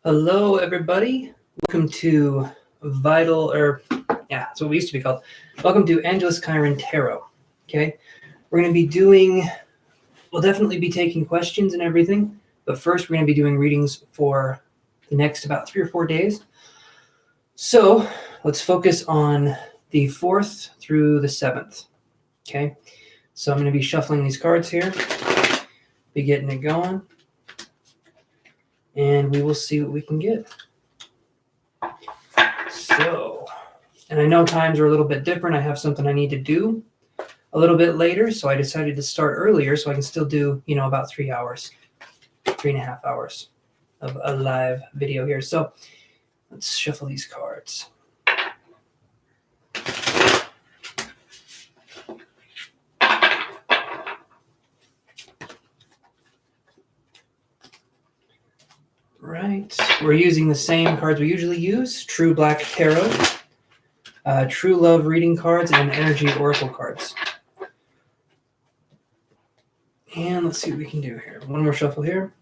Hello, everybody. Welcome to that's what we used to be called. Welcome to Angelus Chiron Tarot. Okay, we're going to be we'll definitely be taking questions and everything, but first we're going to be doing readings for the next about 3 or 4 days. So let's focus on the 4th through the 7th. Okay, so I'm going to be shuffling these cards here, be getting it going, and we will see what we can get. So, and I know times are a little bit different. I have something I need to do a little bit later, so I decided to start earlier so I can still do, about 3 hours, 3.5 hours of a live video here. So let's shuffle these cards. Right, we're using the same cards we usually use: True Black Tarot, True Love reading cards, and Energy Oracle cards. And let's see what we can do here. One more shuffle here.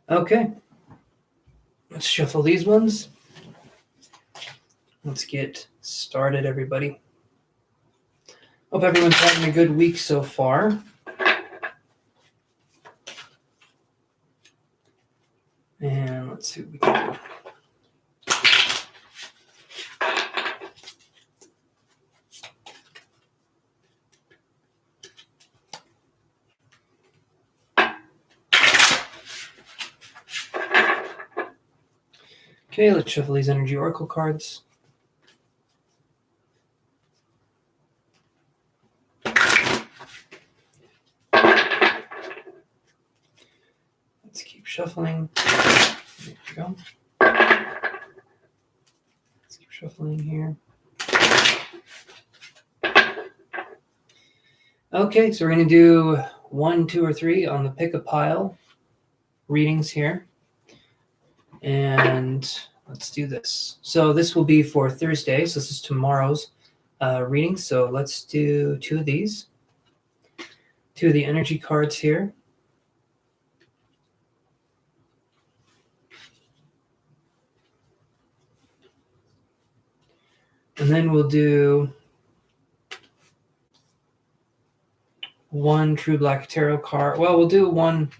Okay, let's shuffle these ones. Let's get started, everybody. Hope everyone's having a good week so far. And let's see what we can do. Okay, let's shuffle these Energy Oracle cards. Let's keep shuffling. There we go. Let's keep shuffling here. Okay, so we're going to do 1, 2, or 3 on the pick a pile readings here. And let's do this. So this will be for Thursday. So this is tomorrow's reading. So let's do 2 of these. 2 of the energy cards here. And then we'll do 1 True Black Tarot card. Well, we'll do 1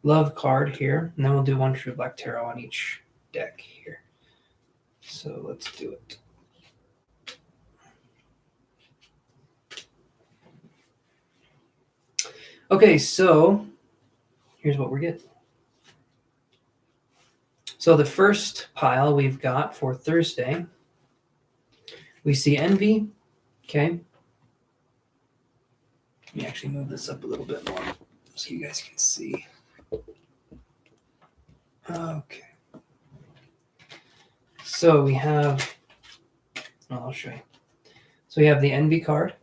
Love card here, and then we'll do 1 True Black Tarot on each deck here. So let's do it. Okay, so here's what we're getting. So the first pile we've got for Thursday, we see envy. Okay. Let me actually move this up a little bit more so you guys can see. Okay. So we have, I'll show you. So we have the envy card.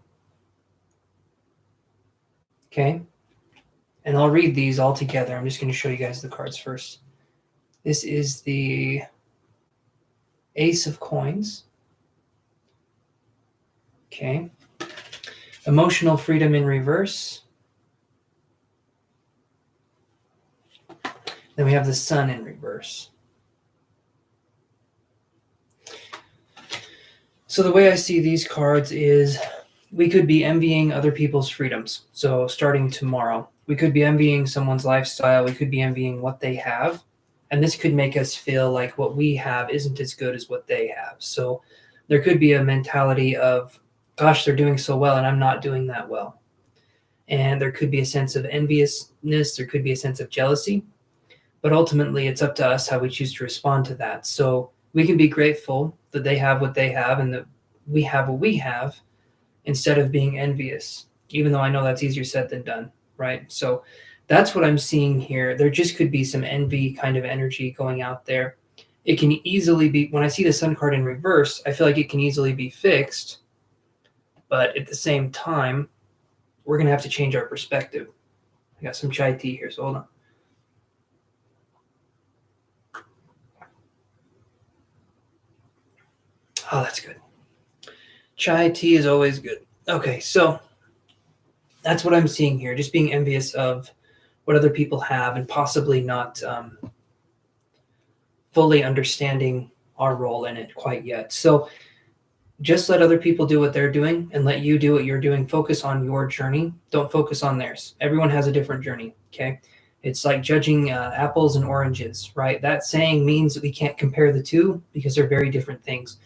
Okay. And I'll read these all together. I'm just going to show you guys the cards first. This is the Ace of Coins. Okay. Emotional Freedom in reverse. Then we have the Sun in reverse. So the way I see these cards is we could be envying other people's freedoms. So starting tomorrow, we could be envying someone's lifestyle. We could be envying what they have. And this could make us feel like what we have isn't as good as what they have. So there could be a mentality of, gosh, they're doing so well and I'm not doing that well. And there could be a sense of enviousness. There could be a sense of jealousy. But ultimately, it's up to us how we choose to respond to that. So we can be grateful that they have what they have and that we have what we have instead of being envious, even though I know that's easier said than done, right? So that's what I'm seeing here. There just could be some envy kind of energy going out there. It can easily be, when I see the Sun card in reverse, I feel like it can easily be fixed. But at the same time, we're going to have to change our perspective. I got some chai tea here, so hold on. Oh, that's good. Chai tea is always good. Okay, so that's what I'm seeing here. Just being envious of what other people have and possibly not fully understanding our role in it quite yet. So just let other people do what they're doing and let you do what you're doing. Focus on your journey. Don't focus on theirs. Everyone has a different journey. Okay. It's like judging apples and oranges, right? That saying means that we can't compare the two because they're very different things.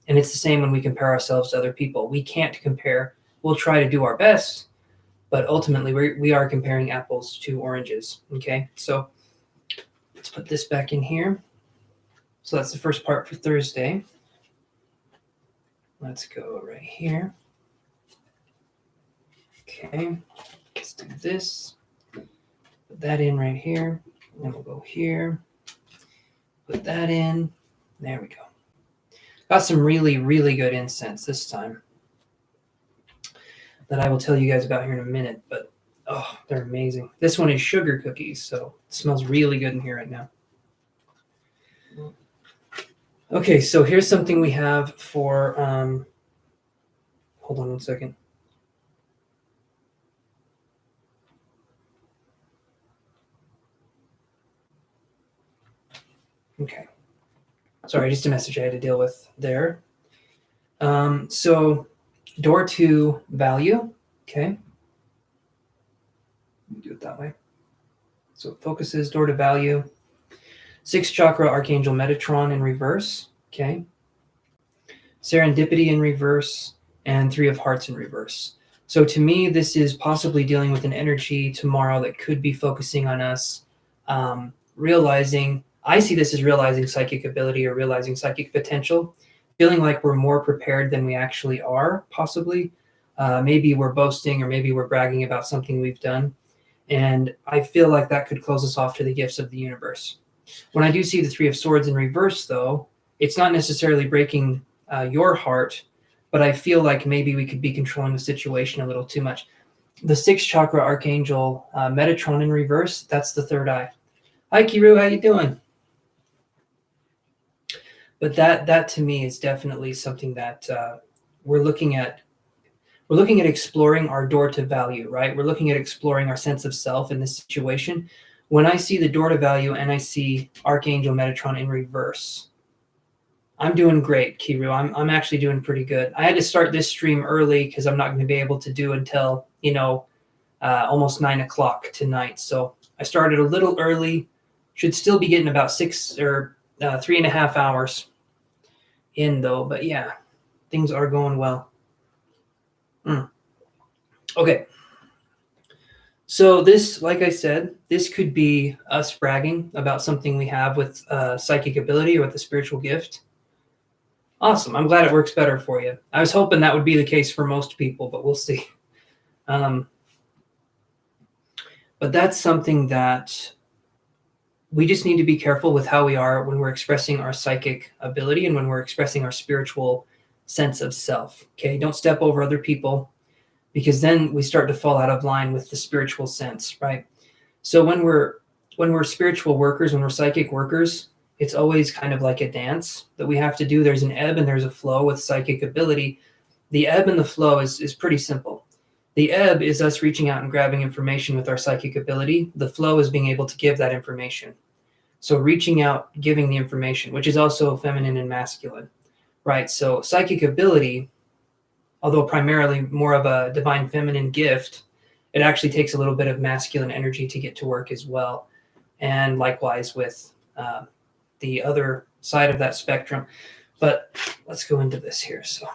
And it's the same when we compare ourselves to other people. We can't compare. We'll try to do our best, but ultimately we are comparing apples to oranges. Okay. So let's put this back in here. So that's the first part for Thursday. Let's go right here. Okay, let's do this. Put that in right here. Then we'll go here. Put that in. There we go. Got some really, really good incense this time that I will tell you guys about here in a minute. But oh, they're amazing. This one is sugar cookies, so it smells really good in here right now. Okay, so here's something we have for. Hold on one second. Okay. Sorry, just a message I had to deal with there. So door to value. Okay. Do it that way. So it focuses door to value. 6th chakra, Archangel Metatron in reverse. Okay. Serendipity in reverse and 3 of Hearts in reverse. So to me, this is possibly dealing with an energy tomorrow that could be focusing on us realizing. I see this as realizing psychic ability or realizing psychic potential, feeling like we're more prepared than we actually are, possibly. Maybe we're boasting or maybe we're bragging about something we've done. And I feel like that could close us off to the gifts of the universe. When I do see the 3 of Swords in reverse, though, it's not necessarily breaking your heart, but I feel like maybe we could be controlling the situation a little too much. The 6th chakra Archangel Metatron in reverse, that's the 3rd eye. Hi, Kiru, how you doing? But that to me is definitely something that we're looking at. We're looking at exploring our door to value, right? We're looking at exploring our sense of self in this situation. When I see the door to value and I see Archangel Metatron in reverse, I'm doing great, Kiru. I'm actually doing pretty good. I had to start this stream early because I'm not going to be able to do until almost 9 o'clock tonight. So I started a little early. Should still be getting about 6 or 3.5 hours in though. But yeah, things are going well. Okay. So this, like I said, this could be us bragging about something we have with psychic ability or with a spiritual gift. Awesome. I'm glad it works better for you. I was hoping that would be the case for most people, but we'll see. But that's something that we just need to be careful with how we are when we're expressing our psychic ability and when we're expressing our spiritual sense of self. Okay, don't step over other people because then we start to fall out of line with the spiritual sense, right? So when we're spiritual workers, when we're psychic workers, it's always kind of like a dance that we have to do. There's an ebb and there's a flow with psychic ability. The ebb and the flow is pretty simple. The ebb is us reaching out and grabbing information with our psychic ability. The flow is being able to give that information. So reaching out, giving the information, which is also feminine and masculine, right? So psychic ability, although primarily more of a divine feminine gift, it actually takes a little bit of masculine energy to get to work as well. And likewise with the other side of that spectrum. But let's go into this here. So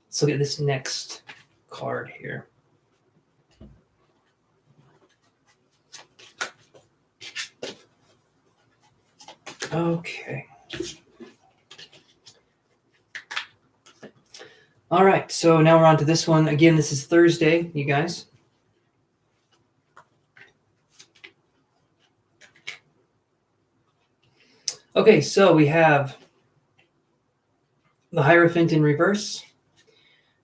let's look at this next card here. Okay. All right, so now we're on to this one. Again, this is Thursday, you guys. Okay, so we have the Hierophant in reverse.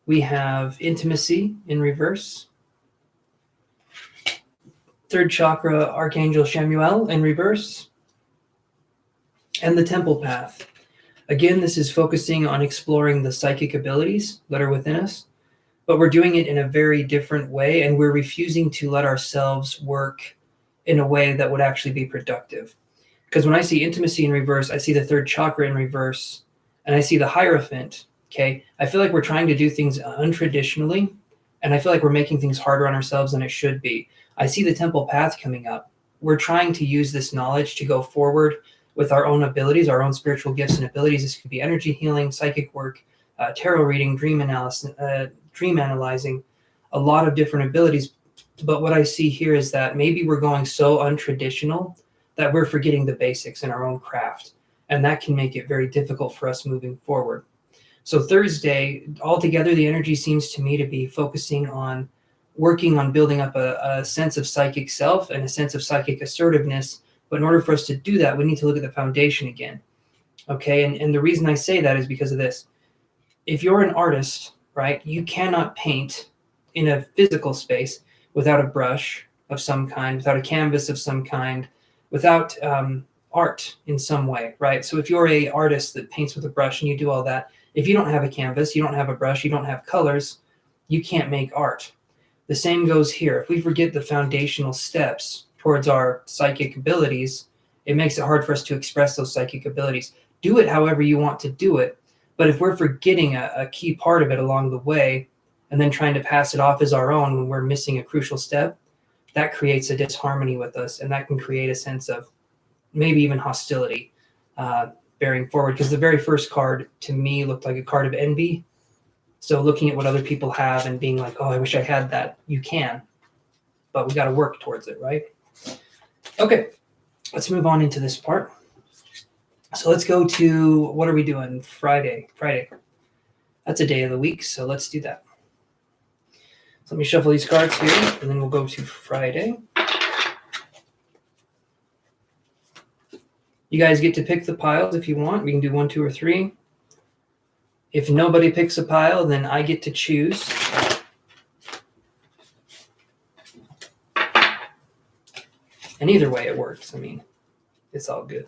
We have Intimacy in reverse. 3rd chakra, Archangel Chamuel in reverse. And the Temple Path. Again, this is focusing on exploring the psychic abilities that are within us, but we're doing it in a very different way, and we're refusing to let ourselves work in a way that would actually be productive. Because when I see intimacy in reverse, I see the third chakra in reverse, and I see the Hierophant. Okay, I feel like we're trying to do things untraditionally, and I feel like we're making things harder on ourselves than it should be. I see the Temple Path coming up. We're trying to use this knowledge to go forward with our own abilities, our own spiritual gifts and abilities. This could be energy healing, psychic work, tarot reading, dream analysis, dream analyzing, a lot of different abilities. But what I see here is that maybe we're going so untraditional that we're forgetting the basics in our own craft. And that can make it very difficult for us moving forward. So Thursday, altogether, the energy seems to me to be focusing on working on building up a sense of psychic self and a sense of psychic assertiveness. But in order for us to do that, we need to look at the foundation again. Okay, and the reason I say that is because of this. If you're an artist, right, you cannot paint in a physical space without a brush of some kind, without a canvas of some kind, without art in some way, right? So if you're a artist that paints with a brush and you do all that, if you don't have a canvas, you don't have a brush, you don't have colors, you can't make art. The same goes here. If we forget the foundational steps towards our psychic abilities, it makes it hard for us to express those psychic abilities. Do it however you want to do it. But if we're forgetting a key part of it along the way and then trying to pass it off as our own when we're missing a crucial step, that creates a disharmony with us, and that can create a sense of maybe even hostility bearing forward. Because the very first card to me looked like a card of envy. So looking at what other people have and being like, oh, I wish I had that. You can, but we got to work towards it, right? Okay, let's move on into this part. So let's go to, what are we doing? Friday. That's a day of the week, so let's do that. So let me shuffle these cards here, and then we'll go to Friday. You guys get to pick the piles if you want. We can do 1, 2, or 3. If nobody picks a pile, then I get to choose. And either way it works. I mean, it's all good.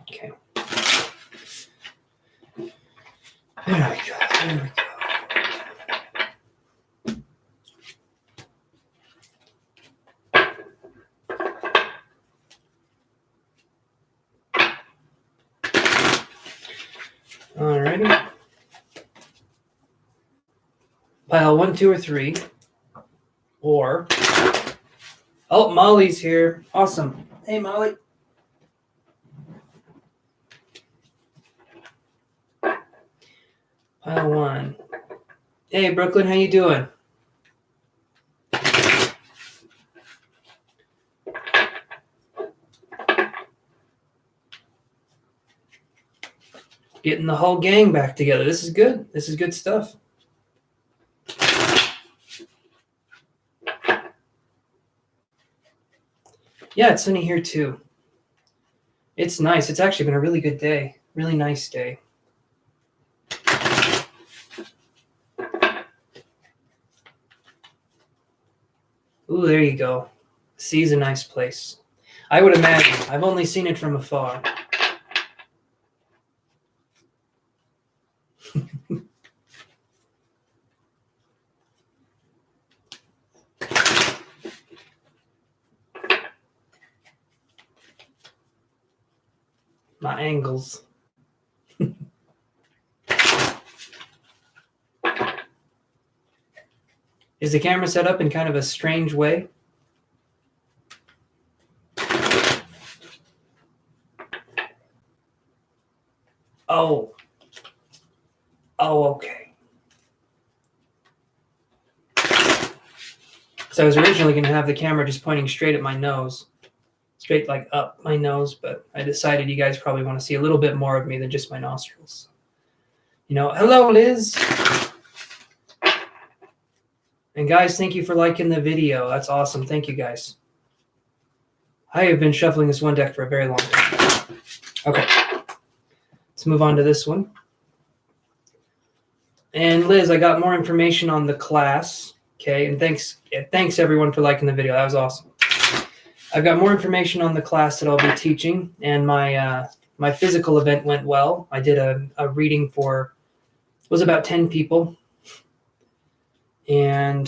Okay. There we go. Alrighty. Pile 1, 2, or 3. Or, oh, Molly's here. Awesome. Hey, Molly. Pile 1. Hey, Brooklyn, how you doing? Getting the whole gang back together. This is good. This is good stuff. Yeah, it's sunny here too. It's nice. It's actually been a really good day. Really nice day. Ooh, there you go. Sea's a nice place. I would imagine. I've only seen it from afar. My angles. Is the camera set up in kind of a strange way? Oh, okay. So I was originally going to have the camera just pointing straight at my nose. Straight like up my nose, but I decided you guys probably want to see a little bit more of me than just my nostrils. You know, hello, Liz. And guys, thank you for liking the video. That's awesome. Thank you, guys. I have been shuffling this one deck for a very long time. Okay, let's move on to this one. And Liz, I got more information on the class. Okay, and thanks everyone for liking the video. That was awesome. I've got more information on the class that I'll be teaching and my my physical event went well. I did a reading for, it was about 10 people. And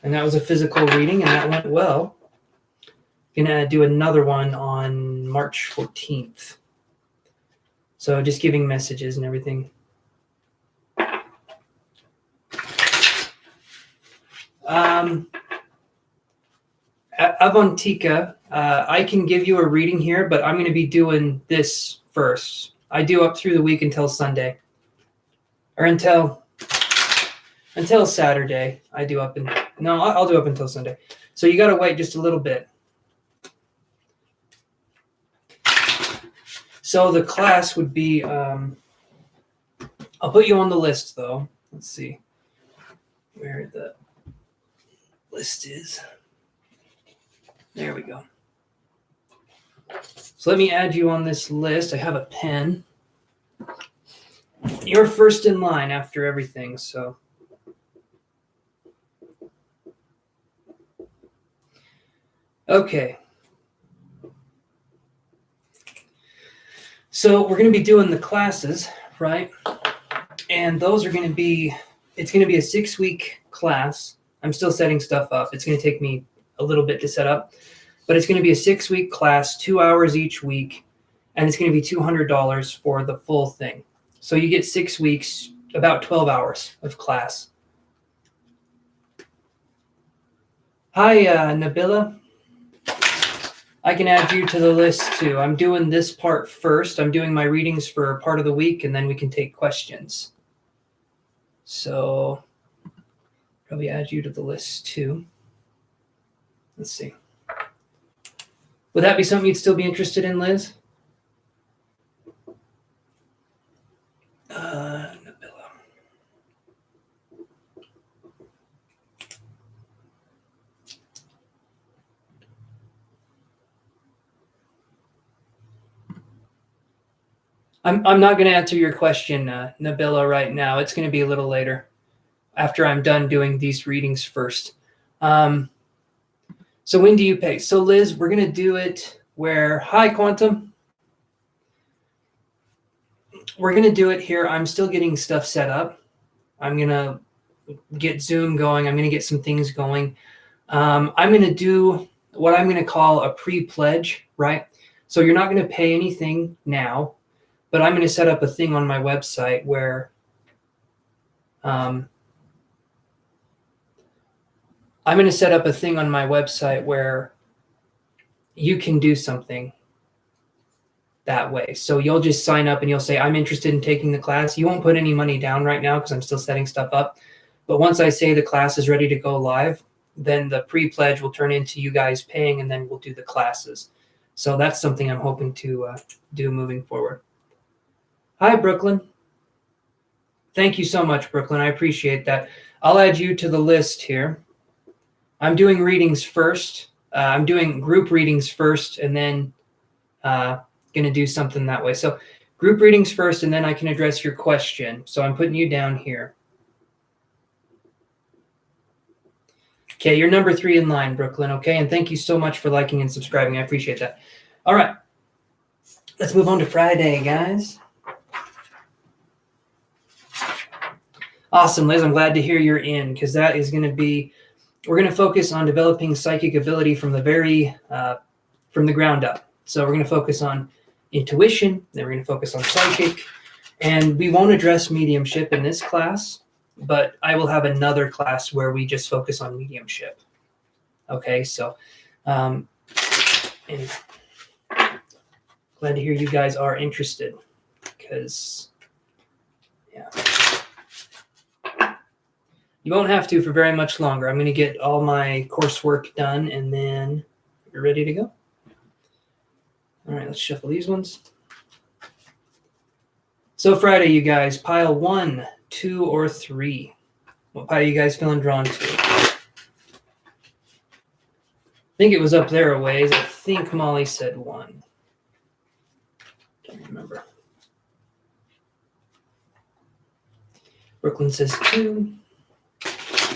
that was a physical reading, and that went well. Gonna do another one on March 14th. So just giving messages and everything. Avantika, I can give you a reading here, but I'm going to be doing this first. I do up through the week until Sunday, or until Saturday. I do up and no, I'll do up until Sunday. So you got to wait just a little bit. So the class would be, I'll put you on the list though. Let's see where the list is. There we go. So let me add you on this list. I have a pen. You're first in line after everything, so. Okay. So we're going to be doing the classes, right? And those are going to be, it's going to be a 6-week class. I'm still setting stuff up. It's going to take me a little bit to set up, but it's going to be a 6-week class, 2 hours each week, and it's going to be $200 for the full thing. So you get 6 weeks, about 12 hours of class. Hi, Nabila. I can add you to the list too. I'm doing this part first. I'm doing my readings for part of the week, and then we can take questions. So probably add you to the list too. Let's see. Would that be something you'd still be interested in, Liz? Nabila. I'm not going to answer your question, Nabila, right now. It's going to be a little later after I'm done doing these readings first. So when do you pay? So Liz, we're going to do it where, hi, Quantum. We're going to do it here. I'm still getting stuff set up. I'm going to get Zoom going. I'm going to get some things going. I'm going to do what I'm going to call a pre-pledge, right? So you're not going to pay anything now, but I'm going to set up a thing on my website where I'm going to set up a thing on my website where you can do something that way. So you'll just sign up and you'll say, I'm interested in taking the class. You won't put any money down right now because I'm still setting stuff up. But once I say the class is ready to go live, then the pre-pledge will turn into you guys paying, and then we'll do the classes. So that's something I'm hoping to do moving forward. Hi, Brooklyn. Thank you so much, Brooklyn. I appreciate that. I'll add you to the list here. I'm doing readings first. I'm doing group readings first, and then going to do something that way. So group readings first, and then I can address your question. So I'm putting you down here. Okay, you're number 3 in line, Brooklyn. Okay, and thank you so much for liking and subscribing. I appreciate that. All right, let's move on to Friday, guys. Awesome, Liz. I'm glad to hear you're in, because that is going to be, we're going to focus on developing psychic ability from the ground up. So we're going to focus on intuition, then we're going to focus on psychic, and we won't address mediumship in this class, but I will have another class where we just focus on mediumship. Okay, so anyway, glad to hear you guys are interested, because, yeah. You won't have to for very much longer. I'm going to get all my coursework done, and then you're ready to go. All right, let's shuffle these ones. So Friday, you guys, pile 1, 2, or 3. What pile are you guys feeling drawn to? I think it was up there a ways. I think Molly said 1. Can't remember. Brooklyn says 2.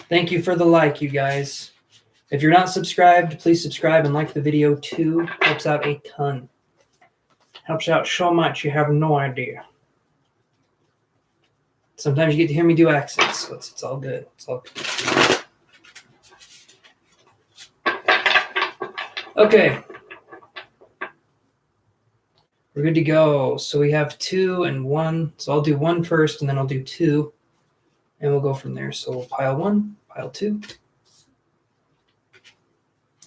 Thank you for the like, you guys. If you're not subscribed, please subscribe and like the video too. Helps out a ton. Helps out so much, you have no idea. Sometimes you get to hear me do accents, so it's all good. It's all good. Okay. We're good to go. So we have 2 and 1. So I'll do 1 first, and then I'll do 2, and we'll go from there. So we'll pile 1, pile 2,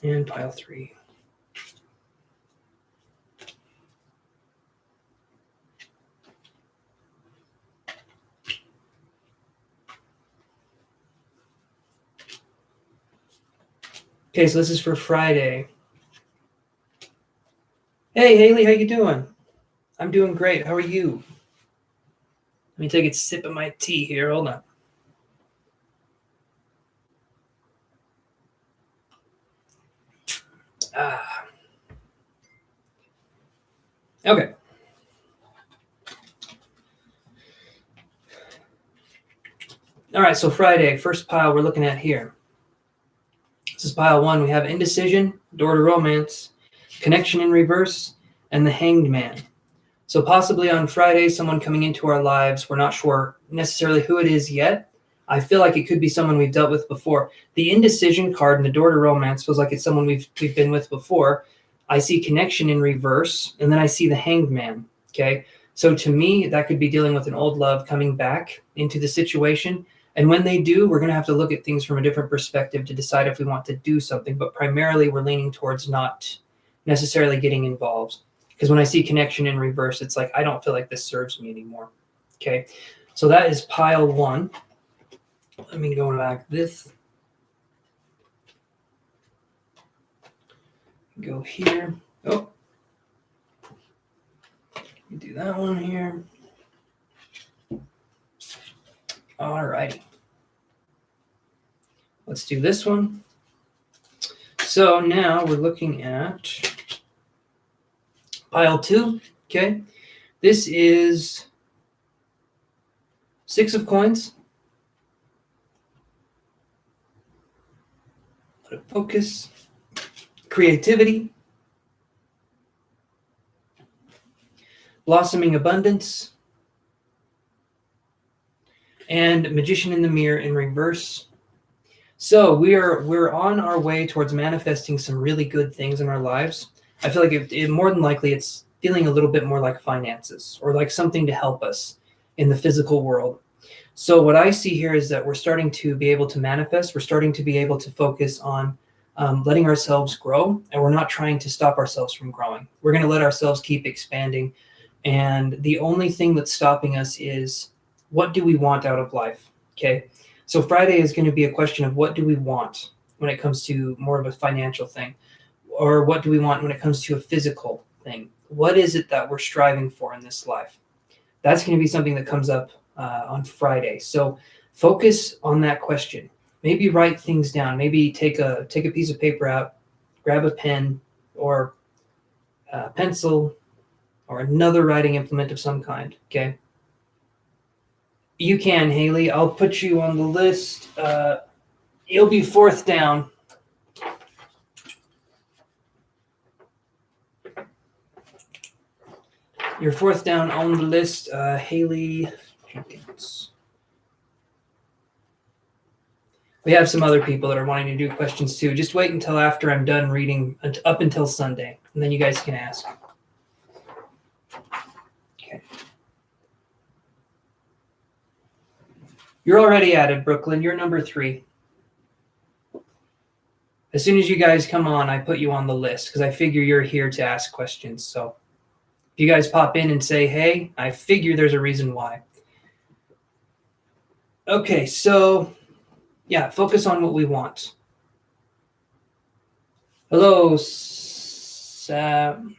and pile 3. Okay, so this is for Friday. Hey, Haley, how you doing? I'm doing great. How are you? Let me take a sip of my tea here. Hold on. Okay. All right, so Friday, first pile we're looking at here. This is pile 1. We have indecision, door to romance, connection in reverse, and the hanged man. So possibly on Friday, someone coming into our lives, we're not sure necessarily who it is yet. I feel like it could be someone we've dealt with before. The indecision card and the door to romance feels like it's someone we've been with before. I see connection in reverse, and then I see the hanged man, okay? So to me, that could be dealing with an old love coming back into the situation. And when they do, we're going to have to look at things from a different perspective to decide if we want to do something. But primarily, we're leaning towards not necessarily getting involved. Because when I see connection in reverse, it's like, I don't feel like this serves me anymore. Okay, so that is pile 1. Let me go back this. Go here. Oh, let me do that one here. All righty. Let's do this one. So now we're looking at pile 2. Okay, this is 6 of coins. Let it focus. Creativity. Blossoming abundance. And magician in the mirror in reverse. So we're on our way towards manifesting some really good things in our lives. I feel like it more than likely it's feeling a little bit more like finances or like something to help us in the physical world. So what I see here is that we're starting to be able to manifest. We're starting to be able to focus on letting ourselves grow, and we're not trying to stop ourselves from growing. We're going to let ourselves keep expanding. And the only thing that's stopping us is, what do we want out of life? Okay. So Friday is going to be a question of what do we want when it comes to more of a financial thing, or what do we want when it comes to a physical thing? What is it that we're striving for in this life? That's going to be something that comes up on Friday. So focus on that question. Maybe write things down. Maybe take a piece of paper out, grab a pen or a pencil or another writing implement of some kind. Okay. You can, Haley. I'll put you on the list. You'll be 4th down. You're 4th down on the list, Haley Jenkins. We have some other people that are wanting to do questions too. Just wait until after I'm done reading up until Sunday, and then you guys can ask. Okay. You're already added, Brooklyn. You're number 3. As soon as you guys come on, I put you on the list because I figure you're here to ask questions. So if you guys pop in and say, hey, I figure there's a reason why. Okay, so yeah, focus on what we want. Hello, Samiha?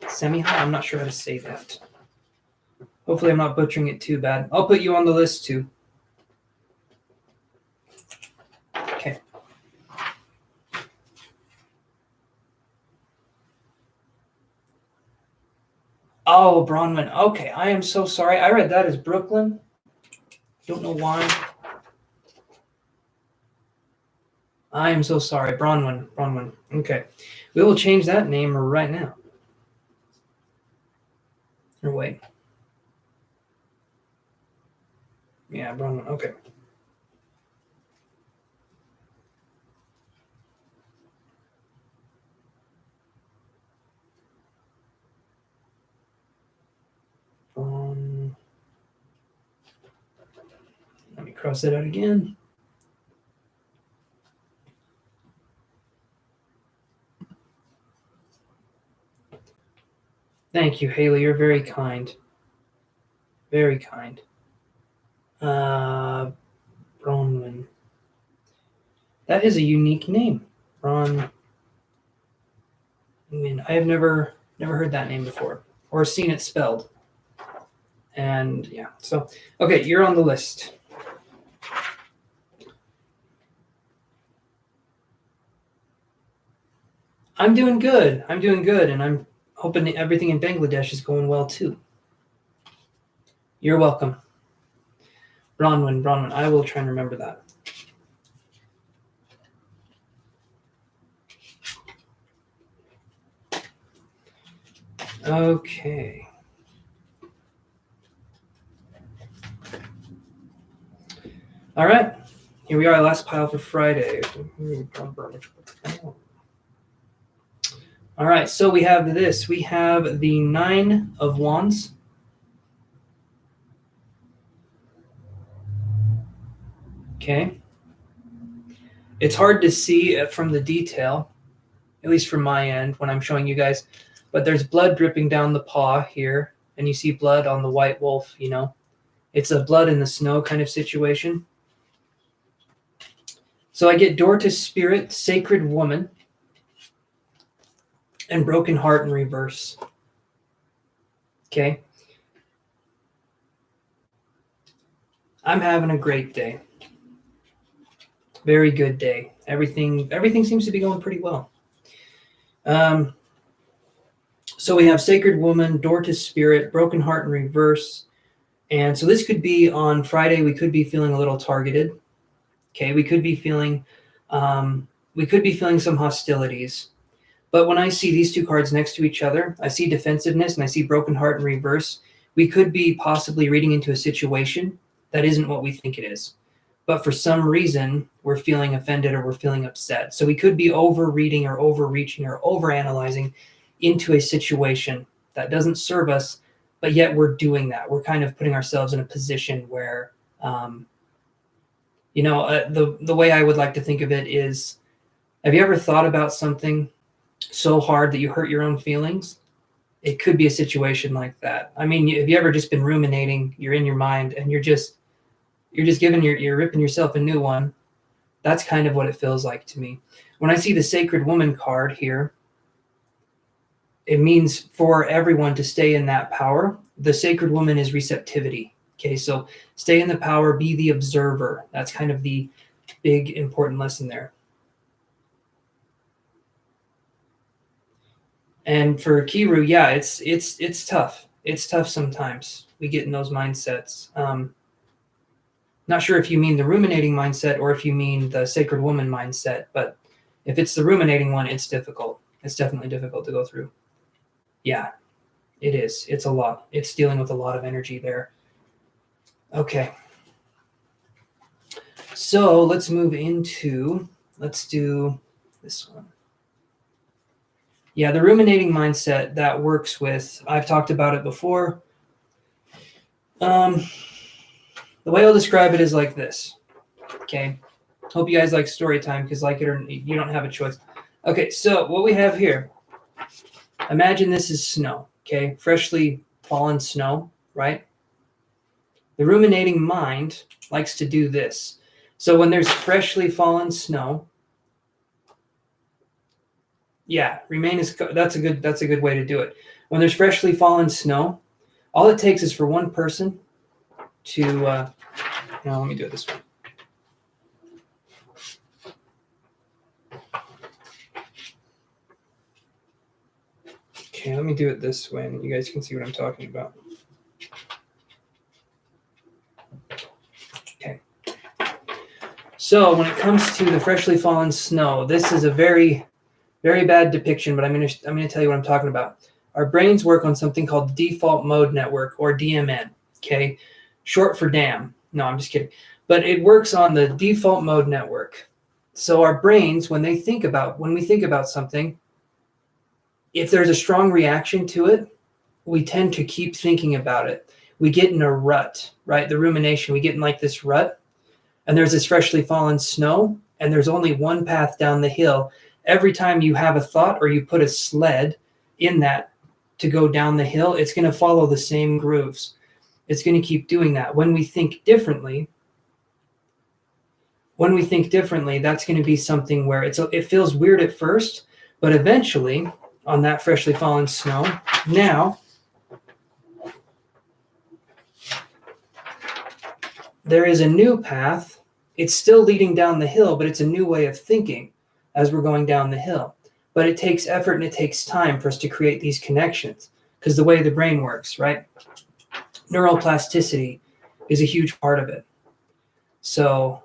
Samiha? I'm not sure how to say that. Hopefully I'm not butchering it too bad. I'll put you on the list too. Okay. Oh, Bronwyn. Okay, I am so sorry. I read that as Brooklyn. Don't know why. I am so sorry. Bronwyn. Okay. We will change that name right now. Or wait. Yeah, Bronwyn. Okay. Let me cross that out again. Thank you, Haley. You're very kind. Very kind. Bronwyn. That is a unique name. Bronwyn. I have never heard that name before or seen it spelled. And yeah, so okay, you're on the list. I'm doing good, and I'm hoping that everything in Bangladesh is going well too. You're welcome. Bronwyn, I will try and remember that. Okay. All right. Here we are, last pile for Friday. All right, so we have this. We have the 9 of Wands. Okay. It's hard to see it from the detail, at least from my end when I'm showing you guys, but there's blood dripping down the paw here, and you see blood on the white wolf, you know. It's a blood in the snow kind of situation. So I get door to spirit, sacred woman, and broken heart in reverse. Okay. I'm having a great day. Very good day. Everything seems to be going pretty well. So we have sacred woman, door to spirit, broken heart in reverse. And so this could be on Friday. We could be feeling a little targeted. Okay. We could be feeling some hostilities. But when I see these two cards next to each other, I see defensiveness and I see broken heart in reverse. We could be possibly reading into a situation that isn't what we think it is. But for some reason, we're feeling offended or we're feeling upset. So we could be over-reading or overreaching or over-analyzing into a situation that doesn't serve us, but yet we're doing that. We're kind of putting ourselves in a position where, the way I would like to think of it is, have you ever thought about something so hard that you hurt your own feelings? It could be a situation like that. I mean, have you ever just been ruminating? You're in your mind and you're just you're ripping yourself a new one. That's kind of what it feels like to me. When I see the Sacred Woman card here, it means for everyone to stay in that power. The Sacred Woman is receptivity. Okay, so stay in the power, be the observer. That's kind of the big important lesson there. And for Kiru, yeah, it's tough. It's tough sometimes. We get in those mindsets. Not sure if you mean the ruminating mindset or if you mean the sacred woman mindset, but if it's the ruminating one, it's difficult. It's definitely difficult to go through. Yeah, it is. It's a lot. It's dealing with a lot of energy there. Okay. So let's do this one. Yeah, the ruminating mindset that works with, I've talked about it before. The way I'll describe it is like this. Okay. Hope you guys like story time because like it or you don't have a choice. Okay, so what we have here, imagine this is snow, okay? Freshly fallen snow, right? The ruminating mind likes to do this. So when there's freshly fallen snow, yeah, that's a good way to do it. When there's freshly fallen snow, all it takes is for one person to let me do it this way. Okay, let me do it this way and you guys can see what I'm talking about. Okay. So when it comes to the freshly fallen snow, this is a very, very bad depiction, but I'm going to tell you what I'm talking about. Our brains work on something called default mode network, or DMN, okay? Short for damn. No, I'm just kidding. But it works on the default mode network. So our brains, when we think about something, if there's a strong reaction to it, we tend to keep thinking about it. We get in a rut, right? The rumination, we get in like this rut, and there's this freshly fallen snow, and there's only one path down the hill. Every time you have a thought or you put a sled in that to go down the hill, it's going to follow the same grooves. It's going to keep doing that. When we think differently, that's going to be something where it feels weird at first, but eventually on that freshly fallen snow, now there is a new path. It's still leading down the hill, but it's a new way of thinking as we're going down the hill. But it takes effort and it takes time for us to create these connections because the way the brain works, right? Neuroplasticity is a huge part of it. So,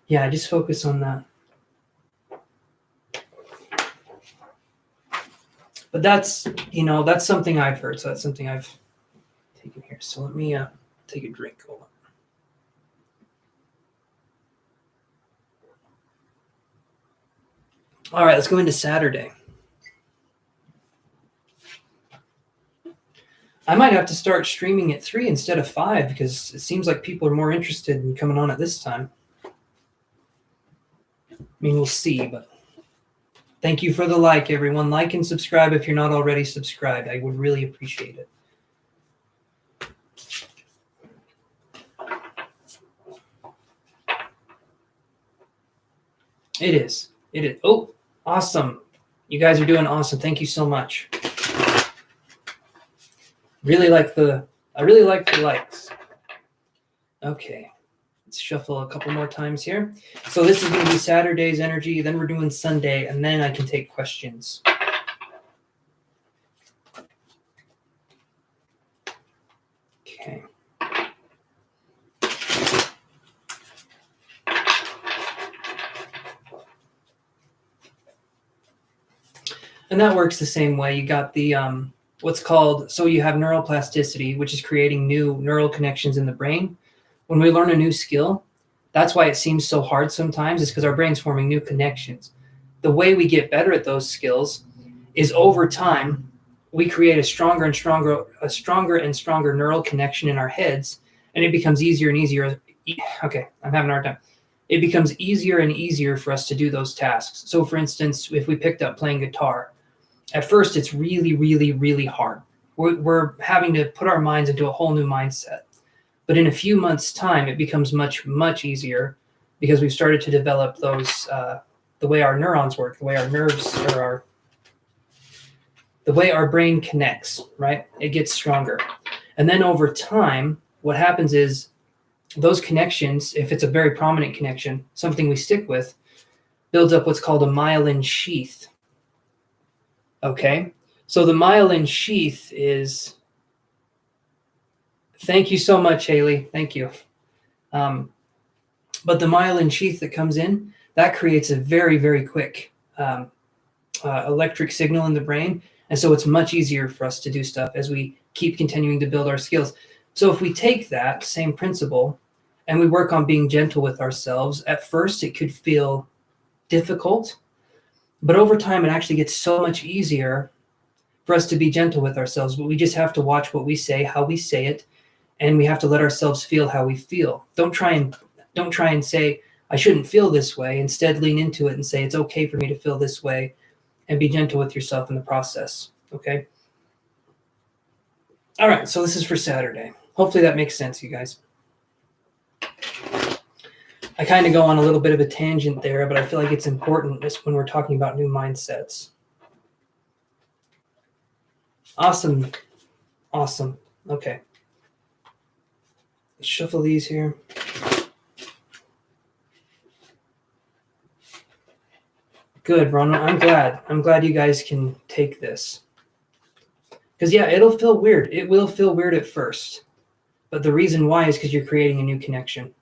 yeah, just focus on that. But that's something I've heard. So that's something I've taken here. So let me take a drink. Hold on. All right, let's go into Saturday. I might have to start streaming at 3 instead of 5 because it seems like people are more interested in coming on at this time. I mean, we'll see, but thank you for the like, everyone. Like and subscribe if you're not already subscribed. I would really appreciate it. It is. Oh, awesome. You guys are doing awesome. Thank you so much. I really like the likes. Okay. Let's shuffle a couple more times here. So this is going to be Saturday's energy. Then we're doing Sunday, and then I can take questions. Okay. And that works the same way. You got the so you have neuroplasticity, which is creating new neural connections in the brain. When we learn a new skill, that's why it seems so hard sometimes, is because our brain's forming new connections. The way we get better at those skills is over time, we create a stronger and stronger neural connection in our heads, and it becomes easier and easier. Okay, I'm having a hard time. It becomes easier and easier for us to do those tasks. So for instance, if we picked up playing guitar, at first it's really, really, really hard. We're having to put our minds into a whole new mindset. But in a few months' time, it becomes much, much easier because we've started to develop those, the way our neurons work, the way our nerves the way our brain connects, right? It gets stronger. And then over time, what happens is those connections, if it's a very prominent connection, something we stick with, builds up what's called a myelin sheath. Okay? So the myelin sheath is... Thank you so much, Haley. Thank you. But the myelin sheath that comes in, that creates a very, very quick electric signal in the brain. And so it's much easier for us to do stuff as we keep continuing to build our skills. So if we take that same principle and we work on being gentle with ourselves, at first it could feel difficult, but over time it actually gets so much easier for us to be gentle with ourselves. But we just have to watch what we say, how we say it, and we have to let ourselves feel how we feel. Don't try and say, I shouldn't feel this way. Instead, lean into it and say, it's okay for me to feel this way, and be gentle with yourself in the process. Okay? All right, so this is for Saturday. Hopefully that makes sense, you guys. I kind of go on a little bit of a tangent there, but I feel like it's important just when we're talking about new mindsets. Awesome. Awesome. Okay. Let's shuffle these here. Good, Ronald. I'm glad you guys can take this. Because, yeah, it'll feel weird. It will feel weird at first. But the reason why is because you're creating a new connection.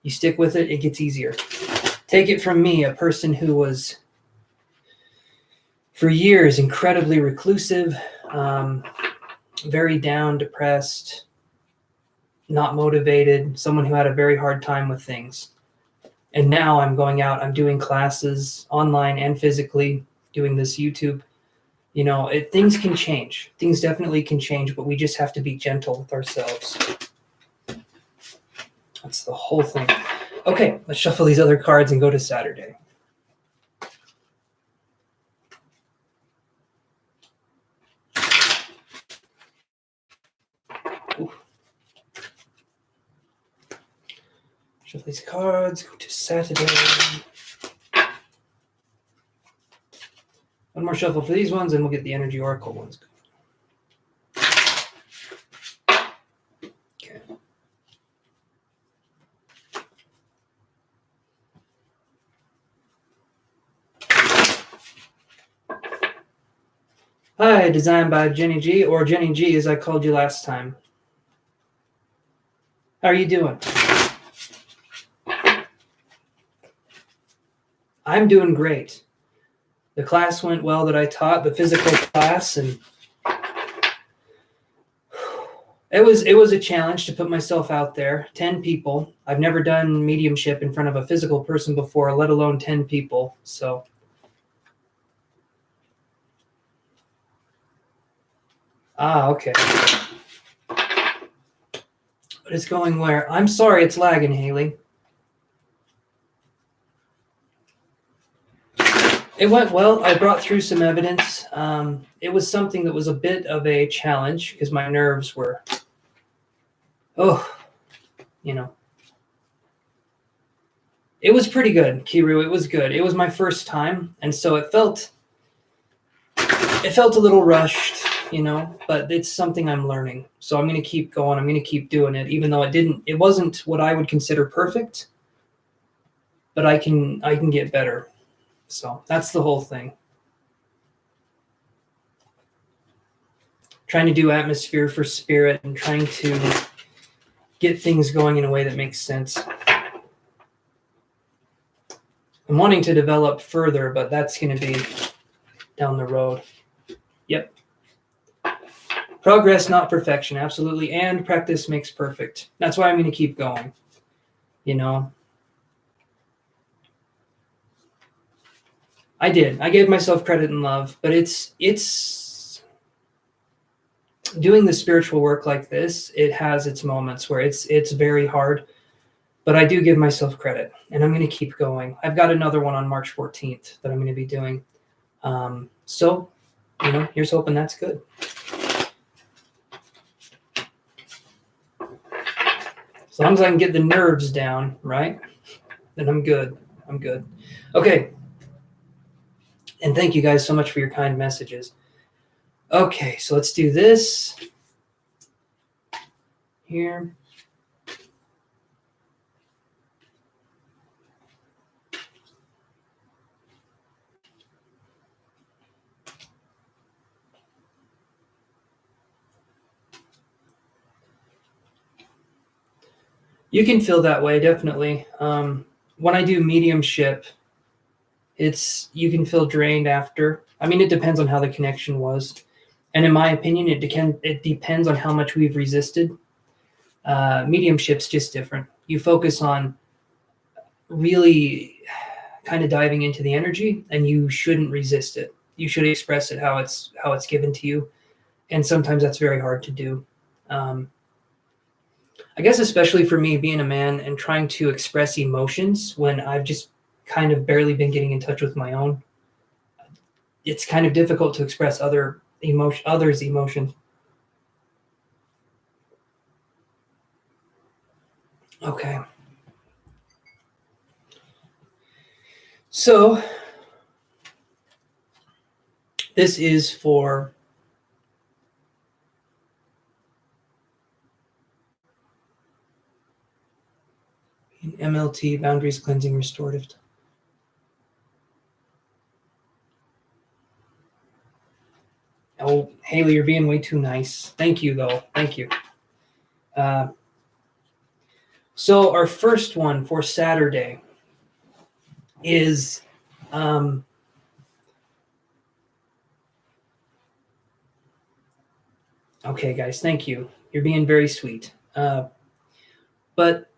You stick with it, it gets easier. Take it from me, a person who was for years, incredibly reclusive, very down, depressed, not motivated, someone who had a very hard time with things. And now I'm going out, I'm doing classes online and physically, doing this YouTube. You know, things can change. Things definitely can change, but we just have to be gentle with ourselves. That's the whole thing. Okay, let's shuffle these other cards and go to Saturday. Ooh. Shuffle these cards, go to Saturday. One more shuffle for these ones, and we'll get the Energy Oracle ones. Okay. Hi, designed by Jenny G, or Jenny G as I called you last time. How are you doing? I'm doing great. The class went well that I taught, the physical class, and it was a challenge to put myself out there. 10 people. I've never done mediumship in front of a physical person before, let alone 10 people. So okay. But it's going where? I'm sorry, it's lagging, Haley. It went well. I brought through some evidence. It was something that was a bit of a challenge because my nerves were, you know. It was pretty good, Kiru. It was good. It was my first time, and so it felt a little rushed, you know, but it's something I'm learning. So I'm going to keep going. I'm going to keep doing it, even though it wasn't what I would consider perfect, but I can get better. So that's the whole thing. Trying to do atmosphere for spirit and trying to get things going in a way that makes sense. I'm wanting to develop further, but that's going to be down the road. Yep. Progress, not perfection, absolutely. And practice makes perfect. That's why I'm going to keep going, you know. I did. I gave myself credit and love, but it's doing the spiritual work like this, it has its moments where it's very hard, but I do give myself credit, and I'm going to keep going. I've got another one on March 14th that I'm going to be doing. So, you know, here's hoping that's good. As long as I can get the nerves down, right? Then I'm good. I'm good. Okay. And thank you guys so much for your kind messages. Okay, so let's do this here. You can feel that way, definitely. When I do mediumship, you can feel drained after. I mean, it depends on how the connection was. And in my opinion, it depends on how much we've resisted. Mediumship's just different. You focus on really kind of diving into the energy, and you shouldn't resist it. You should express it how it's given to you. And sometimes that's very hard to do. I guess especially for me being a man and trying to express emotions when I've just kind of barely been getting in touch with my own. It's kind of difficult to express others' emotions. Okay. So this is for MLT, boundaries, cleansing, restorative. Oh, Haley, you're being way too nice. Thank you, though. Thank you. So our first one for Saturday is Okay, guys, thank you. You're being very sweet. But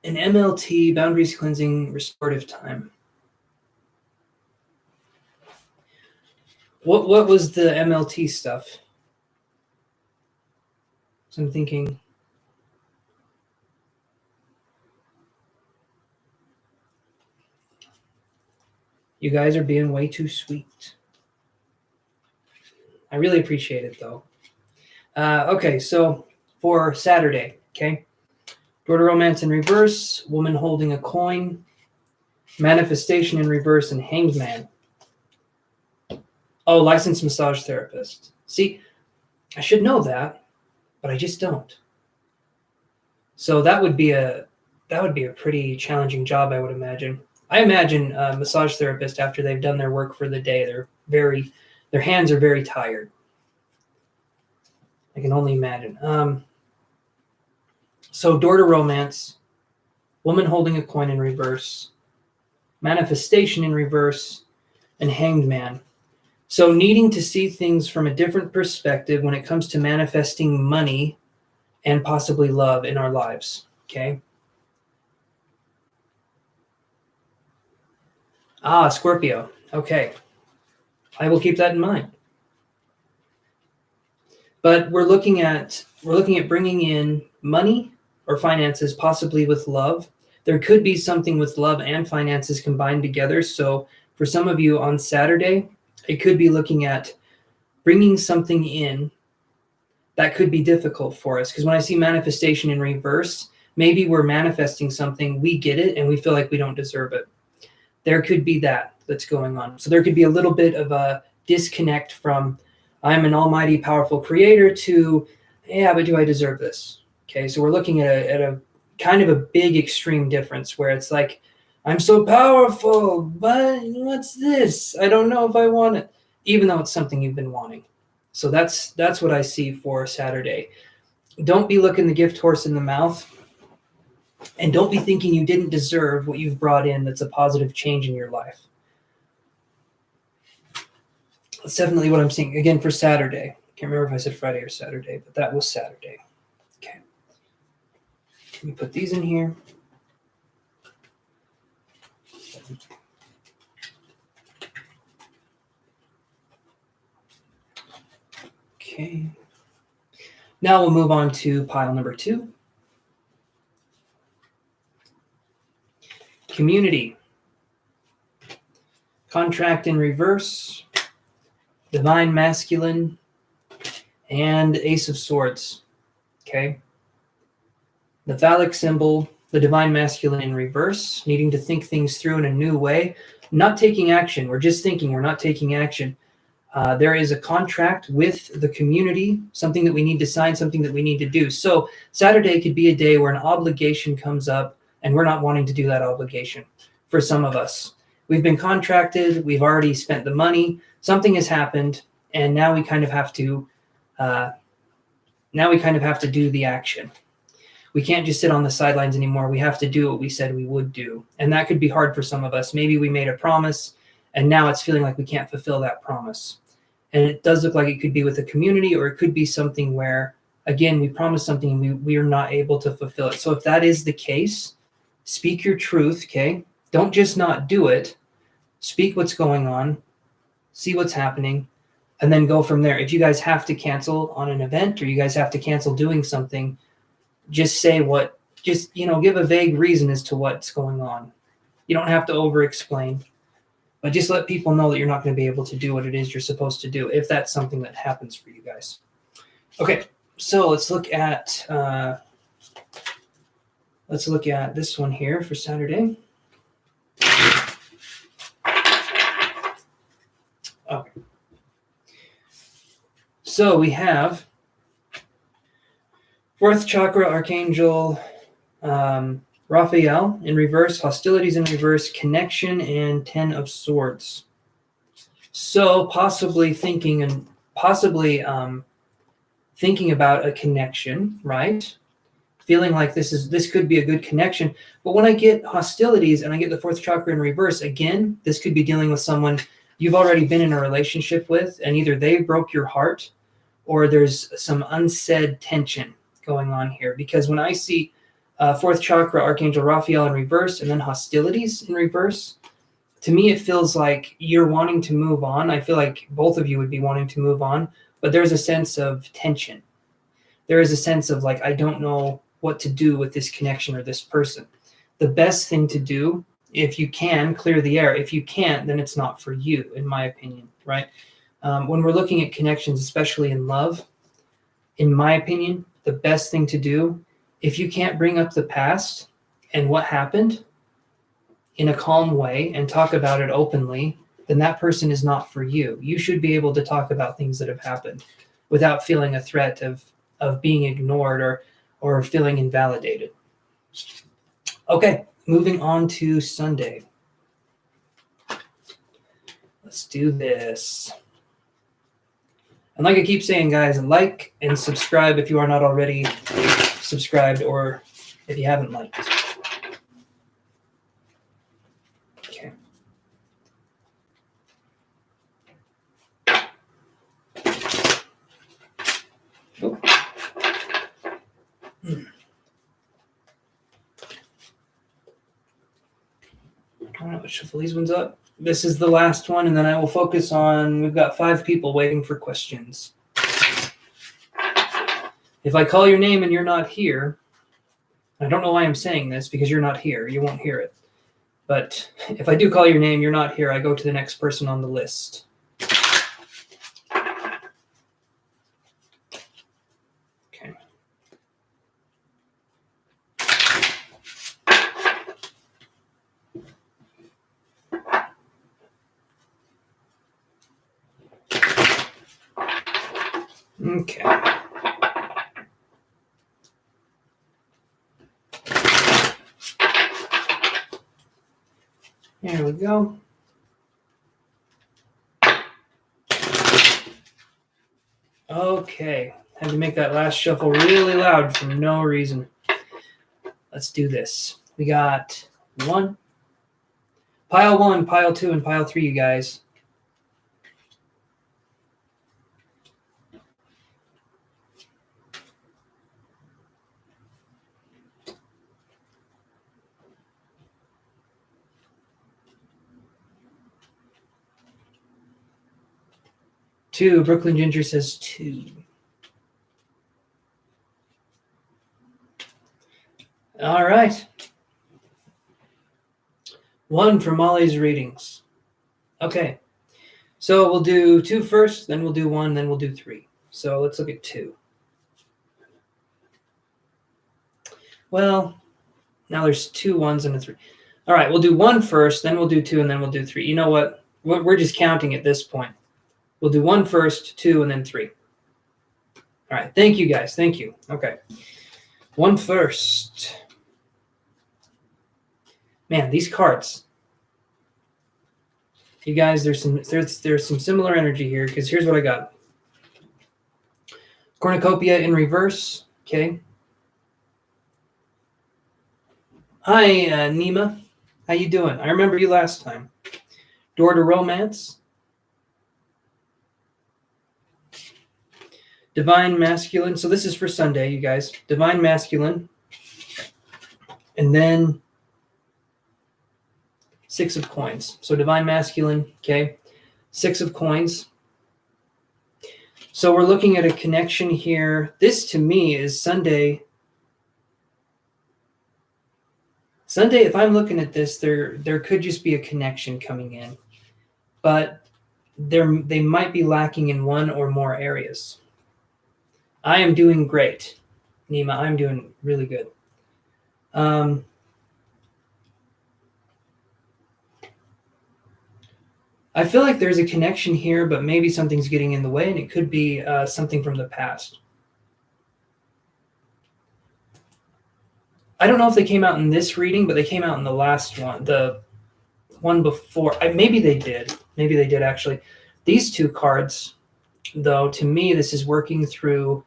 an MLT, boundaries cleansing, restorative time. What was the MLT stuff? So I'm thinking. You guys are being way too sweet. I really appreciate it, though. Okay, so for Saturday, okay? Door to Romance in reverse, woman holding a coin, manifestation in reverse, and hanged man. Oh, licensed massage therapist. See, I should know that, but I just don't. So that would be a pretty challenging job, I would imagine. I imagine a massage therapist, after they've done their work for the day, their hands are very tired. I can only imagine. So Door to Romance, woman holding a coin in reverse, manifestation in reverse, and hanged man. So needing to see things from a different perspective when it comes to manifesting money and possibly love in our lives. Okay. Scorpio. Okay. I will keep that in mind. But we're looking at bringing in money or finances, possibly with love. There could be something with love and finances combined together. So for some of you on Saturday, it could be looking at bringing something in that could be difficult for us. Because when I see manifestation in reverse, maybe we're manifesting something, we get it, and we feel like we don't deserve it. There could be that's going on. So there could be a little bit of a disconnect from I'm an almighty powerful creator to, yeah, but do I deserve this? Okay, so we're looking at a kind of a big extreme difference where it's like, I'm so powerful, but what's this? I don't know if I want it, even though it's something you've been wanting. So that's what I see for Saturday. Don't be looking the gift horse in the mouth, and don't be thinking you didn't deserve what you've brought in that's a positive change in your life. That's definitely what I'm seeing. Again, for Saturday. Can't remember if I said Friday or Saturday, but that was Saturday. Okay. Let me put these in here. Okay. Now we'll move on to pile number 2. Community. Contract in reverse. Divine masculine. And Ace of Swords. Okay. The phallic symbol, the divine masculine in reverse, needing to think things through in a new way, not taking action. We're just thinking, we're not taking action. There is a contract with the community, something that we need to sign, something that we need to do. So Saturday could be a day where an obligation comes up and we're not wanting to do that obligation. For some of us, we've been contracted, we've already spent the money, something has happened, and now we kind of have to do the action. We can't just sit on the sidelines anymore. We have to do what we said we would do. And that could be hard for some of us. Maybe we made a promise and now it's feeling like we can't fulfill that promise. And it does look like it could be with a community, or it could be something where, again, we promised something and we are not able to fulfill it. So if that is the case, speak your truth, okay? Don't just not do it. Speak what's going on, see what's happening, and then go from there. If you guys have to cancel on an event or you guys have to cancel doing something, just say give a vague reason as to what's going on. You don't have to over-explain, but just let people know that you're not going to be able to do what it is you're supposed to do if that's something that happens for you guys. Okay, so let's look at this one here for Saturday. Okay. So we have 4th chakra archangel Raphael in reverse, hostilities in reverse, connection, and 10 of swords. So possibly thinking about a connection, right? Feeling like this could be a good connection. But when I get hostilities and I get the 4th chakra in reverse, again, this could be dealing with someone you've already been in a relationship with, and either they broke your heart or there's some unsaid tension going on here. Because when I see fourth chakra, Archangel Raphael in reverse, and then hostilities in reverse, to me, it feels like you're wanting to move on. I feel like both of you would be wanting to move on, but there's a sense of tension. There is a sense of like, I don't know what to do with this connection or this person. The best thing to do, if you can, clear the air. If you can't, then it's not for you, in my opinion, right? When we're looking at connections, especially in love, in my opinion, the best thing to do, if you can't bring up the past and what happened in a calm way and talk about it openly, then that person is not for you. You should be able to talk about things that have happened without feeling a threat of being ignored or feeling invalidated. Okay, moving on to Sunday. Let's do this. And like I keep saying, guys, like and subscribe if you are not already subscribed or if you haven't liked. Okay. Oh. All right, let's shuffle these ones up. This is the last one, and then I will focus on, we've got 5 people waiting for questions. If I call your name and you're not here, I don't know why I'm saying this, because you're not here. You won't hear it. But if I do call your name, you're not here, I go to the next person on the list. Okay. Okay. There we go. Okay. Had to make that last shuffle really loud for no reason. Let's do this. We got 1, pile 1, pile 2, and pile 3, you guys. Two. Brooklyn Ginger says 2. All right. 1 for Molly's readings. Okay. So we'll do 2 first, then we'll do 1, then we'll do 3. So let's look at 2. Well, now there's 2 1s and a 3. All right, we'll do 1 first, then we'll do 2, and then we'll do 3. You know what? We're just counting at this point. We'll do 1 first, 2, and then 3. All right, thank you, guys. Thank you. Okay. 1 first. Man, these cards. You guys, there's some similar energy here, because here's what I got. Cornucopia in reverse. Okay. Hi, Nima. How you doing? I remember you last time. Door to Romance. Divine Masculine. So this is for Sunday, you guys. Divine Masculine. And then 6 of Coins. So Divine Masculine, okay. 6 of Coins. So we're looking at a connection here. This to me is Sunday. Sunday, if I'm looking at this, there could just be a connection coming in. But they might be lacking in one or more areas. I am doing great, Nima. I'm doing really good. I feel like there's a connection here, but maybe something's getting in the way, and it could be something from the past. I don't know if they came out in this reading, but they came out in the last one, the one before. Maybe they did. Maybe they did, actually. These 2 cards, though, to me, this is working through.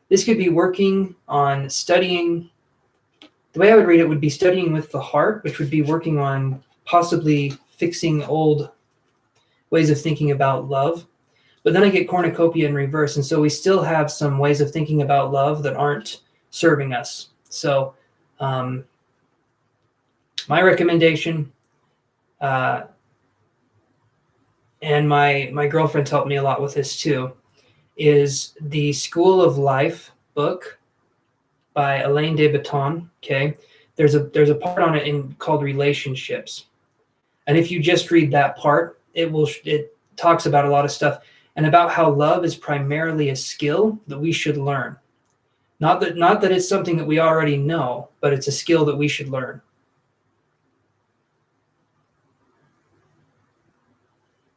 This could be working on studying. The way I would read it would be studying with the heart, which would be working on possibly fixing old ways of thinking about love. But then I get cornucopia in reverse. And so we still have some ways of thinking about love that aren't serving us. So my recommendation, and my girlfriend's helped me a lot with this too, is the School of Life book by Alain de Botton. Okay, there's a part on it called relationships, and if you just read that part, it talks about a lot of stuff and about how love is primarily a skill that we should learn. Not that it's something that we already know, but it's a skill that we should learn.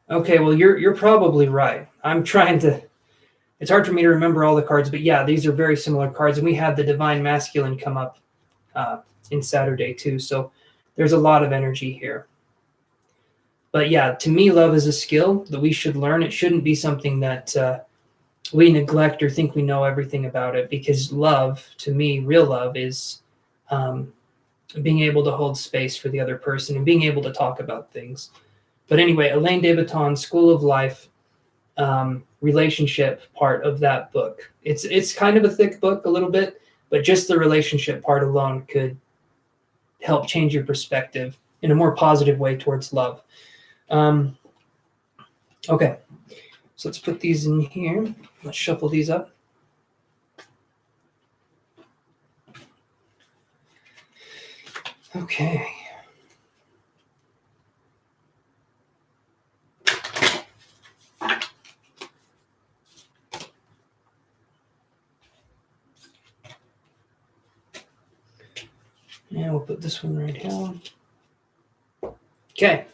Okay, well you're probably right. It's hard for me to remember all the cards, but yeah, these are very similar cards. And we had the Divine Masculine come up in Saturday too. So there's a lot of energy here. But yeah, to me, love is a skill that we should learn. It shouldn't be something that we neglect or think we know everything about it, because love, to me, real love is being able to hold space for the other person and being able to talk about things. But anyway, Alain de Botton, School of Life, relationship part of that book. It's kind of a thick book a little bit, but just the relationship part alone could help change your perspective in a more positive way towards love. Okay, so let's put these in here. Let's shuffle these up. Okay. And we'll put this one right here. Okay.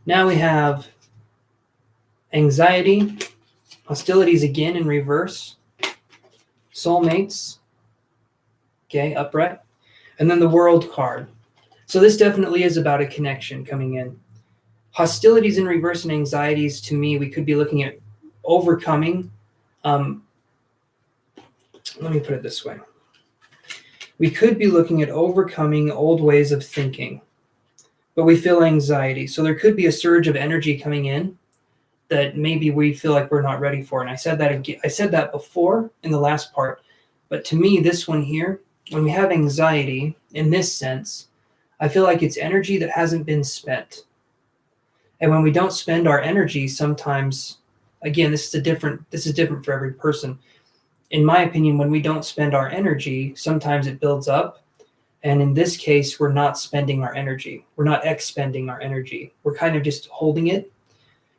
Now we have anxiety, hostilities again in reverse, soulmates, okay, upright, and then the World card. So this definitely is about a connection coming in. Hostilities in reverse and anxieties, to me, we could be looking at overcoming. Let me put it this way. We could be looking at overcoming old ways of thinking, but we feel anxiety. So there could be a surge of energy coming in that maybe we feel like we're not ready for. And I said that before in the last part, but to me, this one here, when we have anxiety in this sense, I feel like it's energy that hasn't been spent. And when we don't spend our energy, sometimes, again, this is different for every person. In my opinion, when we don't spend our energy, sometimes it builds up. And in this case, we're not spending our energy. We're not expending our energy. We're kind of just holding it.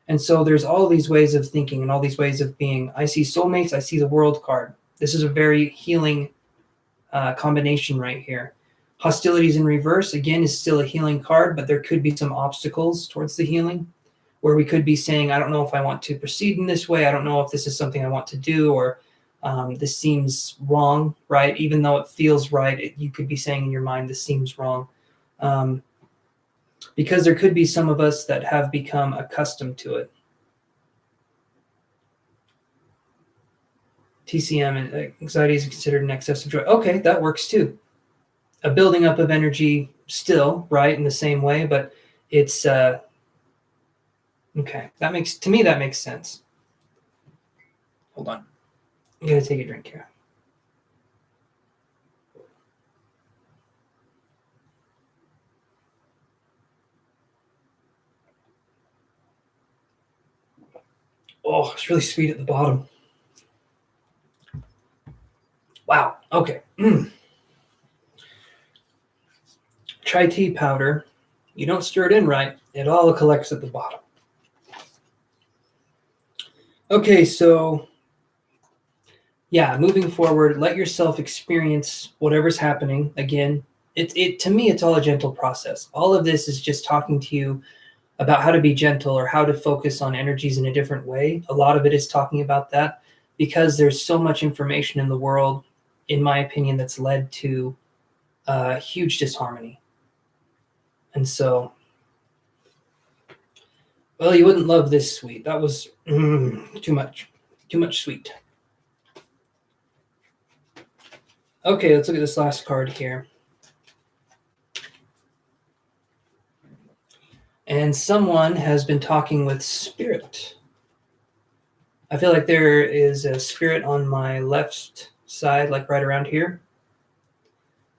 And so there's all these ways of thinking and all these ways of being. I see soulmates. I see the World card. This is a very healing combination right here. Hostilities in reverse, again, is still a healing card, but there could be some obstacles towards the healing where we could be saying, I don't know if I want to proceed in this way. I don't know if this is something I want to do, or this seems wrong, right? Even though it feels right, you could be saying in your mind, this seems wrong. Because there could be some of us that have become accustomed to it. TCM and anxiety is considered an excess of joy. Okay, that works too. A building up of energy still, right, in the same way, but it's okay. That makes sense. Hold on. I'm gonna take a drink here. Oh, it's really sweet at the bottom. Wow. Okay. Chai tea powder. You don't stir it in right, it all collects at the bottom. Okay, so yeah, moving forward, let yourself experience whatever's happening. Again, it to me, it's all a gentle process. All of this is just talking to you about how to be gentle or how to focus on energies in a different way. A lot of it is talking about that because there's so much information in the world, in my opinion, that's led to huge disharmony. And so, well, you wouldn't love this sweet. That was too much sweet. Okay, let's look at this last card here. And someone has been talking with spirit. I feel like there is a spirit on my left side, like right around here.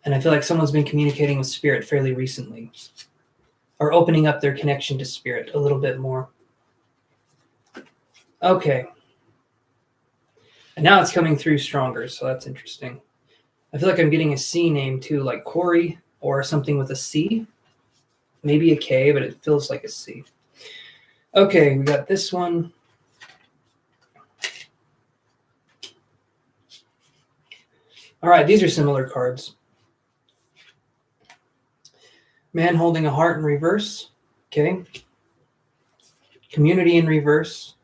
And I feel like someone's been communicating with spirit fairly recently, or opening up their connection to spirit a little bit more. Okay. And now it's coming through stronger, so that's interesting. I feel like I'm getting a C name too, like Corey or something with a C. Maybe a K, but it feels like a C. Okay, we got this one. All right, these are similar cards. Man holding a heart in reverse. Okay. Community in reverse.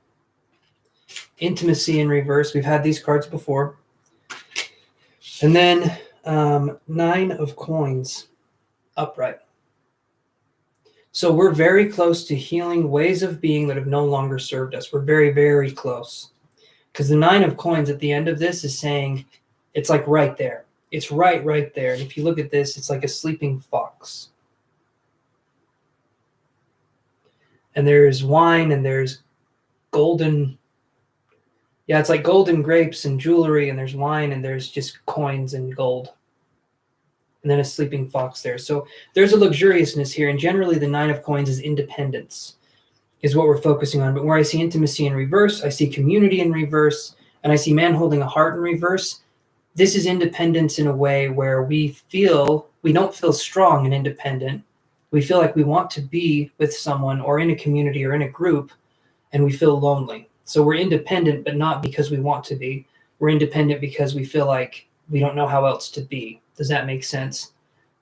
Intimacy in reverse. We've had these cards before. And then 9 of coins upright. So we're very close to healing ways of being that have no longer served us. We're very, very close. Because the 9 of coins at the end of this is saying it's like right there. It's right there. And if you look at this, it's like a sleeping fox. And there's wine and there's golden. Yeah, it's like golden grapes and jewelry, and there's wine and there's just coins and gold. And then a sleeping fox there. So there's a luxuriousness here. And generally the 9 of coins is independence, is what we're focusing on. But where I see intimacy in reverse, I see community in reverse, and I see man holding a heart in reverse. This is independence in a way where we don't feel strong and independent. We feel like we want to be with someone or in a community or in a group, and we feel lonely. So we're independent, but not because we want to be. We're independent because we feel like we don't know how else to be. Does that make sense?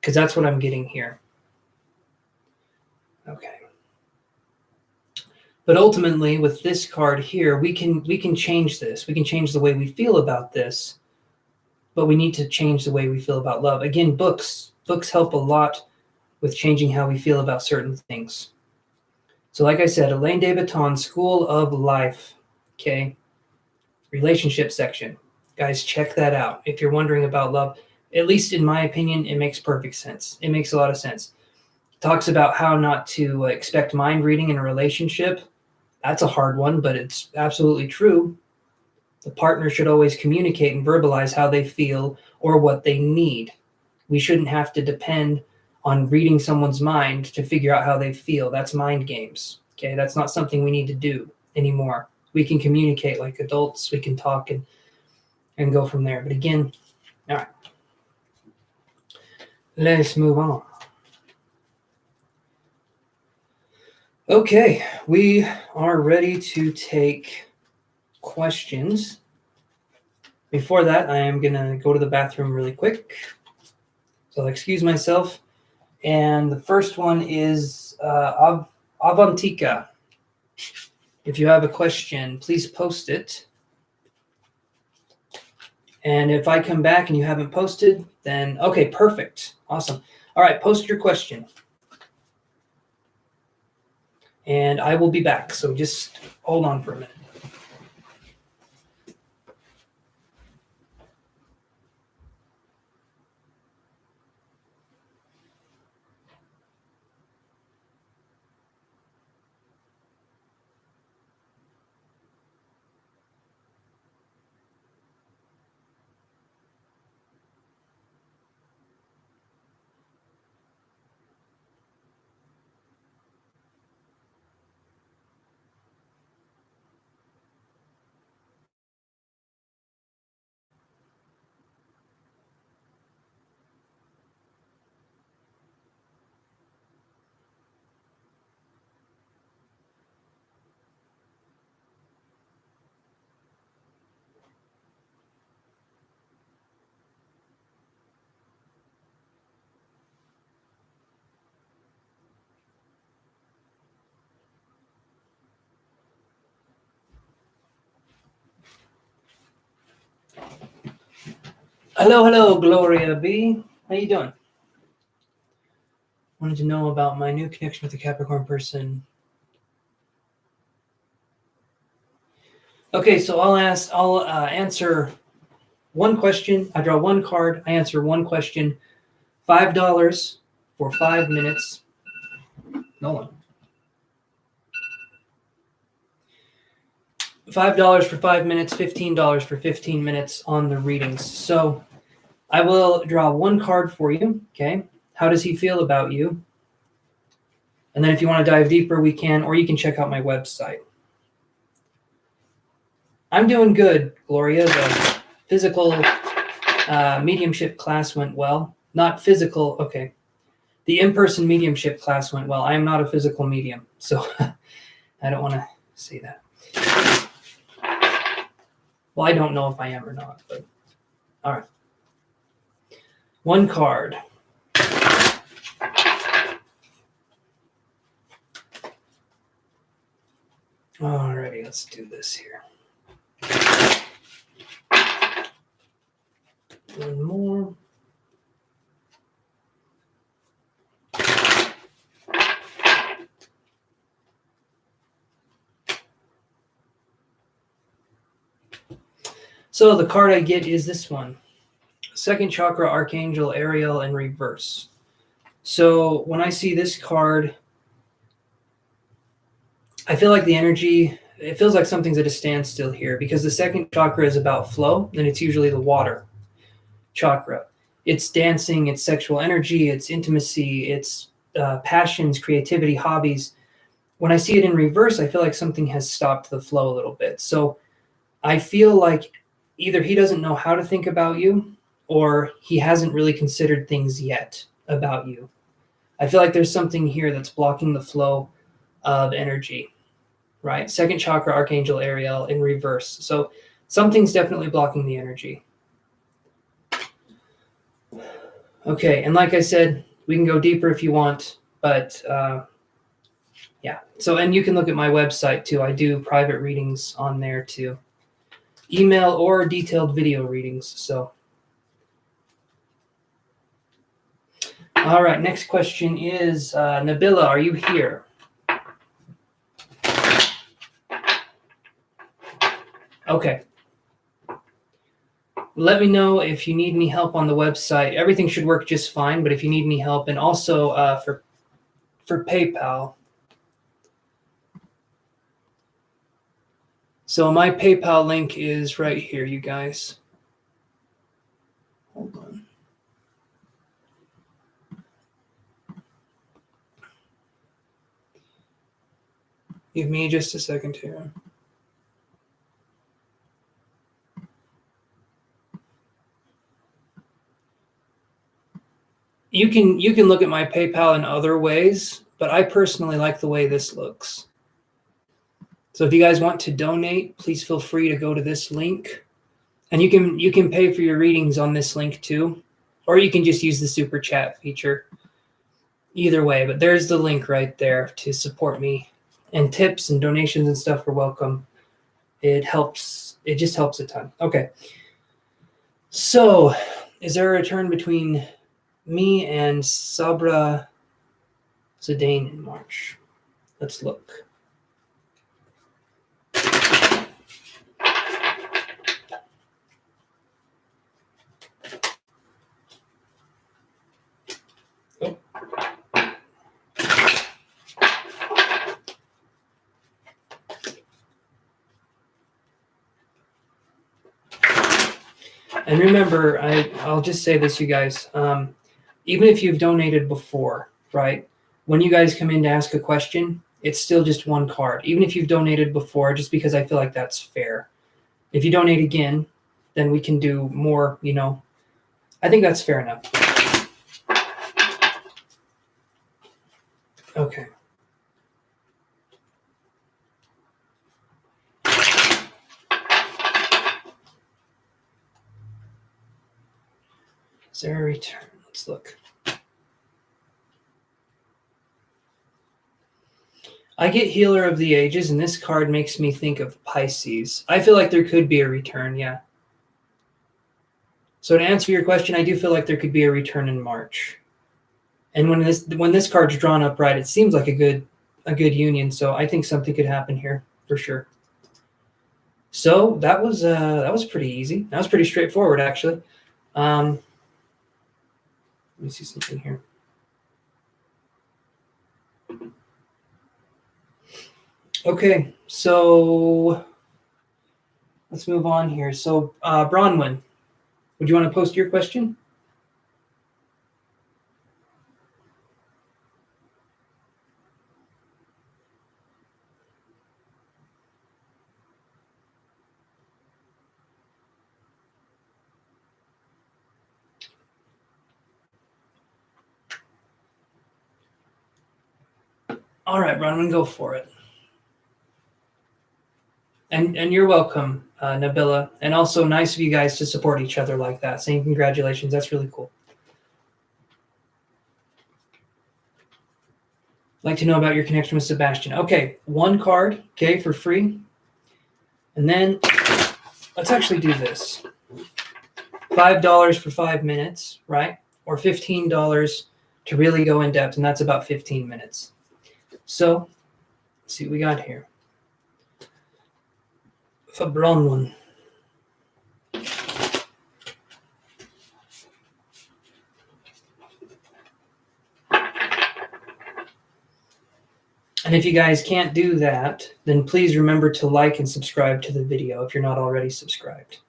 Because that's what I'm getting here. Okay. But ultimately, with this card here, we can change this. We can change the way we feel about this, but we need to change the way we feel about love. Again, books help a lot with changing how we feel about certain things. So like I said, Elaine de Botton, School of Life, okay? Relationship section. Guys, check that out. If you're wondering about love, at least in my opinion, it makes perfect sense. It makes a lot of sense. It talks about how not to expect mind reading in a relationship. That's a hard one, but it's absolutely true. The partner should always communicate and verbalize how they feel or what they need. We shouldn't have to depend on reading someone's mind to figure out how they feel. That's mind games. Okay, that's not something we need to do anymore. We can communicate like adults. We can talk and go from there. But again, all right. Let's move on. Okay, we are ready to take questions. Before that, I am going to go to the bathroom really quick. So I'll excuse myself. And the first one is Avantika. If you have a question, please post it. And if I come back and you haven't posted, then okay, perfect. Awesome. All right, post your question. And I will be back. So just hold on for a minute. Hello, Gloria B. How you doing? Wanted to know about my new connection with the Capricorn person. Okay, so I'll answer one question. I draw one card. I answer one question. $5 for 5 minutes. No one. $5 for 5 minutes, $15 for 15 minutes on the readings. So I will draw one card for you. Okay. How does he feel about you? And then if you want to dive deeper, we can, or you can check out my website. I'm doing good, Gloria. The physical mediumship class went well. Not physical. Okay. The in-person mediumship class went well. I am not a physical medium, so I don't want to say that. Well, I don't know if I am or not, but all right. One card. Alrighty, let's do this here. One more. So the card I get is this one. Second chakra, Archangel Ariel in reverse. So when I see this card, I feel like the energy, it feels like something's at a standstill here because the second chakra is about flow, and it's usually the water chakra. It's dancing, it's sexual energy, it's intimacy, it's passions, creativity, hobbies. When I see it in reverse, I feel like something has stopped the flow a little bit. So I feel like either he doesn't know how to think about you or he hasn't really considered things yet about you. I feel like there's something here that's blocking the flow of energy, right? Second chakra, Archangel Ariel in reverse. So something's definitely blocking the energy. Okay, and like I said, we can go deeper if you want, but yeah. So, and you can look at my website too. I do private readings on there too. Email or detailed video readings. So, all right, next question is Nabila, are you here? Okay. Let me know if you need any help on the website. Everything should work just fine, but if you need any help, and also for PayPal. So my PayPal link is right here, you guys. Hold on. Give me just a second here. You can look at my PayPal in other ways, but I personally like the way this looks. So if you guys want to donate, please feel free to go to this link. And you can pay for your readings on this link too, or you can just use the super chat feature. Either way, but there's the link right there to support me. And tips and donations and stuff are welcome. It helps. It just helps a ton. Okay. So, is there a return between me and Sabra Zidane in March? Let's look. Oh. And remember, I'll just say this, you guys. Even if you've donated before, right? When you guys come in to ask a question, it's still just one card. Even if you've donated before, just because I feel like that's fair. If you donate again, then we can do more, I think that's fair enough. Okay. Is there a return? Let's look. I get Healer of the Ages, and this card makes me think of Pisces. I feel like there could be a return, yeah. So to answer your question, I do feel like there could be a return in March. And when this card's drawn up right, it seems like a good union. So I think something could happen here for sure. So that was pretty easy. That was pretty straightforward, actually. Let me see something here. Okay, so let's move on here. So, Bronwyn, would you want to post your question? All right, Bronwyn, go for it. And you're welcome, Nabila. And also nice of you guys to support each other like that. Saying congratulations. That's really cool. Like to know about your connection with Sebastian. Okay, one card, okay, for free. And then let's actually do this. $5 for 5 minutes, right? Or $15 to really go in depth, and that's about 15 minutes. So, let's see what we got here. For Bronwyn. And if you guys can't do that, then please remember to like and subscribe to the video if you're not already subscribed.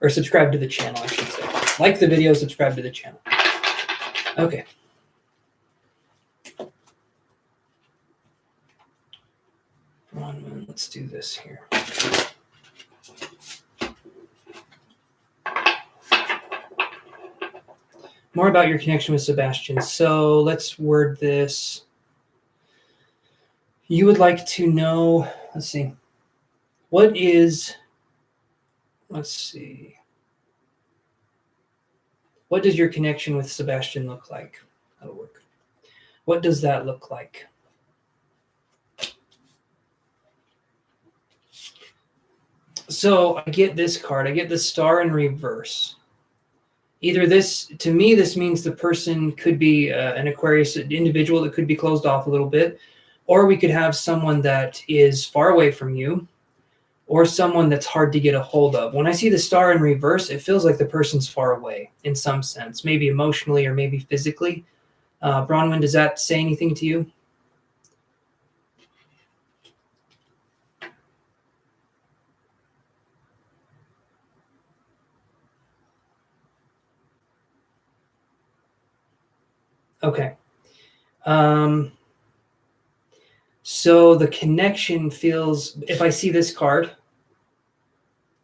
Or subscribe to the channel, I should say. Like the video, subscribe to the channel. Okay. Let's do this here. More about your connection with Sebastian. So let's word this. You would like to know, let's see, what does your connection with Sebastian look like? That'll work. What does that look like? So I get this card. I get the star in reverse. Either this, to me, this means the person could be an Aquarius individual that could be closed off a little bit, or we could have someone that is far away from you, or someone that's hard to get a hold of. When I see the star in reverse, it feels like the person's far away in some sense, maybe emotionally or maybe physically. Bronwyn, does that say anything to you? Okay. So the connection feels, if I see this card,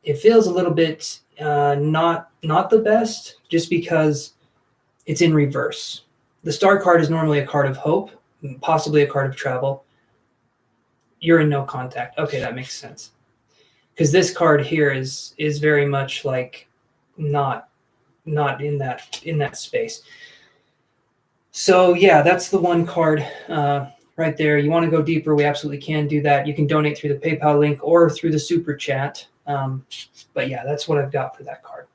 it feels a little bit not the best, just because it's in reverse. The star card is normally a card of hope, possibly a card of travel. You're in no contact. Okay, that makes sense. Because this card here is very much like not in that space. So yeah, that's the one card right there. You want to go deeper, we absolutely can do that. You can donate through the PayPal link or through the super chat. But yeah, that's what I've got for that card.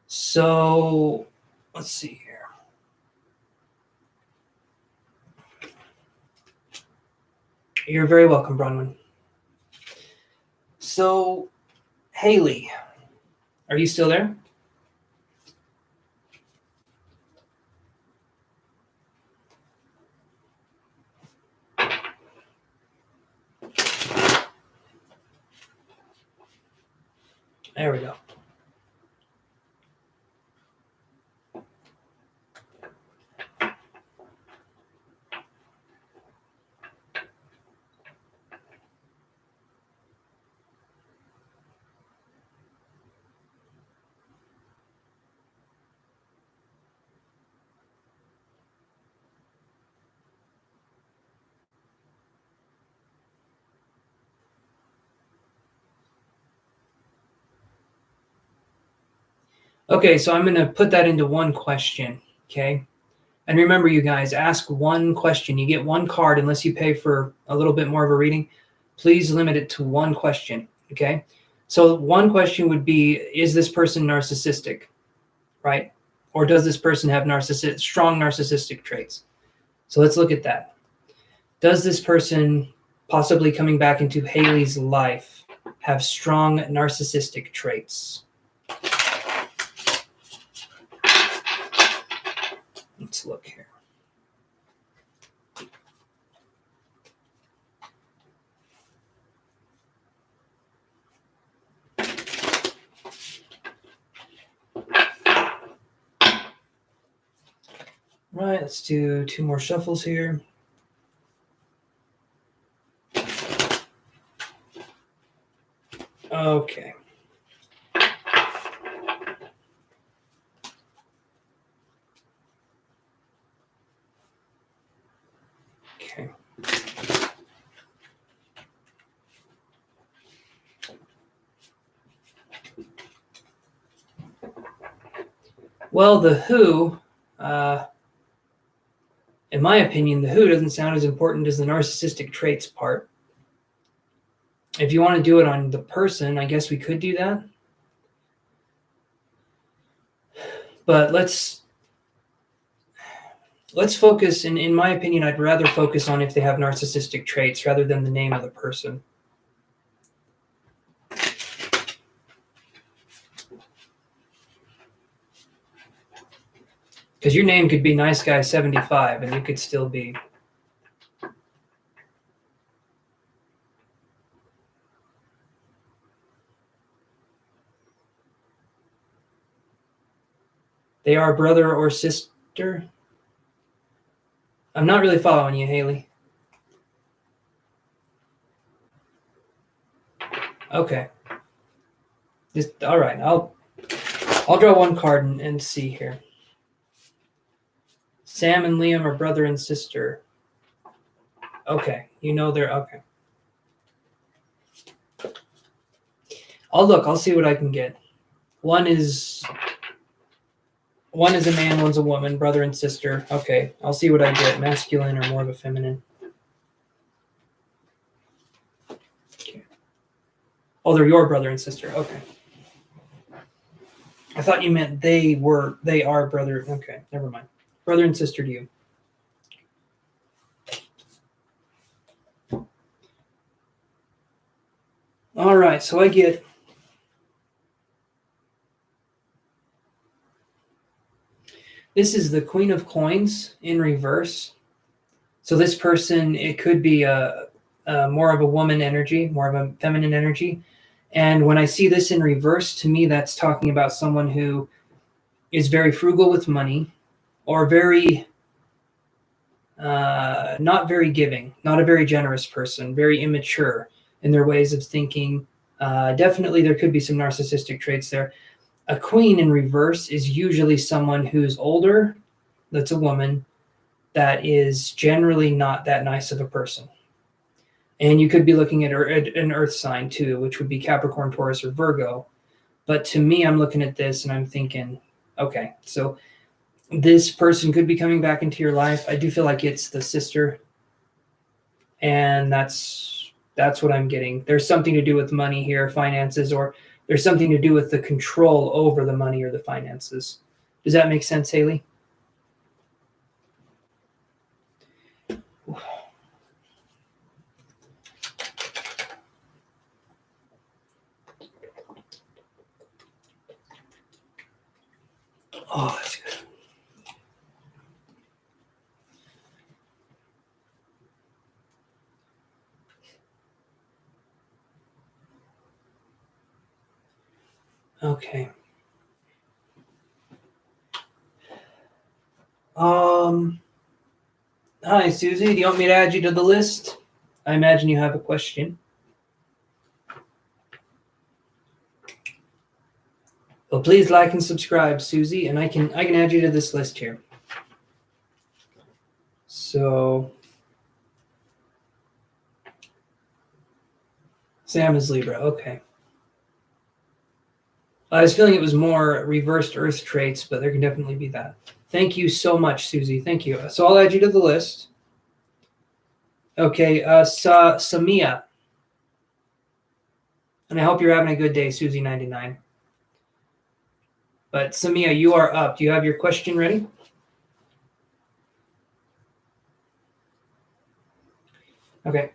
So let's see here. You're very welcome, Bronwyn. So, Haley, are you still there? There we go. Okay, so I'm going to put that into one question, okay? And remember, you guys, ask one question. You get one card unless you pay for a little bit more of a reading. Please limit it to one question, okay? So one question would be, is this person narcissistic, right? Or does this person have strong narcissistic traits? So let's look at that. Does this person, possibly coming back into Haley's life, have strong narcissistic traits? Let's look here. Right, let's do 2 more shuffles here. Okay. Okay. Well, the who, in my opinion, the who doesn't sound as important as the narcissistic traits part. If you want to do it on the person, I guess we could do that. But let's focus, in my opinion, I'd rather focus on if they have narcissistic traits rather than the name of the person. Because your name could be Nice Guy 75 and you could still be. They are brother or sister? I'm not really following you, Haley. Okay. All right. I'll draw one card and see here. Sam and Liam are brother and sister. Okay. You know they're okay. I'll see what I can get. One is a man, one's a woman, brother and sister. Okay. I'll see what I get. Masculine or more of a feminine. Okay. Oh, they're your brother and sister. Okay. I thought you meant they are brother. Okay, never mind. Brother and sister to you. All right, so I get this is the Queen of Coins in reverse. So this person, it could be a more of a woman energy, more of a feminine energy. And when I see this in reverse, to me, that's talking about someone who is very frugal with money or very not very giving, not a very generous person, very immature in their ways of thinking. Definitely, there could be some narcissistic traits there. A queen in reverse is usually someone who's older, that's a woman, that is generally not that nice of a person. And you could be looking at an earth sign too, which would be Capricorn, Taurus, or Virgo. But to me, I'm looking at this and I'm thinking, okay, so this person could be coming back into your life. I do feel like it's the sister. And that's what I'm getting. There's something to do with money here, finances, or there's something to do with the control over the money or the finances. Does that make sense, Haley? Oh, that's good. Okay. Hi, Susie. Do you want me to add you to the list? I imagine you have a question. Well, please like and subscribe, Susie, and I can add you to this list here. So Sam is Libra. Okay. I was feeling it was more reversed Earth traits, but there can definitely be that. Thank you so much, Susie. Thank you. So I'll add you to the list. Okay, Samia. And I hope you're having a good day, Susie99. But Samia, you are up. Do you have your question ready? Okay.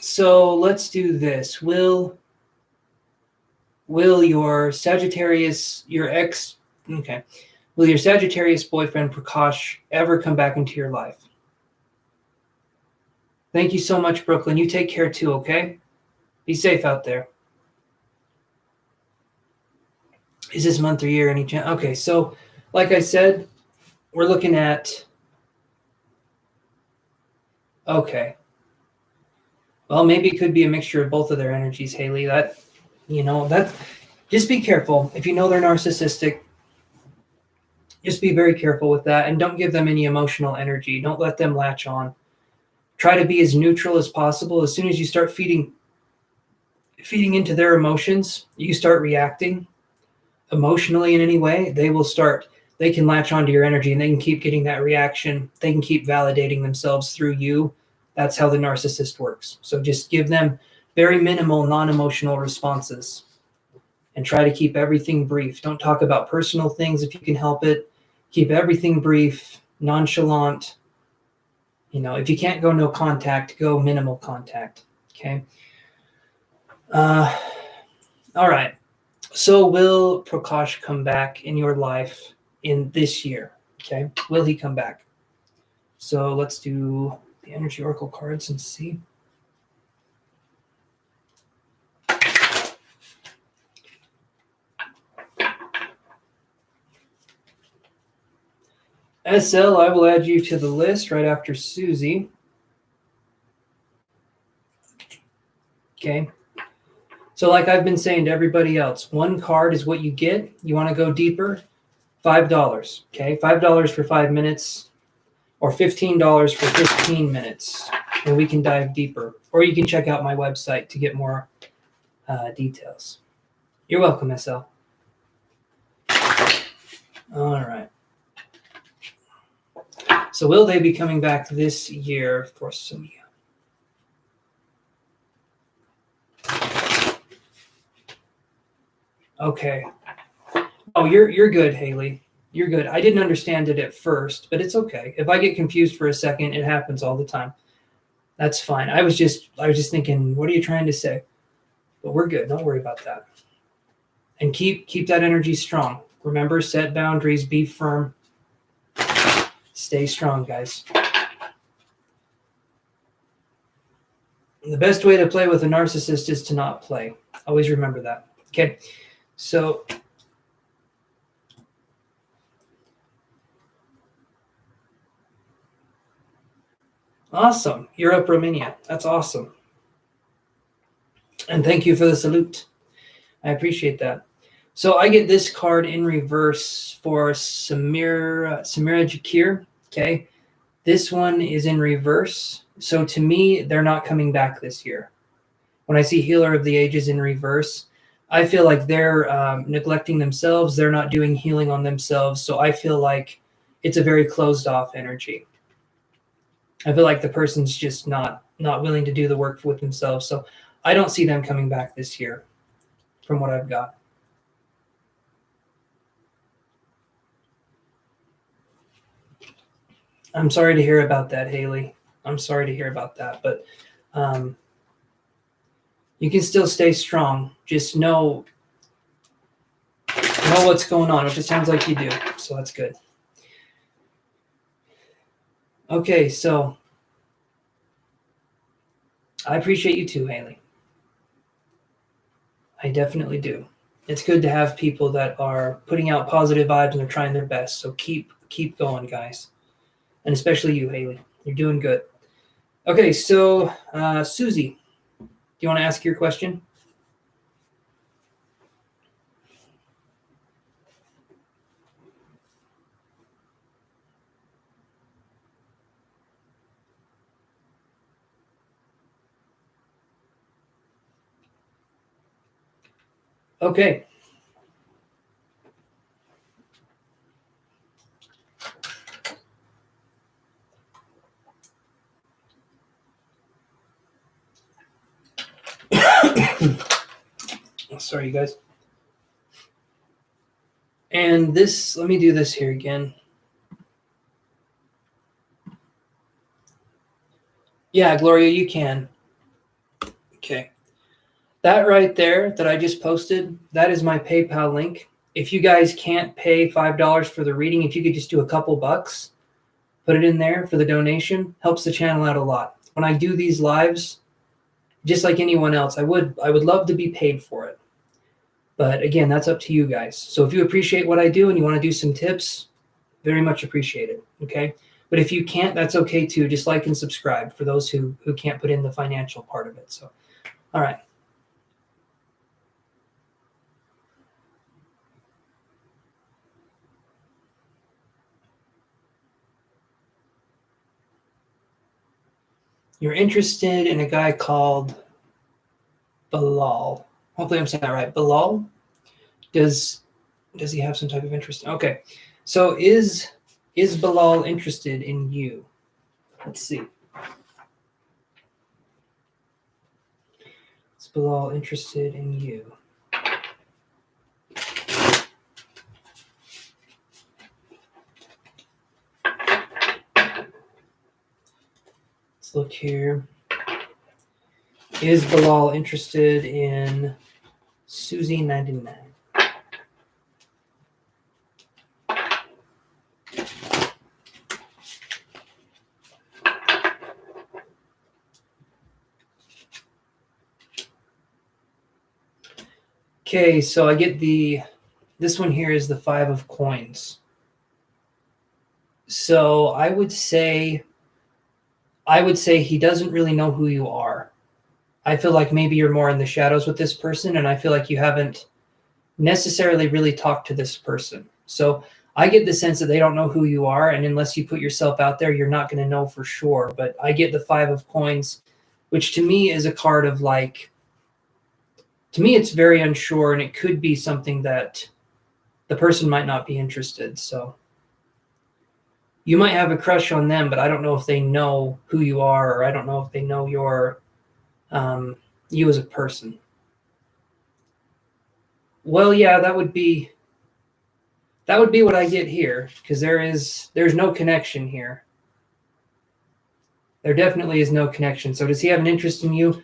So let's do this. Will your Sagittarius, your ex, okay. Will your Sagittarius boyfriend Prakash ever come back into your life? Thank you so much, Brooklyn. You take care too, okay? Be safe out there. Is this month or year any chance? Okay, so like I said, we're looking at. Okay. Well, maybe it could be a mixture of both of their energies, Haley. That just be careful. If you know they're narcissistic, just be very careful with that and don't give them any emotional energy. Don't let them latch on. Try to be as neutral as possible. As soon as you start feeding into their emotions, you start reacting emotionally in any way, they can latch onto your energy and they can keep getting that reaction. They can keep validating themselves through you. That's how the narcissist works. So just give them very minimal non-emotional responses and try to keep everything brief. Don't talk about personal things if you can help it. Keep everything brief, nonchalant. If you can't go no contact, go minimal contact. Okay. All right. So will Prakash come back in your life in this year? Okay. Will he come back? So let's do the Energy Oracle cards and see. SL, I will add you to the list right after Susie. Okay. So like I've been saying to everybody else, one card is what you get. You want to go deeper? $5. Okay. $5 for 5 minutes or $15 for 15 minutes. And we can dive deeper. Or you can check out my website to get more details. You're welcome, SL. All right. So will they be coming back this year for Sumia? Okay. Oh, you're good, Haley. You're good. I didn't understand it at first, but it's okay. If I get confused for a second, it happens all the time. That's fine. I was just thinking, what are you trying to say? But we're good. Don't worry about that. And keep that energy strong. Remember, set boundaries, be firm. Stay strong, guys. The best way to play with a narcissist is to not play. Always remember that. Okay. So awesome. Europe, Romania. That's awesome. And thank you for the salute. I appreciate that. So I get this card in reverse for Samira Jakir. Okay. This one is in reverse. So to me, they're not coming back this year. When I see Healer of the Ages in reverse, I feel like they're neglecting themselves. They're not doing healing on themselves. So I feel like it's a very closed off energy. I feel like the person's just not willing to do the work with themselves. So I don't see them coming back this year from what I've got. I'm sorry to hear about that, Haley. I'm sorry to hear about that, but you can still stay strong. Just know what's going on, which it sounds like you do. So that's good. Okay, so I appreciate you too, Haley. I definitely do. It's good to have people that are putting out positive vibes and they're trying their best. So keep going, guys. And especially you, Haley. You're doing good. Okay, so Susie, do you want to ask your question? Okay. Sorry, you guys. And this, let me do this here again. Yeah, Gloria, you can. Okay. That right there that I just posted, that is my PayPal link. If you guys can't pay $5 for the reading, if you could just do a couple bucks, put it in there for the donation, helps the channel out a lot. when I do these lives, just like anyone else, I would love to be paid for it. But again, that's up to you guys. So if you appreciate what I do and you want to do some tips, very much appreciated. Okay. But if you can't, that's okay too. Just like and subscribe for those who can't put in the financial part of it. So, all right. You're interested in a guy called Bilal. Hopefully I'm saying that right. Bilal? Does he have some type of interest? Okay. So is Bilal interested in you? Let's see. Is Bilal interested in you? Let's look here. Is Bilal interested in Susie 99? Okay, so I get this one here is the 5 of coins. So I would say he doesn't really know who you are. I feel like maybe you're more in the shadows with this person, and I feel like you haven't necessarily really talked to this person. So I get the sense that they don't know who you are, and unless you put yourself out there, you're not going to know for sure. But I get the 5 of coins, which to me is a card of like, to me it's very unsure, and it could be something that the person might not be interested. So you might have a crush on them, but I don't know if they know who you are, or I don't know if they know your you as a person. Well, yeah, that would be what I get here, because there's no connection here. There definitely is no connection. So does he have an interest in you?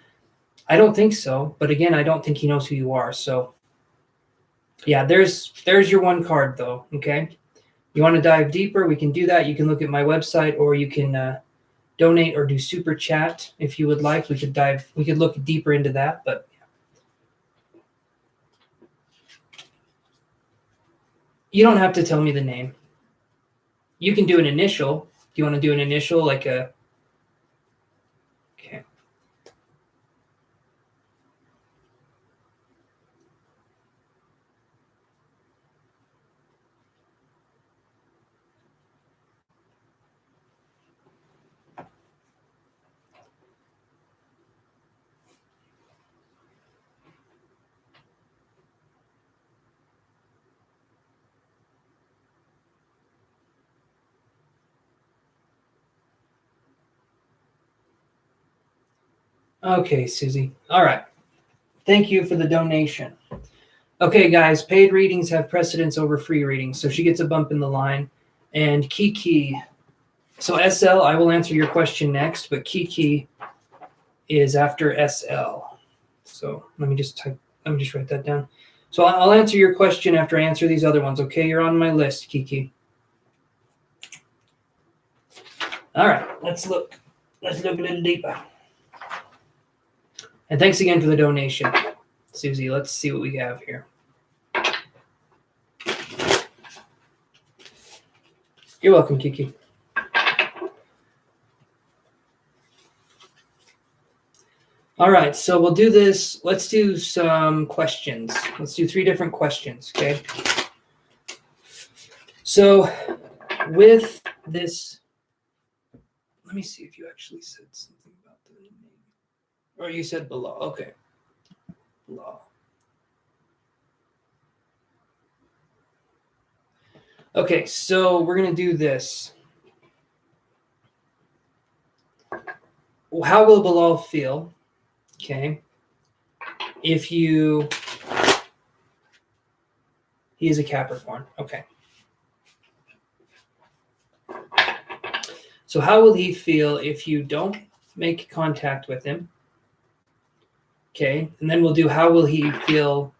I don't think so. But again, I don't think he knows who you are. So yeah, there's your one card though. Okay. You want to dive deeper? We can do that. You can look at my website, or you can donate or do super chat if you would like. We could look deeper into that. But you don't have to tell me the name. You can do an initial. Do you want to do an initial, like a? Okay. Okay, Susie. All right. Thank you for the donation. Okay, guys, paid readings have precedence over free readings, so she gets a bump in the line. And Kiki, so SL, I will answer your question next, but Kiki is after SL. So let me just write that down. So I'll answer your question after I answer these other ones. Okay, you're on my list, Kiki. All right, let's look a little deeper. And thanks again for the donation, Susie. Let's see what we have here. You're welcome, Kiki. All right, so we'll do this. Let's do some questions. Let's do 3 different questions, okay? So with this, let me see if you actually said something about the name. Or you said below. Okay. Below. Okay, so we're going to do this. How will Bilal feel, okay, if he is a Capricorn? Okay. So how will he feel if you don't make contact with him? Okay, and then we'll do how will he feel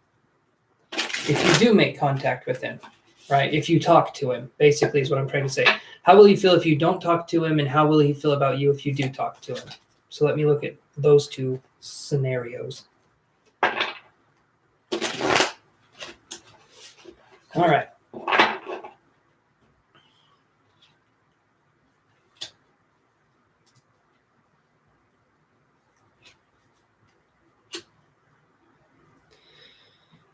if you do make contact with him, right? If you talk to him, basically is what I'm trying to say. How will he feel if you don't talk to him, and how will he feel about you if you do talk to him? So let me look at those two scenarios. All right.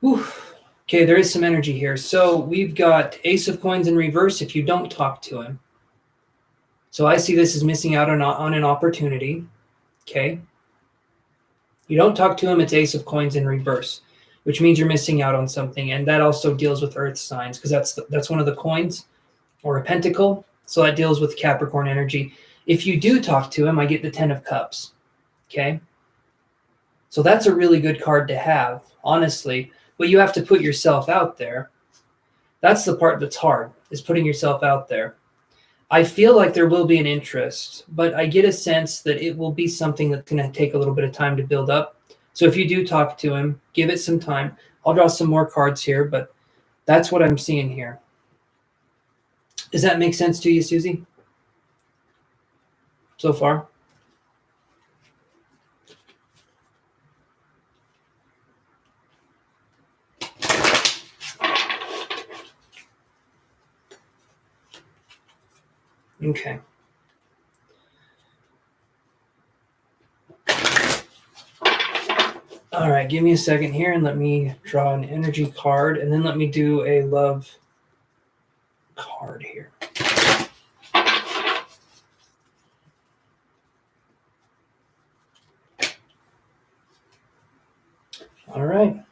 Oof. Okay, there is some energy here. So we've got Ace of Coins in reverse if you don't talk to him. So I see this as missing out on an opportunity. Okay. You don't talk to him, it's Ace of Coins in reverse, which means you're missing out on something. And that also deals with Earth signs because that's one of the coins, or a pentacle. So that deals with Capricorn energy. If you do talk to him, I get the 10 of Cups. Okay. So that's a really good card to have, honestly. But you have to put yourself out there. That's the part that's hard, is putting yourself out there. I feel like there will be an interest, but I get a sense that it will be something that's going to take a little bit of time to build up. So if you do talk to him, give it some time. I'll draw some more cards here, but that's what I'm seeing here. Does that make sense to you, Susie? So far? Okay. All right, give me a second here and let me draw an energy card, and then let me do a love card here. All right.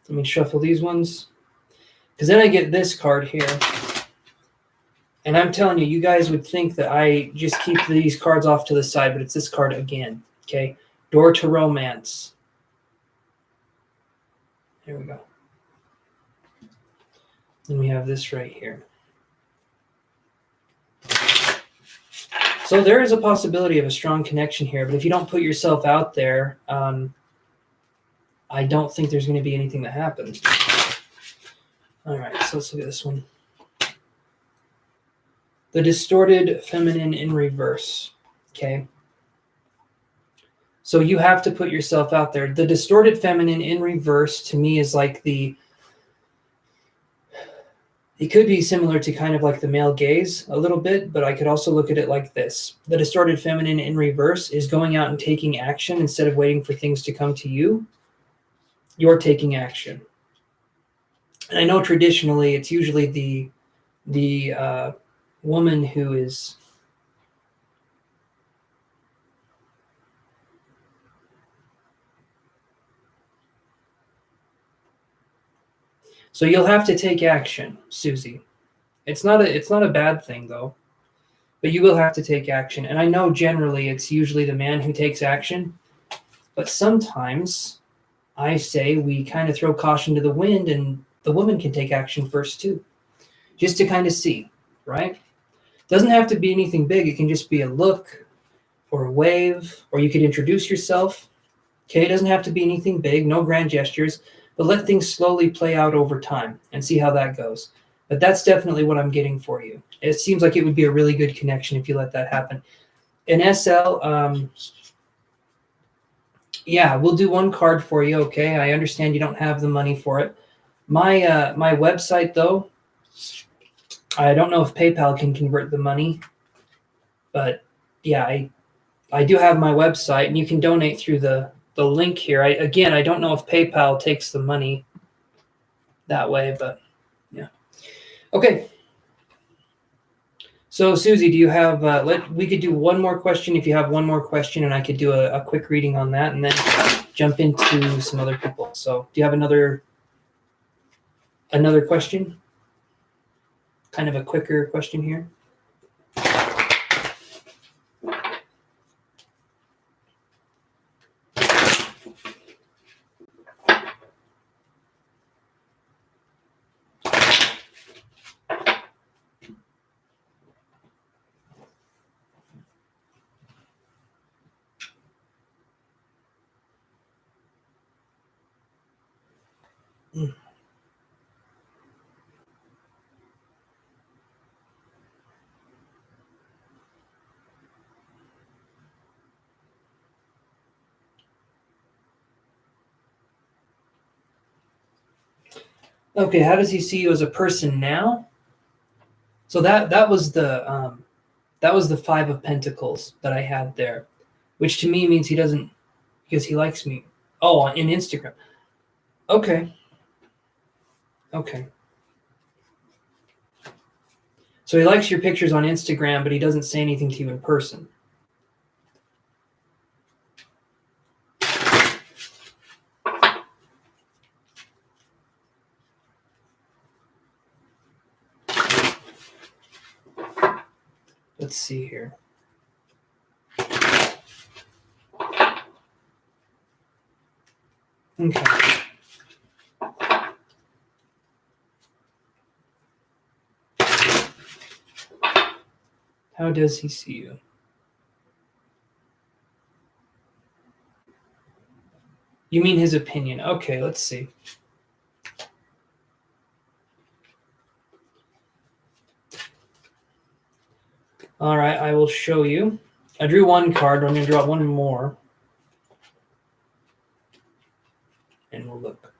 Let me shuffle these ones, because then I get this card here. And I'm telling you, you guys would think that I just keep these cards off to the side, but it's this card again. Okay. Door to Romance. There we go. Then we have this right here. So there is a possibility of a strong connection here, but if you don't put yourself out there, I don't think there's going to be anything that happens. All right, so let's look at this one. The Distorted Feminine in reverse. Okay. So you have to put yourself out there. The Distorted Feminine in reverse to me is like it could be similar to kind of like the male gaze a little bit, but I could also look at it like this. The Distorted Feminine in reverse is going out and taking action instead of waiting for things to come to you. You're taking action. And I know traditionally it's usually the woman who is so you'll have to take action, Susie. It's not a bad thing though, but you will have to take action. And I know generally it's usually the man who takes action, but sometimes I say we kind of throw caution to the wind and the woman can take action first too, just to kind of see, right? Doesn't have to be anything big. It can just be a look or a wave, or you could introduce yourself. Okay, it doesn't have to be anything big, no grand gestures, but let things slowly play out over time and see how that goes. But that's definitely what I'm getting for you. It seems like it would be a really good connection if you let that happen. In SL, yeah, we'll do one card for you, okay? I understand you don't have the money for it. My website, though, I don't know if PayPal can convert the money, but yeah, I do have my website, and you can donate through the link here. I don't know if PayPal takes the money that way, but yeah. Okay. So Susie, do you have? We could do one more question if you have one more question, and I could do a quick reading on that, and then jump into some other people. So, do you have another question? Kind of a quicker question here. Mm. Okay, how does he see you as a person now? So that was the Five of Pentacles that I had there, which to me means he doesn't, because he likes me. Oh, in Instagram. Okay. Okay. So he likes your pictures on Instagram, but he doesn't say anything to you in person. Let's see here. Okay. How does he see you? You mean his opinion? Okay, let's see. All right, I will show you. I drew one card. I'm going to draw one more. And we'll look.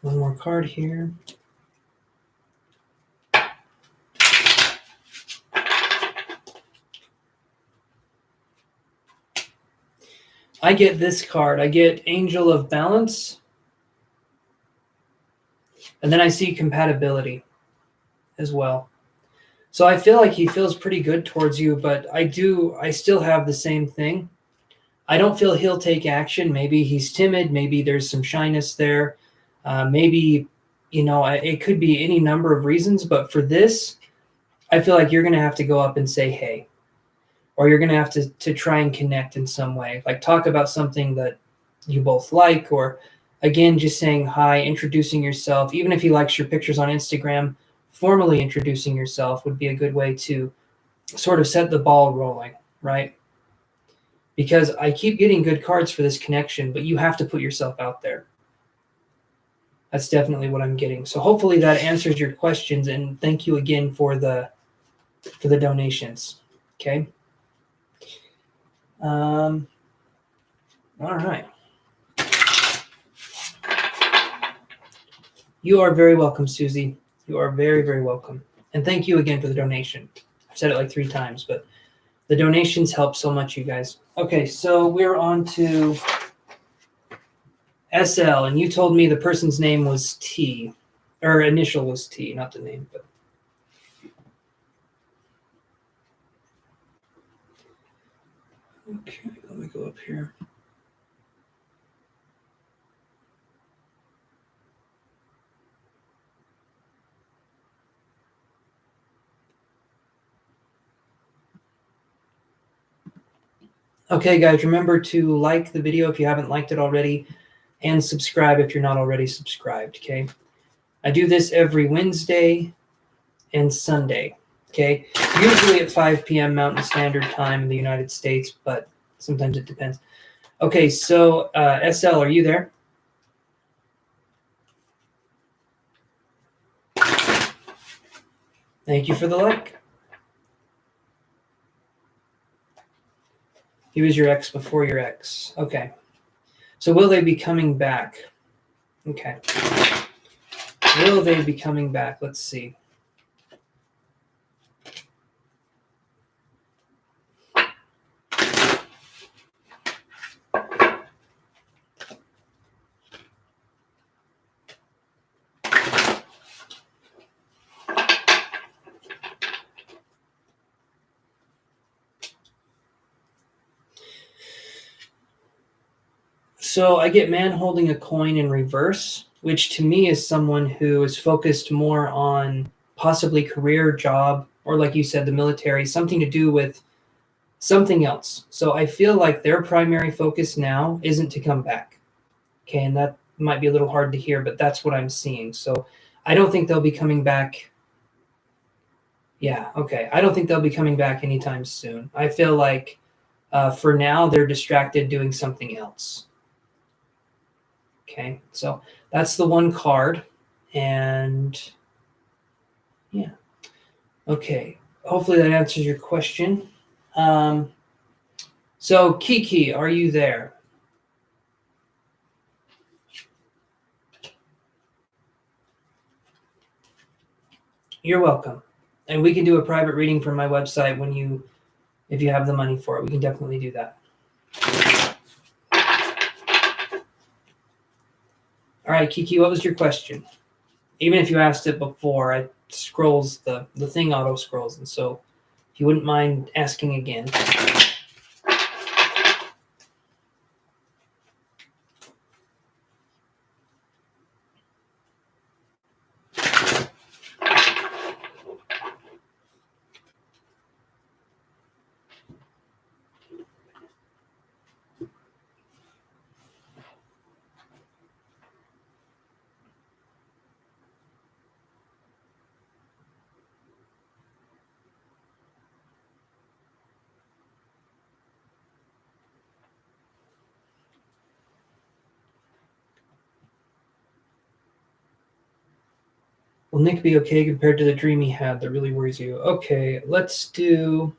One more card here. I get this card. I get Angel of Balance. And then I see compatibility as well. So I feel like he feels pretty good towards you, but I still have the same thing. I don't feel he'll take action. Maybe he's timid. Maybe there's some shyness there. Maybe, it could be any number of reasons. But for this, I feel like you're going to have to go up and say, hey, or you're going to have to try and connect in some way. Like talk about something that you both like, or again, just saying hi, introducing yourself. Even if he likes your pictures on Instagram, formally introducing yourself would be a good way to sort of set the ball rolling, right? Because I keep getting good cards for this connection, but you have to put yourself out there. That's definitely what I'm getting. So hopefully that answers your questions, and thank you again for the donations. Okay. All right. You are very welcome, Susie. You are very, very welcome. And thank you again for the donation. I've said it like 3 times, but the donations help so much, you guys. Okay, so we're on to SL, and you told me the person's name was T, or initial was T, not the name, but. Okay, let me go up here. Okay, guys, remember to like the video if you haven't liked it already, and subscribe if you're not already subscribed, okay? I do this every Wednesday and Sunday, okay? Usually at 5 p.m. Mountain Standard Time in the United States, but sometimes it depends. Okay, so SL, are you there? Thank you for the like. He was your ex before your ex. Okay. So will they be coming back? Okay. Will they be coming back? Let's see. So I get man holding a coin in reverse, which to me is someone who is focused more on possibly career, job, or like you said, the military, something to do with something else. So I feel like their primary focus now isn't to come back. Okay, and that might be a little hard to hear, but that's what I'm seeing. So I don't think they'll be coming back. Yeah, okay. I don't think they'll be coming back anytime soon. I feel like for now they're distracted doing something else. Okay, so that's the one card. And Yeah. Okay. Hopefully that answers your question. So Kiki, are you there? You're welcome. And we can do a private reading from my website if you have the money for it. We can definitely do that. All right, Kiki, what was your question? Even if you asked it before, it scrolls the thing auto scrolls, and so if you wouldn't mind asking again. Will Nick be okay compared to the dream he had that really worries you? Okay, let's do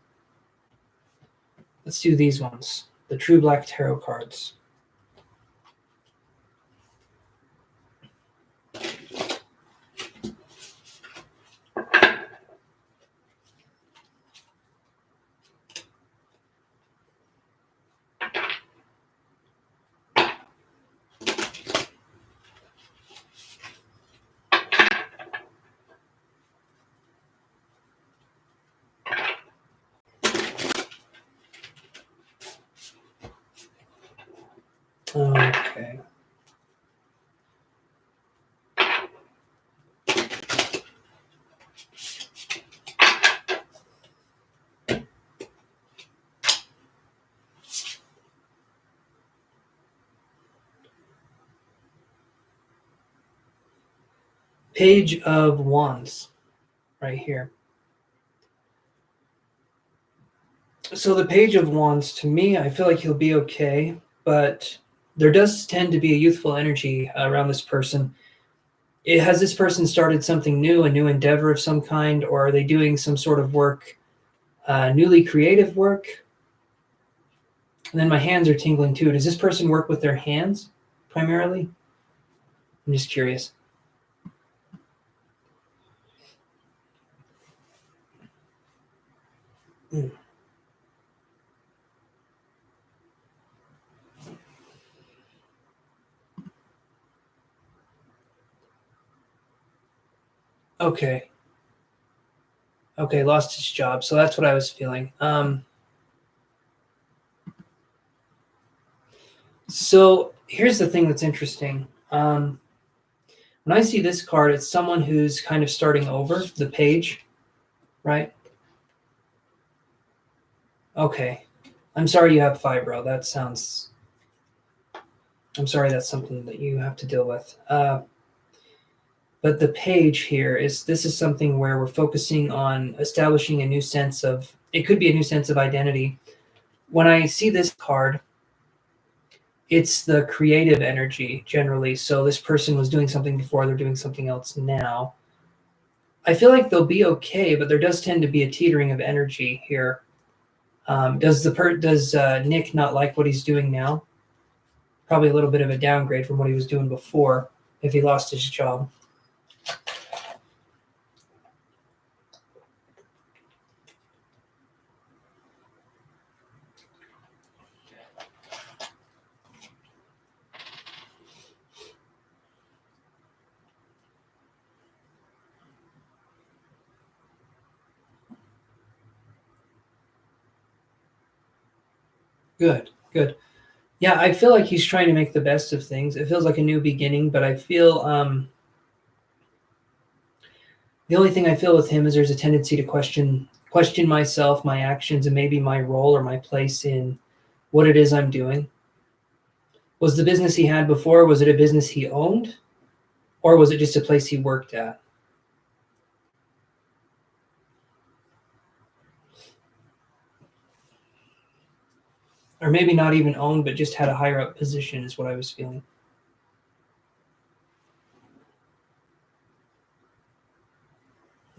these ones. The True Black Tarot cards. Okay. Page of Wands, right here. So the Page of Wands, to me, I feel like he'll be okay, but there does tend to be a youthful energy around this person. Has this person started something new, a new endeavor of some kind, or are they doing some sort of work, newly creative work? And then my hands are tingling too. Does this person work with their hands primarily? I'm just curious. Mm. Okay. Okay, lost his job. So that's what I was feeling. So here's the thing that's interesting. When I see this card, it's someone who's kind of starting over the page, right? Okay. I'm sorry you have fibro. I'm sorry that's something that you have to deal with. But the page here this is something where we're focusing on establishing a new sense of, it could be a new sense of identity. When I see this card, it's the creative energy generally. So this person was doing something before, they're doing something else now. I feel like they'll be okay, but there does tend to be a teetering of energy here. Does Nick not like what he's doing now? Probably a little bit of a downgrade from what he was doing before if he lost his job. Good, good. Yeah, I feel like he's trying to make the best of things. It feels like a new beginning, but I feel the only thing I feel with him is there's a tendency to question myself, my actions, and maybe my role or my place in what it is I'm doing. Was the business he had before, was it a business he owned? Or was it just a place he worked at? Or maybe not even owned, but just had a higher up position is what I was feeling.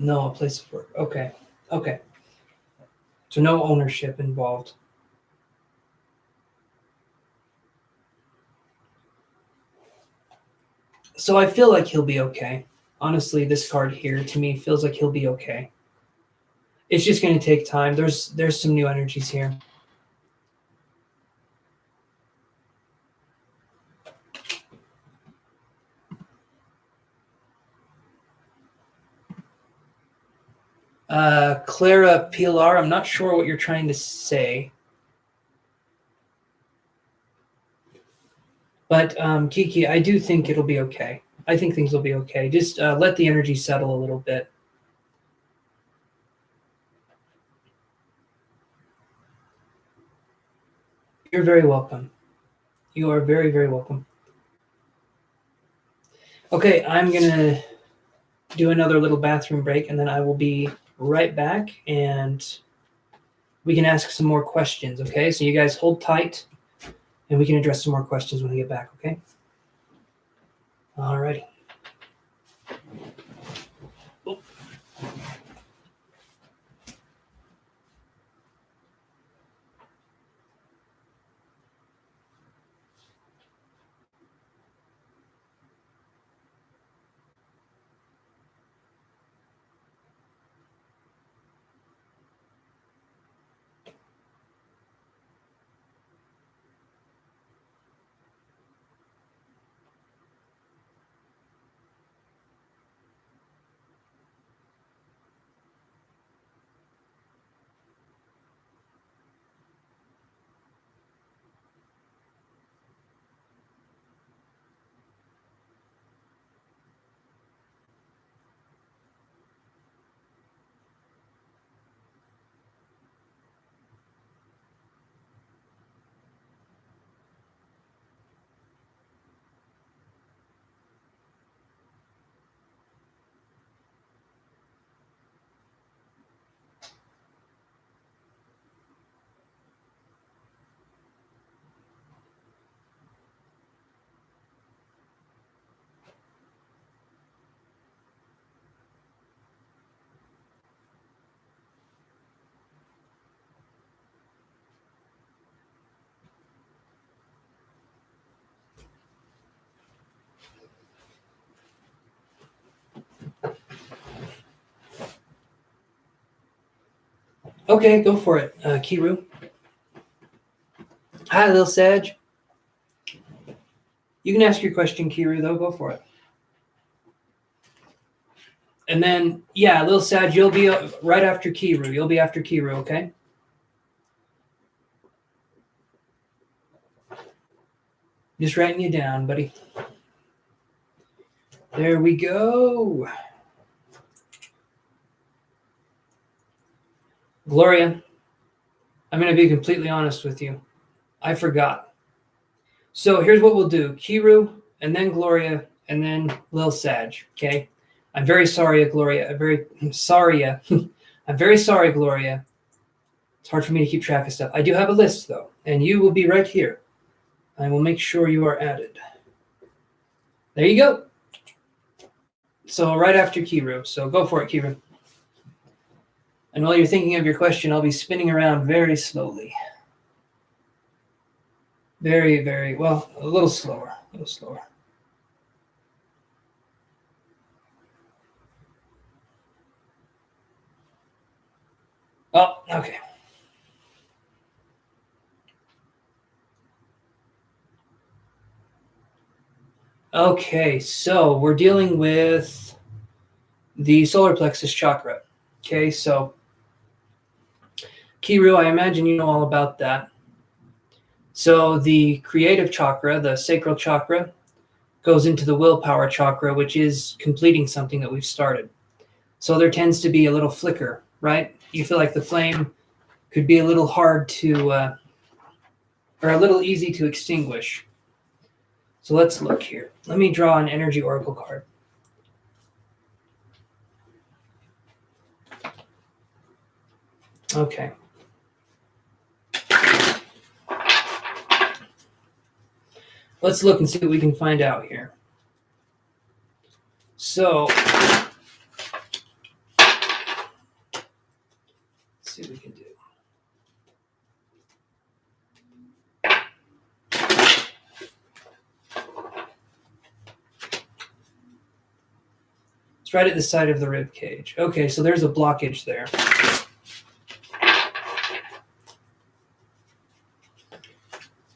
No, a place of work. Okay. Okay. So no ownership involved. So I feel like he'll be okay. Honestly, this card here to me feels like he'll be okay. It's just going to take time. There's some new energies here. Clara Pilar, I'm not sure what you're trying to say. But Kiki, I do think it'll be okay. I think things will be okay. Just let the energy settle a little bit. You're very welcome. You are very, very welcome. Okay, I'm going to do another little bathroom break, and then I will be right back, and we can ask some more questions, okay? So you guys hold tight, and we can address some more questions when I get back, okay? Alrighty. Okay, go for it, Kiru. Hi, Lil Sag. You can ask your question, Kiru, though. Go for it. And then, yeah, Lil Sag, you'll be right after Kiru. You'll be after Kiru, okay? Just writing you down, buddy. There we go. Gloria, I'm going to be completely honest with you. I forgot. So here's what we'll do. Kiru, and then Gloria, and then Lil Sag, okay? I'm very sorry, Gloria. I'm very sorry. I'm very sorry, Gloria. It's hard for me to keep track of stuff. I do have a list, though, and you will be right here. I will make sure you are added. There you go. So right after Kiru. So go for it, Kiru. And while you're thinking of your question, I'll be spinning around very slowly. Very, very, well, a little slower. A little slower. Oh, okay. Okay, so we're dealing with the solar plexus chakra. Okay, so Kiru, I imagine you know all about that. So the creative chakra, the sacral chakra, goes into the willpower chakra, which is completing something that we've started. So there tends to be a little flicker, right? You feel like the flame could be a little hard to, or a little easy to extinguish. So let's look here. Let me draw an energy oracle card. Okay. Let's look and see what we can find out here. So It's right at the side of the rib cage. Okay, so there's a blockage there.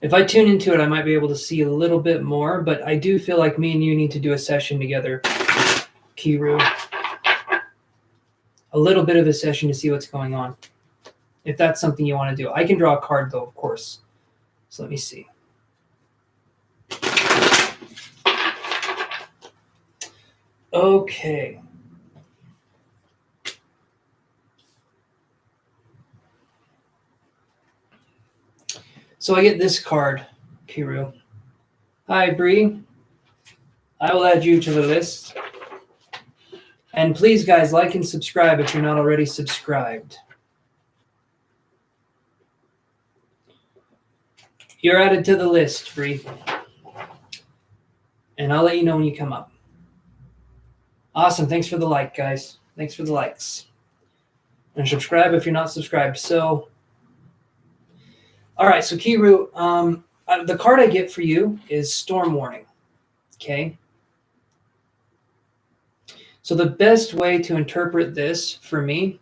If I tune into it, I might be able to see a little bit more, but I do feel like me and you need to do a session together, Kiru. A little bit of a session to see what's going on. If that's something you want to do. I can draw a card though, of course. So let me see. Okay. So I get this card, Kiru. Hi, Bree. I will add you to the list. And please, guys, like and subscribe if you're not already subscribed. You're added to the list, Bree. And I'll let you know when you come up. Awesome. Thanks for the like, guys. Thanks for the likes. And subscribe if you're not subscribed. So, all right. So, Kiru, the card I get for you is Storm Warning. Okay. So the best way to interpret this for me,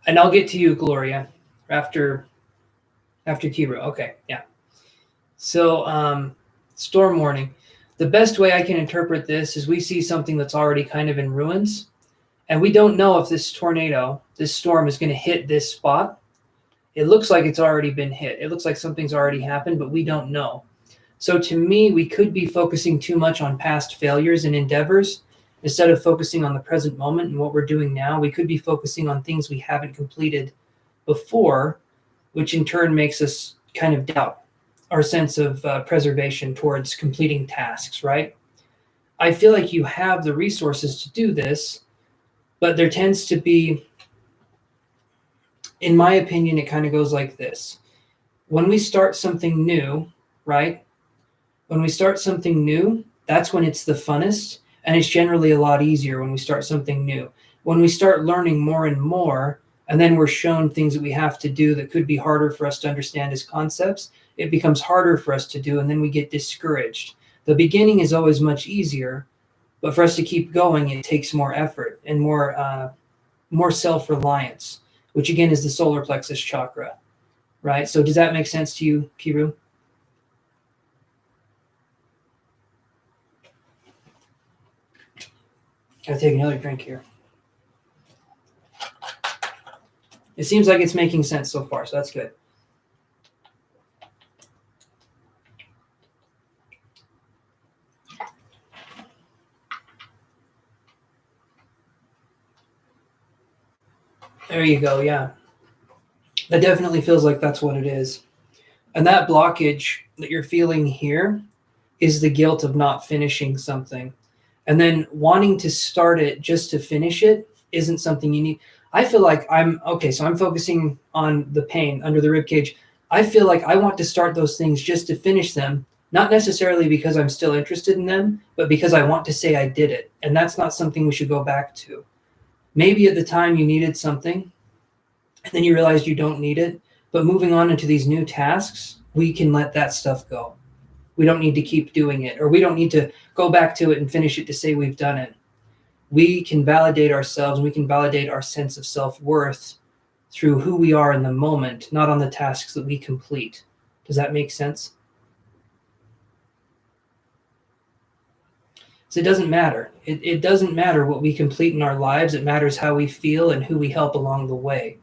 and I'll get to you, Gloria, after Kiru. Okay, yeah. So Storm Warning. The best way I can interpret this is we see something that's already kind of in ruins, and we don't know if this tornado, this storm is going to hit this spot. It looks like it's already been hit. It looks like something's already happened, but we don't know. So to me, we could be focusing too much on past failures and endeavors instead of focusing on the present moment and what we're doing now. We could be focusing on things we haven't completed before, which in turn makes us kind of doubt our sense of preservation towards completing tasks, right? I feel like you have the resources to do this, but there tends to be, in my opinion, it kind of goes like this. When we start something new, right? When we start something new, that's when it's the funnest, and it's generally a lot easier when we start something new. When we start learning more and more, and then we're shown things that we have to do that could be harder for us to understand as concepts, it becomes harder for us to do, and then we get discouraged. The beginning is always much easier, but for us to keep going, it takes more effort and more self-reliance, which again is the solar plexus chakra, right? So does that make sense to you, Kiru? Gotta take another drink here. It seems like it's making sense so far, so that's good. There you go, yeah. That definitely feels like that's what it is. And that blockage that you're feeling here is the guilt of not finishing something. And then wanting to start it just to finish it isn't something you need. I feel like I'm focusing on the pain under the rib cage. I feel like I want to start those things just to finish them, not necessarily because I'm still interested in them, but because I want to say I did it. And that's not something we should go back to. Maybe at the time you needed something, and then you realized you don't need it. But moving on into these new tasks, we can let that stuff go. We don't need to keep doing it, or we don't need to go back to it and finish it to say we've done it. We can validate ourselves, we can validate our sense of self-worth through who we are in the moment, not on the tasks that we complete. Does that make sense? So it doesn't matter. It doesn't matter what we complete in our lives. It matters how we feel and who we help along the way.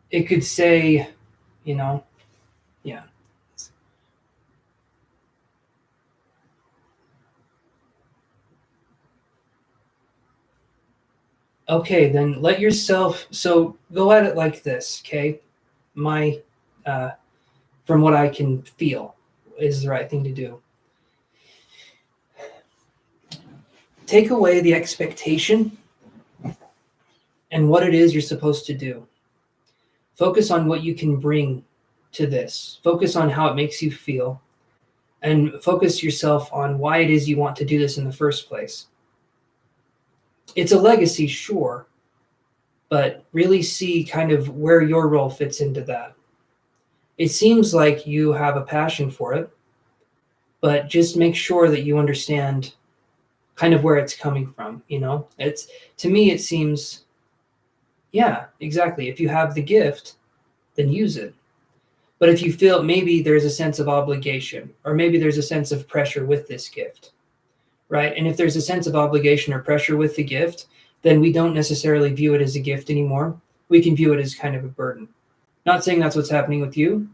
It could say, yeah. Okay, then let yourself, so go at it like this, okay? From what I can feel is the right thing to do. Take away the expectation and what it is you're supposed to do. Focus on what you can bring to this. Focus on how it makes you feel, and focus yourself on why it is you want to do this in the first place. It's a legacy, sure, but really see kind of where your role fits into that. It seems like you have a passion for it, but just make sure that you understand kind of where it's coming from. It's, to me, it seems, yeah, exactly. If you have the gift, then use it. But if you feel maybe there's a sense of obligation, or maybe there's a sense of pressure with this gift, right? And if there's a sense of obligation or pressure with the gift, then we don't necessarily view it as a gift anymore. We can view it as kind of a burden. Not saying that's what's happening with you.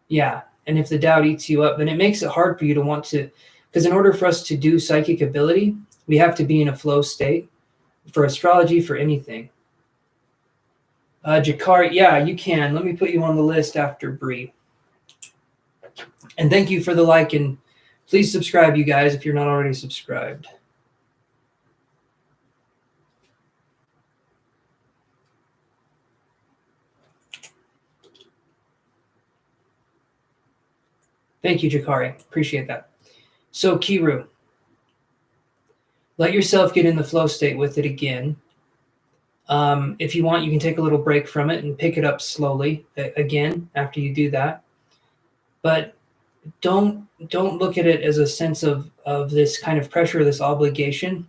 Yeah. And if the doubt eats you up, then it makes it hard for you to want to, because in order for us to do psychic ability, we have to be in a flow state for astrology, for anything. Jakar, yeah, you can. Let me put you on the list after Bree. And thank you for the like, and please subscribe, you guys, if you're not already subscribed. Thank you, Jakari. Appreciate that. So, Kiru, let yourself get in the flow state with it again. If you want, you can take a little break from it and pick it up slowly again after you do that. But don't look at it as a sense of this kind of pressure, this obligation.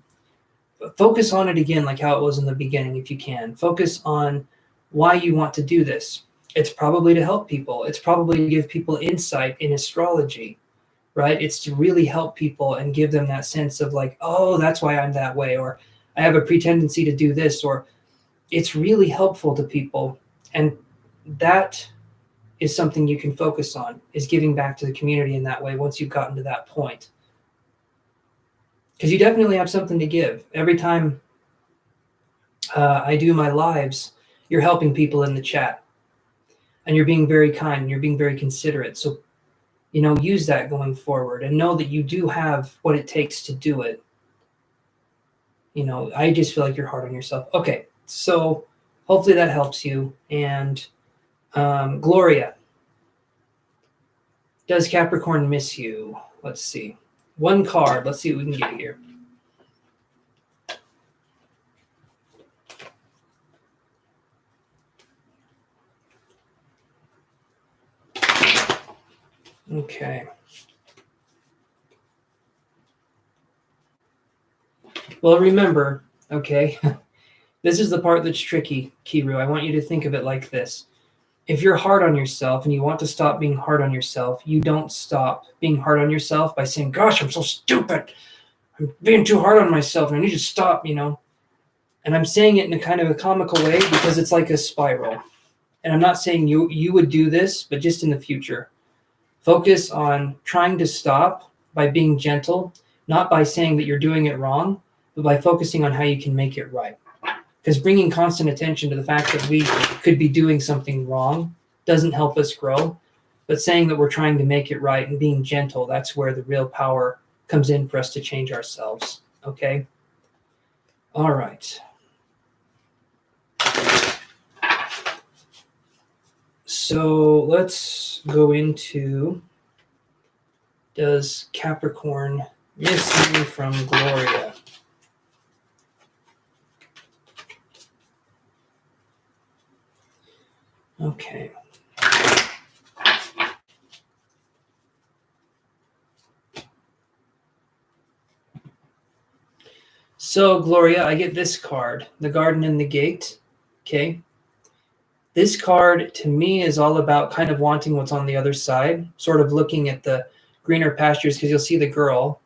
Focus on it again, like how it was in the beginning, if you can. Focus on why you want to do this. It's probably to help people. It's probably to give people insight in astrology, right? It's to really help people and give them that sense of like, oh, that's why I'm that way, or I have a pretendency to do this, or it's really helpful to people. And that is something you can focus on, is giving back to the community in that way once you've gotten to that point. Because you definitely have something to give. Every time I do my lives, you're helping people in the chat. And you're being very kind, and you're being very considerate. So, use that going forward and know that you do have what it takes to do it. I just feel like you're hard on yourself. Okay, so hopefully that helps you. And Gloria, does Capricorn miss you? Let's see. One card. Let's see what we can get here. Okay. Well, remember, okay, this is the part that's tricky, Kiru. I want you to think of it like this. If you're hard on yourself and you want to stop being hard on yourself, you don't stop being hard on yourself by saying, gosh, I'm so stupid. I'm being too hard on myself and I need to stop, And I'm saying it in a kind of a comical way because it's like a spiral. And I'm not saying you would do this, but just in the future. Focus on trying to stop by being gentle, not by saying that you're doing it wrong, but by focusing on how you can make it right. Because bringing constant attention to the fact that we could be doing something wrong doesn't help us grow. But saying that we're trying to make it right and being gentle, that's where the real power comes in for us to change ourselves. Okay? All right. So let's go into, does Capricorn miss you from Gloria? Okay. So, Gloria, I get this card, the Garden and the Gate. Okay. This card, to me, is all about kind of wanting what's on the other side, sort of looking at the greener pastures, because you'll see the girl.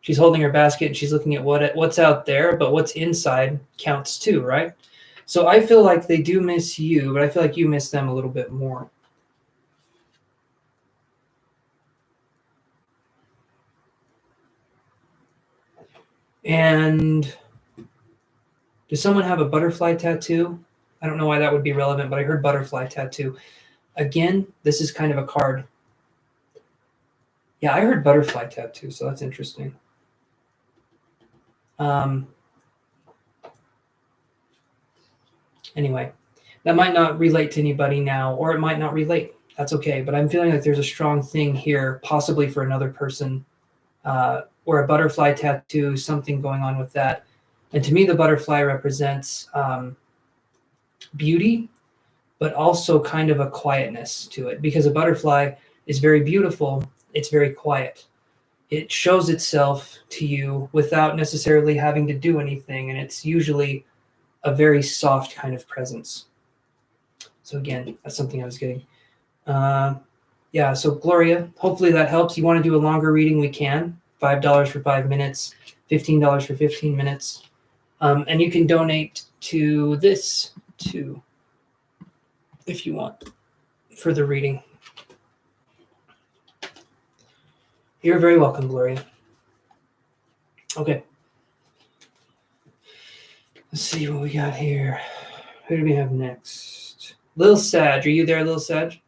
She's holding her basket and she's looking at what's out there, but what's inside counts too, right? So I feel like they do miss you, but I feel like you miss them a little bit more. And does someone have a butterfly tattoo? I don't know why that would be relevant, but I heard butterfly tattoo. Again, this is kind of a card. Yeah, I heard butterfly tattoo, so that's interesting. Anyway, that might not relate to anybody now, or it might not relate. That's okay, but I'm feeling like there's a strong thing here, possibly for another person, or a butterfly tattoo, something going on with that. And to me, the butterfly represents beauty, but also kind of a quietness to it, because a butterfly is very beautiful. it's very quiet. It shows itself to you without necessarily having to do anything, and it's usually a very soft kind of presence. So again, that's something I was getting. Yeah, so Gloria, hopefully that helps. You want to do a longer reading, we can. $5 for 5 minutes, $15 for 15 minutes. And you can donate to this too, if you want, for the reading. You're very welcome, Gloria. Okay. Let's see what we got here. Who do we have next? Lil Sag. Are you there, Lil Sag?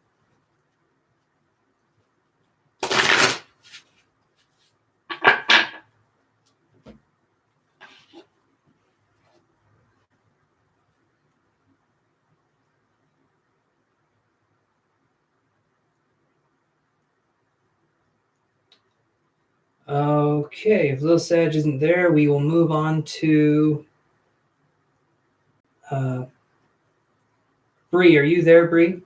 Okay, if Lil Sag isn't there, we will move on to Bree. Are you there, Bree?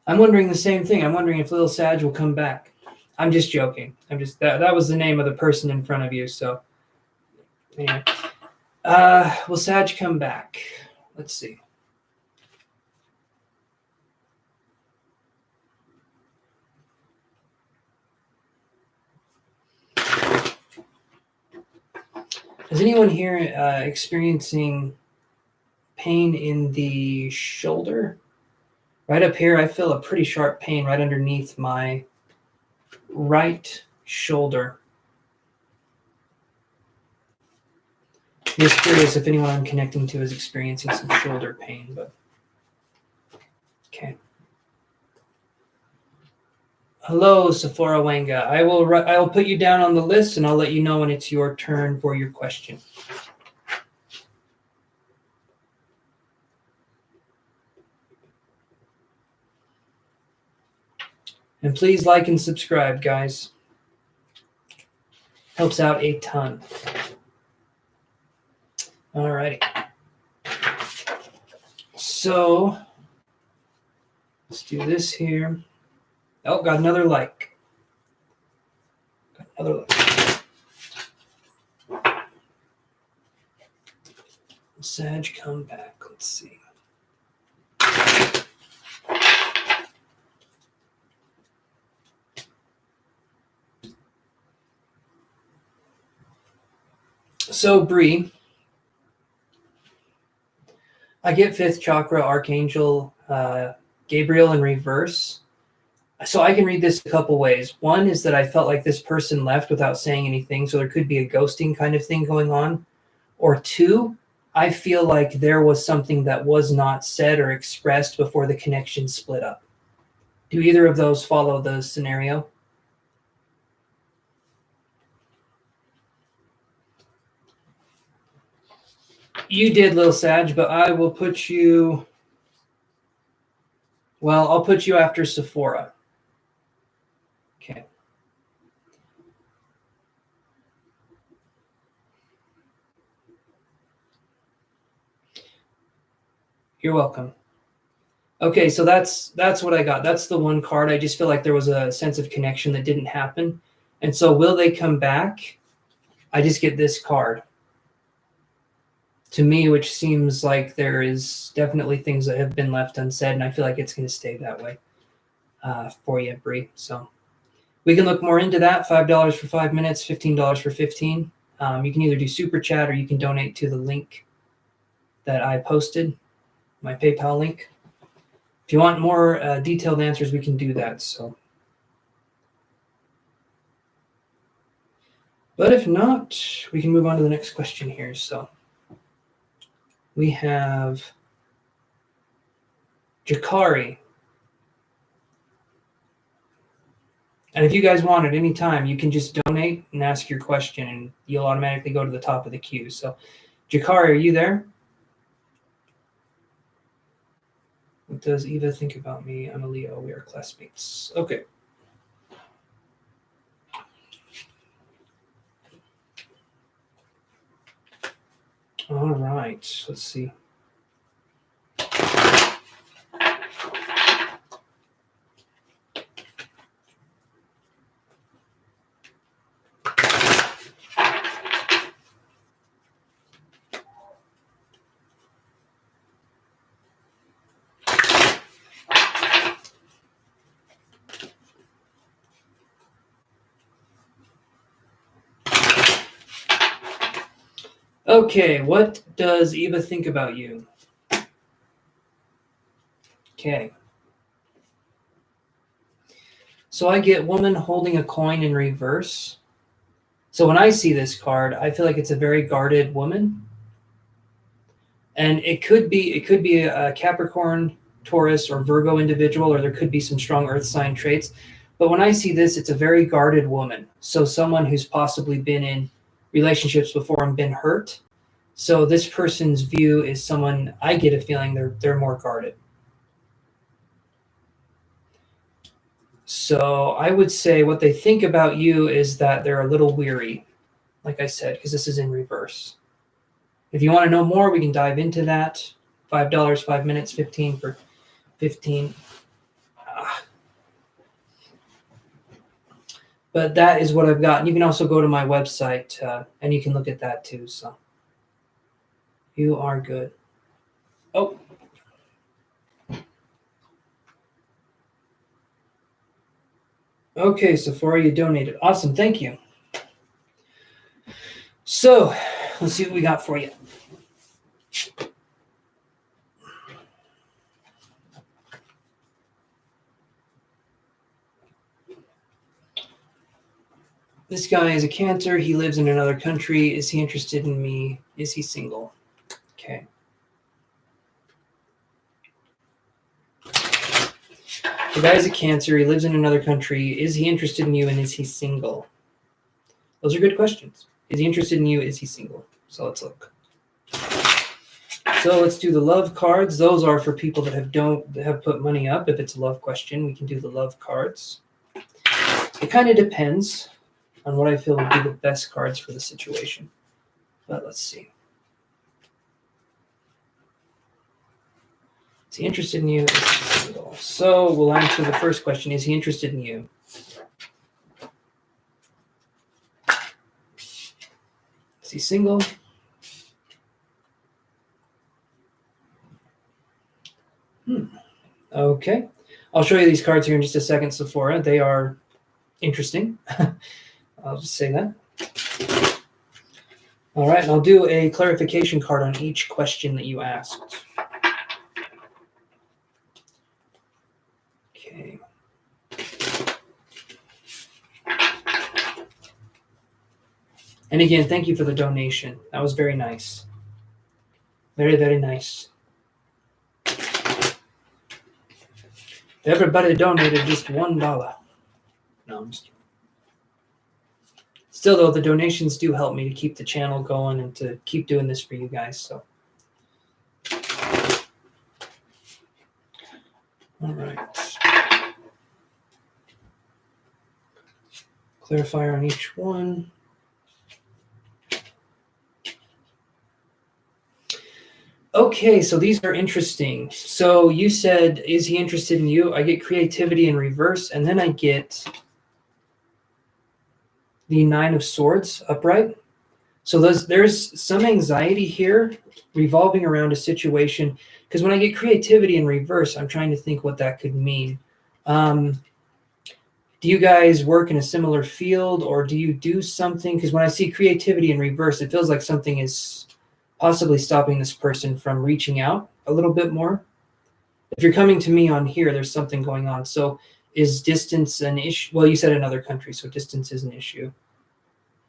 I'm wondering the same thing. I'm wondering if Lil Sag will come back. I'm just joking. That was the name of the person in front of you. So, anyway, will Sag come back? Let's see. Is anyone here experiencing pain in the shoulder? Right up here, I feel a pretty sharp pain right underneath my right shoulder. I'm just curious if anyone I'm connecting to is experiencing some shoulder pain, but okay. Hello, Sephora Wanga. I will put you down on the list, and I'll let you know when it's your turn for your question. And please like and subscribe, guys. Helps out a ton. Alrighty. So let's do this here. Oh, got another like. Got another like. Sag, come back. Let's see. So, Bree, I get fifth chakra Archangel Gabriel in reverse. So I can read this a couple ways. One is that I felt like this person left without saying anything, so there could be a ghosting kind of thing going on. Or two, I feel like there was something that was not said or expressed before the connection split up. Do either of those follow the scenario? You did, Lil Sag, but I will put you... Well, I'll put you after Sephora. Okay. You're welcome. Okay, so that's what I got. That's the one card. I just feel like there was a sense of connection that didn't happen. And so will they come back? I just get this card. To me, which seems like there is definitely things that have been left unsaid, and I feel like it's going to stay that way for you, Bree. So we can look more into that. $5 for 5 minutes, $15 for 15. You can either do super chat or you can donate to the link that I posted, my PayPal link. If you want more detailed answers, we can do that. So, but if not, we can move on to the next question here. So we have Jakari. And if you guys want at any time, you can just donate and ask your question, and you'll automatically go to the top of the queue. So, Jakari, are you there? What does Eva think about me? I'm a Leo. We are classmates. Okay. All right. Let's see. Okay, what does Eva think about you? Okay. So I get woman holding a coin in reverse. So when I see this card, I feel like it's a very guarded woman. And it could be a Capricorn, Taurus, or Virgo individual, or there could be some strong earth sign traits. But when I see this, it's a very guarded woman. So someone who's possibly been in relationships before and been hurt. So this person's view is someone, I get a feeling they're more guarded. So I would say what they think about you is that they're a little weary, like I said, because this is in reverse. If you want to know more, we can dive into that. $5, 5 minutes, 15 for 15. But that is what I've got. And you can also go to my website and you can look at that too. So you are good. Oh. Okay, Sephora, you donated. Awesome, thank you. So let's see what we got for you. This guy is a Cancer. He lives in another country. Is he interested in me? Is he single? Okay. The guy's a Cancer. He lives in another country. Is he interested in you, and is he single? Those are good questions. Is he interested in you? Is he single? So let's look. So let's do the love cards. Those are for people that have put money up. If it's a love question, we can do the love cards. It kind of depends on what I feel would be the best cards for the situation. But let's see. Is he interested in you? Is he single? So we'll answer the first question. Is he interested in you? Is he single? Okay. I'll show you these cards here in just a second, Sephora. They are interesting. I'll just say that. All right, and I'll do a clarification card on each question that you asked. Okay. And again, thank you for the donation. That was very nice. Very, very nice. Everybody donated just $1. No, I'm just kidding. Still, though, the donations do help me to keep the channel going and to keep doing this for you guys. So, all right. Clarifier on each one. Okay, so these are interesting. So you said, is he interested in you? I get creativity in reverse, and then I get the 9 of Swords upright. So there's some anxiety here revolving around a situation, because when I get creativity in reverse, I'm trying to think what that could mean. Do you guys work in a similar field, or do you do something? Because when I see creativity in reverse, it feels like something is possibly stopping this person from reaching out a little bit more. If you're coming to me on here, there's something going on. So is distance an issue? Well, you said another country, so distance is an issue.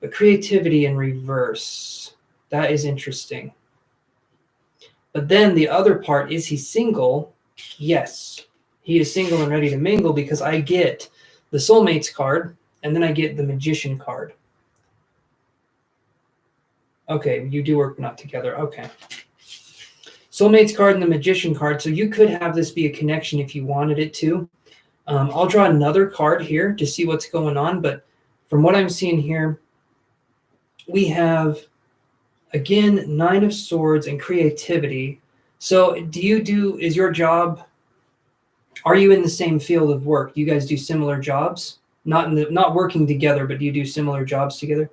But creativity in reverse, that is interesting. But then the other part, is he single? Yes, he is single and ready to mingle, because I get the Soulmates card, and then I get the Magician card. Okay, you do work not together. Okay. Soulmates card and the Magician card. So you could have this be a connection if you wanted it to. I'll draw another card here to see what's going on. But from what I'm seeing here, we have Again, Nine of Swords and creativity. So is your job, are you in the same field of work? Do you guys do similar jobs? Not working together, but do you do similar jobs together?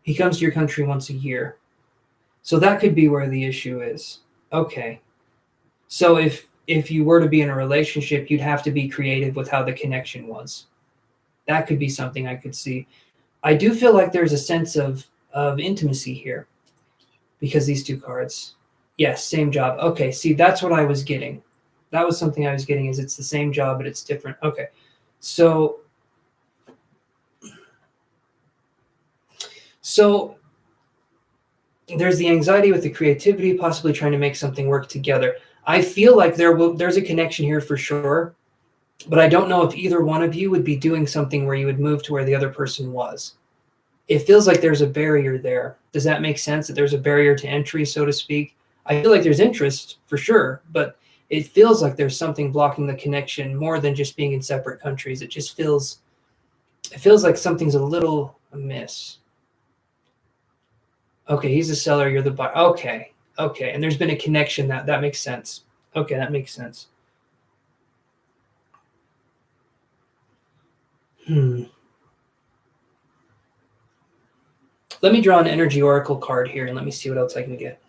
He comes to your country once a year. So that could be where the issue is. Okay. So if you were to be in a relationship, you'd have to be creative with how the connection was. That could be something I could see. I do feel like there's a sense of intimacy here because these two cards. Yes, same job. Okay, see, that's what I was getting. That was something I was getting, is it's the same job, but it's different. Okay. So there's the anxiety with the creativity, possibly trying to make something work together. I feel like there's a connection here for sure, but I don't know if either one of you would be doing something where you would move to where the other person was. It feels like there's a barrier there. Does that make sense? That there's a barrier to entry, so to speak? I feel like there's interest for sure, but it feels like there's something blocking the connection more than just being in separate countries. It feels like something's a little amiss. Okay, he's the seller, you're the buyer. Okay, and there's been a connection that makes sense. Okay, that makes sense. Let me draw an energy oracle card here and let me see what else I can get.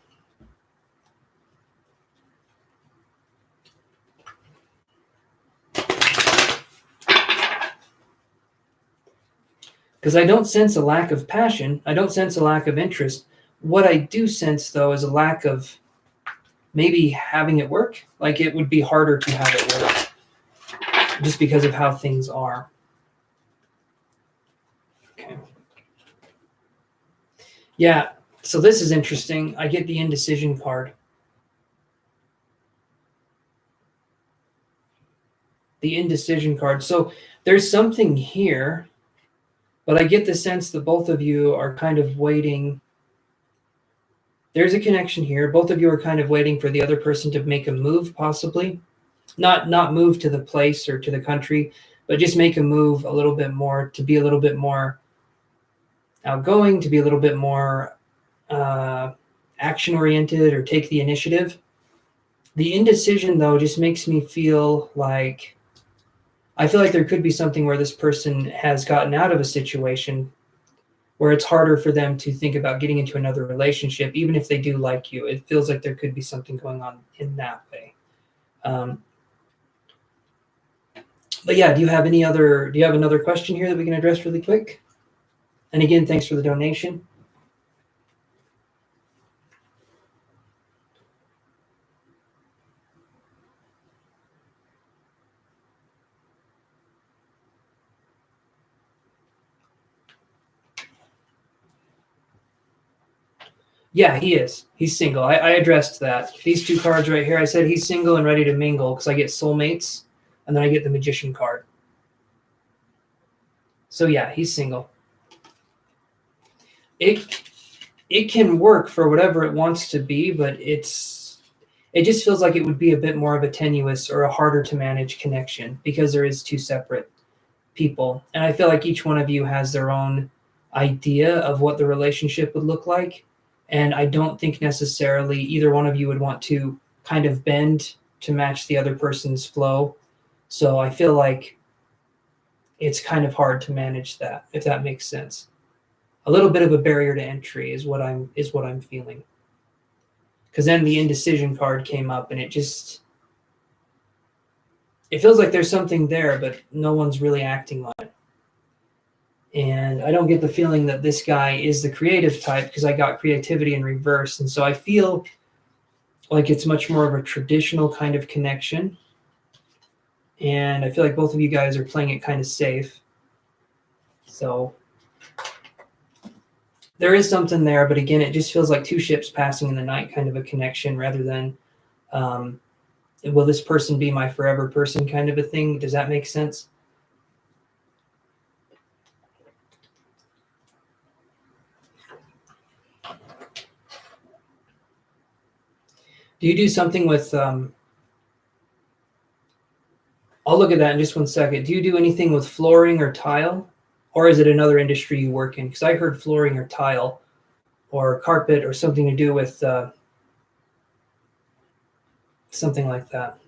Because I don't sense a lack of passion. I don't sense a lack of interest. What I do sense, though, is a lack of maybe having it work. Like it would be harder to have it work just because of how things are. Okay. Yeah, so this is interesting. I get the indecision card. The indecision card. So there's something here, but I get the sense that both of you are kind of waiting. There's a connection here. Both of you are kind of waiting for the other person to make a move, possibly. Not move to the place or to the country, but just make a move a little bit more, to be a little bit more outgoing, to be a little bit more action-oriented or take the initiative. The indecision, though, just makes me feel like there could be something where this person has gotten out of a situation where it's harder for them to think about getting into another relationship, even if they do like you. It feels like there could be something going on in that way. But yeah, do you have another question here that we can address really quick? And again, thanks for the donation. Yeah, he is. He's single. I addressed that. These two cards right here, I said he's single and ready to mingle because I get soulmates and then I get the magician card. So yeah, he's single. It can work for whatever it wants to be, but it just feels like it would be a bit more of a tenuous or a harder to manage connection because there is two separate people. And I feel like each one of you has their own idea of what the relationship would look like. And I don't think necessarily either one of you would want to kind of bend to match the other person's flow. So I feel like it's kind of hard to manage that, if that makes sense. A little bit of a barrier to entry is what I'm feeling. Because then the indecision card came up and it feels like there's something there, but no one's really acting on it. And I don't get the feeling that this guy is the creative type because I got creativity in reverse. And so I feel like it's much more of a traditional kind of connection. And I feel like both of you guys are playing it kind of safe. So there is something there, but again, it just feels like two ships passing in the night kind of a connection rather than will this person be my forever person kind of a thing. Does that make sense? Do you do something with I'll look at that in just 1 second. Do you do anything with flooring or tile? Or is it another industry you work in? Because I heard flooring or tile. or carpet or something to do with something like that.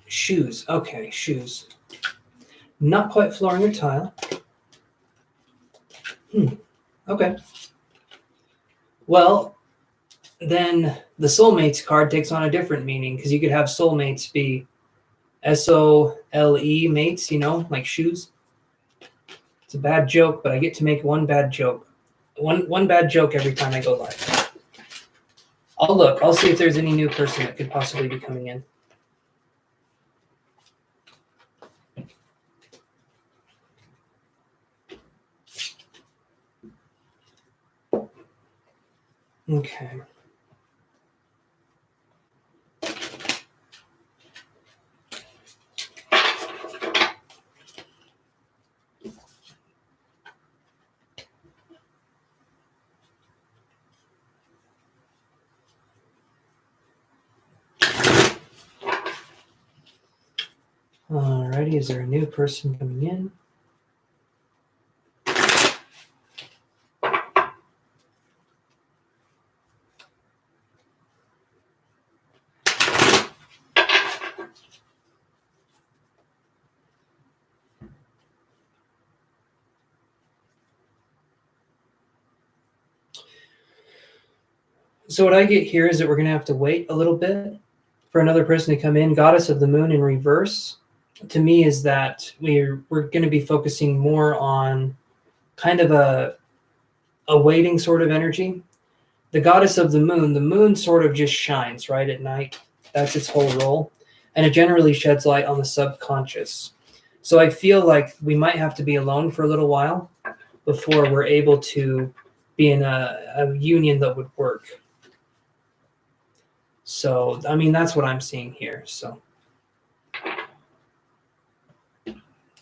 Shoes. Okay, shoes. Not quite flooring or tile. Okay. Well, then the soulmates card takes on a different meaning, because you could have soulmates be SOLE mates, like shoes. It's a bad joke, but I get to make one bad joke. One bad joke every time I go live. I'll look. I'll see if there's any new person that could possibly be coming in. Okay. Alrighty, is there a new person coming in? So what I get here is that we're going to have to wait a little bit for another person to come in. Goddess of the Moon in reverse, to me, is that we're going to be focusing more on kind of a waiting sort of energy. The Goddess of the Moon sort of just shines right at night. That's its whole role. And it generally sheds light on the subconscious. So I feel like we might have to be alone for a little while before we're able to be in a union that would work. So, I mean, that's what I'm seeing here. So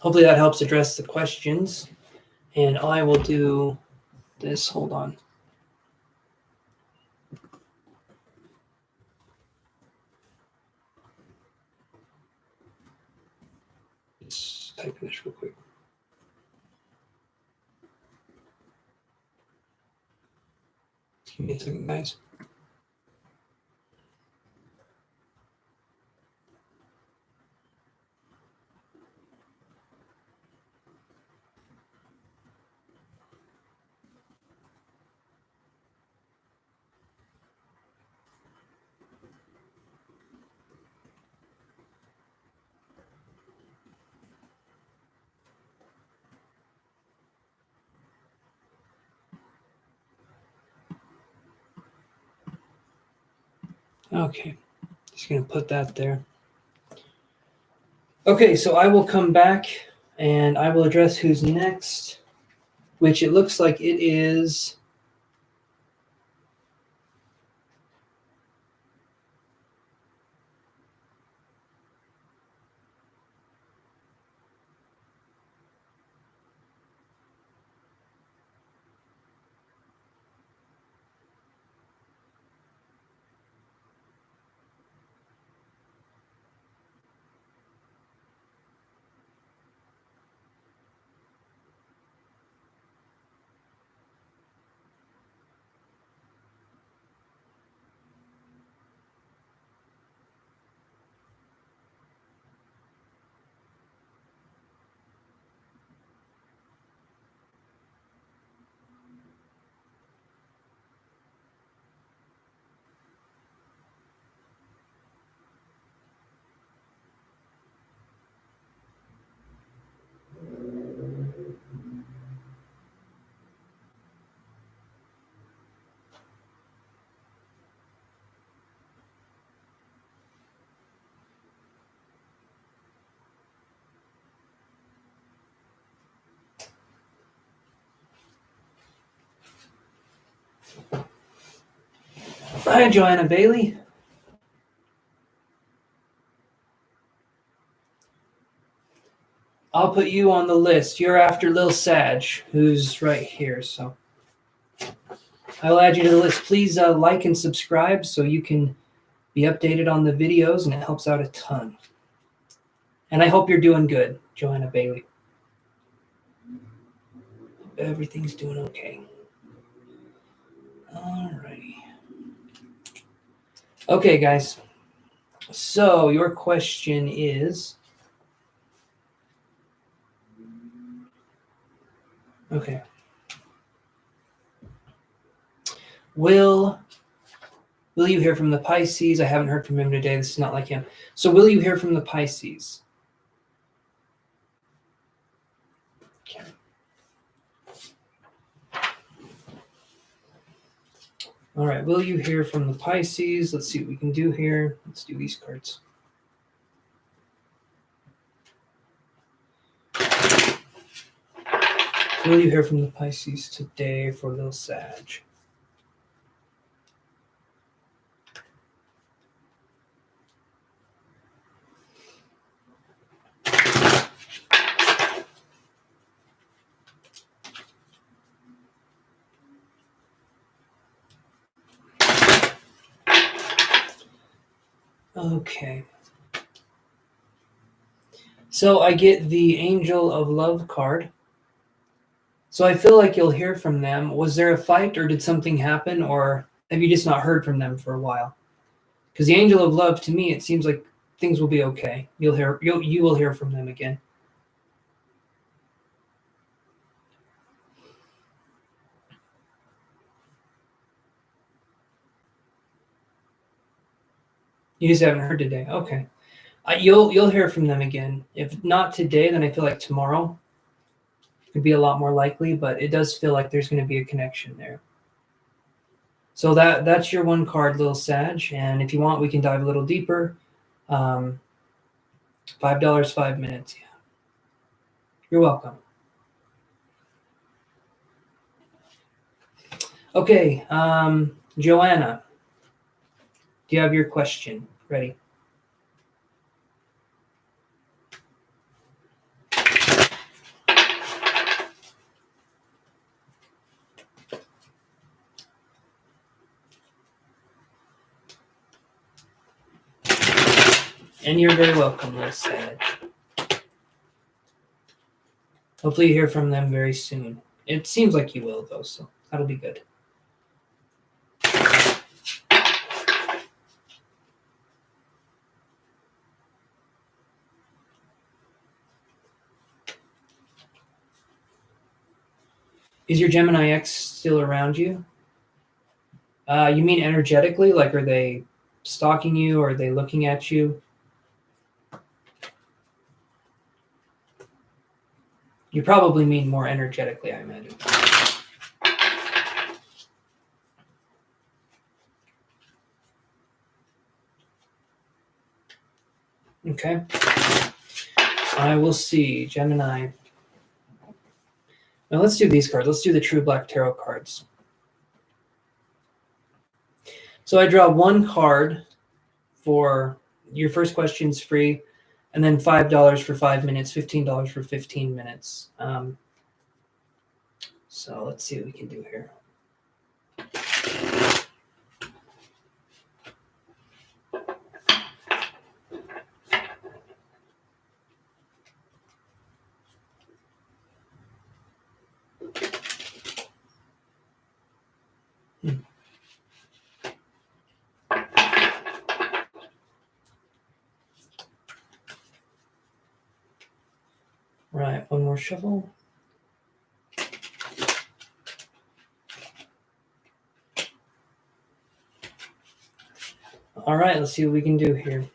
hopefully that helps address the questions. And I will do this. Hold on. Just type in this real quick. Give me a second, guys. Okay, just going to put that there. Okay, so I will come back and I will address who's next, which it looks like it is. Hi, Joanna Bailey. I'll put you on the list. You're after Lil Sag, who's right here. So I'll add you to the list. Please like and subscribe so you can be updated on the videos, and it helps out a ton. And I hope you're doing good, Joanna Bailey. everything's doing okay. Alrighty. Okay, guys. So your question is, okay. Will you hear from the Pisces? I haven't heard from him today. This is not like him. So will you hear from the Pisces? Okay. All right. Will you hear from the Pisces? Let's see what we can do here. Let's do these cards. Will you hear from the Pisces today for little Sag? Okay. So I get the Angel of Love card. So I feel like you'll hear from them. Was there a fight or did something happen, or have you just not heard from them for a while? Because the Angel of Love, to me, it seems like things will be okay. You will hear from them again. You just haven't heard today. Okay. You'll hear from them again. If not today, then I feel like tomorrow could be a lot more likely, but it does feel like there's going to be a connection there. So that's your one card, little Sag. And if you want, we can dive a little deeper. $5, 5 minutes. Yeah. You're welcome. Okay. Joanna, do you have your question ready? And you're very welcome, little Sag. Hopefully you hear from them very soon. It seems like you will, though, so that'll be good. Is your Gemini X still around you? You mean energetically? Like, are they stalking you? Or are they looking at you? You probably mean more energetically, I imagine. Okay. I will see. Gemini. Now let's do these cards. Let's do the True Black Tarot cards. So I draw one card for your first question's free, and then $5 for 5 minutes, $15 for 15 minutes. So let's see what we can do here. Right, one more shuffle. All right, let's see what we can do here.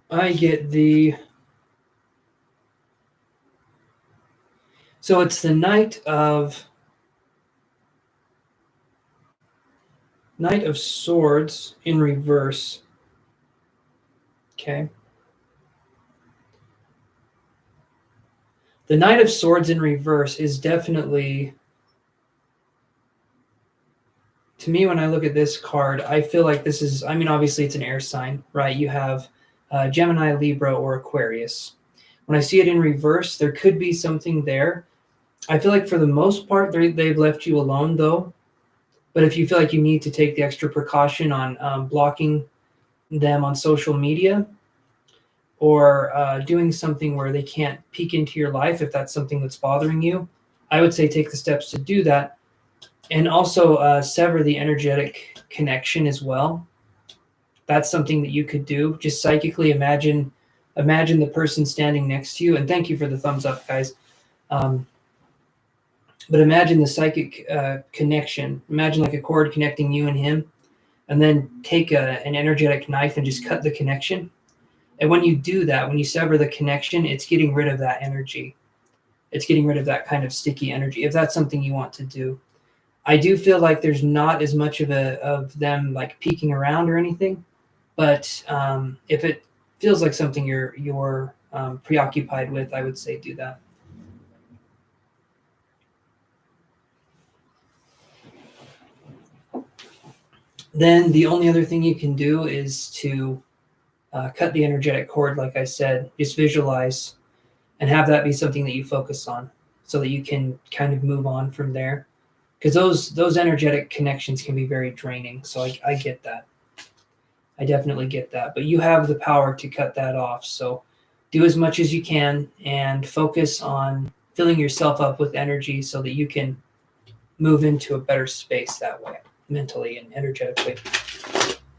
I get the... So it's the Knight of Swords in reverse. Okay. The Knight of Swords in reverse is definitely, to me, when I look at this card, I feel like this is, I mean, obviously it's an air sign, right? You have Gemini, Libra, or Aquarius. When I see it in reverse, there could be something there. I feel like for the most part, they've left you alone, though. But if you feel like you need to take the extra precaution on blocking them on social media, or doing something where they can't peek into your life if that's something that's bothering you, I would say take the steps to do that. And also sever the energetic connection as well. That's something that you could do. Just psychically imagine the person standing next to you. And thank you for the thumbs up, guys. But imagine the psychic connection. Imagine like a cord connecting you and him, and then take an energetic knife and just cut the connection. And when you do that, when you sever the connection, it's getting rid of that energy. It's getting rid of that kind of sticky energy. If that's something you want to do, I do feel like there's not as much of them like peeking around or anything. But if it feels like something you're preoccupied with, I would say do that. Then the only other thing you can do is to cut the energetic cord, like I said. Just visualize and have that be something that you focus on, so that you can kind of move on from there. Because those energetic connections can be very draining. So I get that. I definitely get that. But you have the power to cut that off. So do as much as you can and focus on filling yourself up with energy so that you can move into a better space that way, mentally and energetically.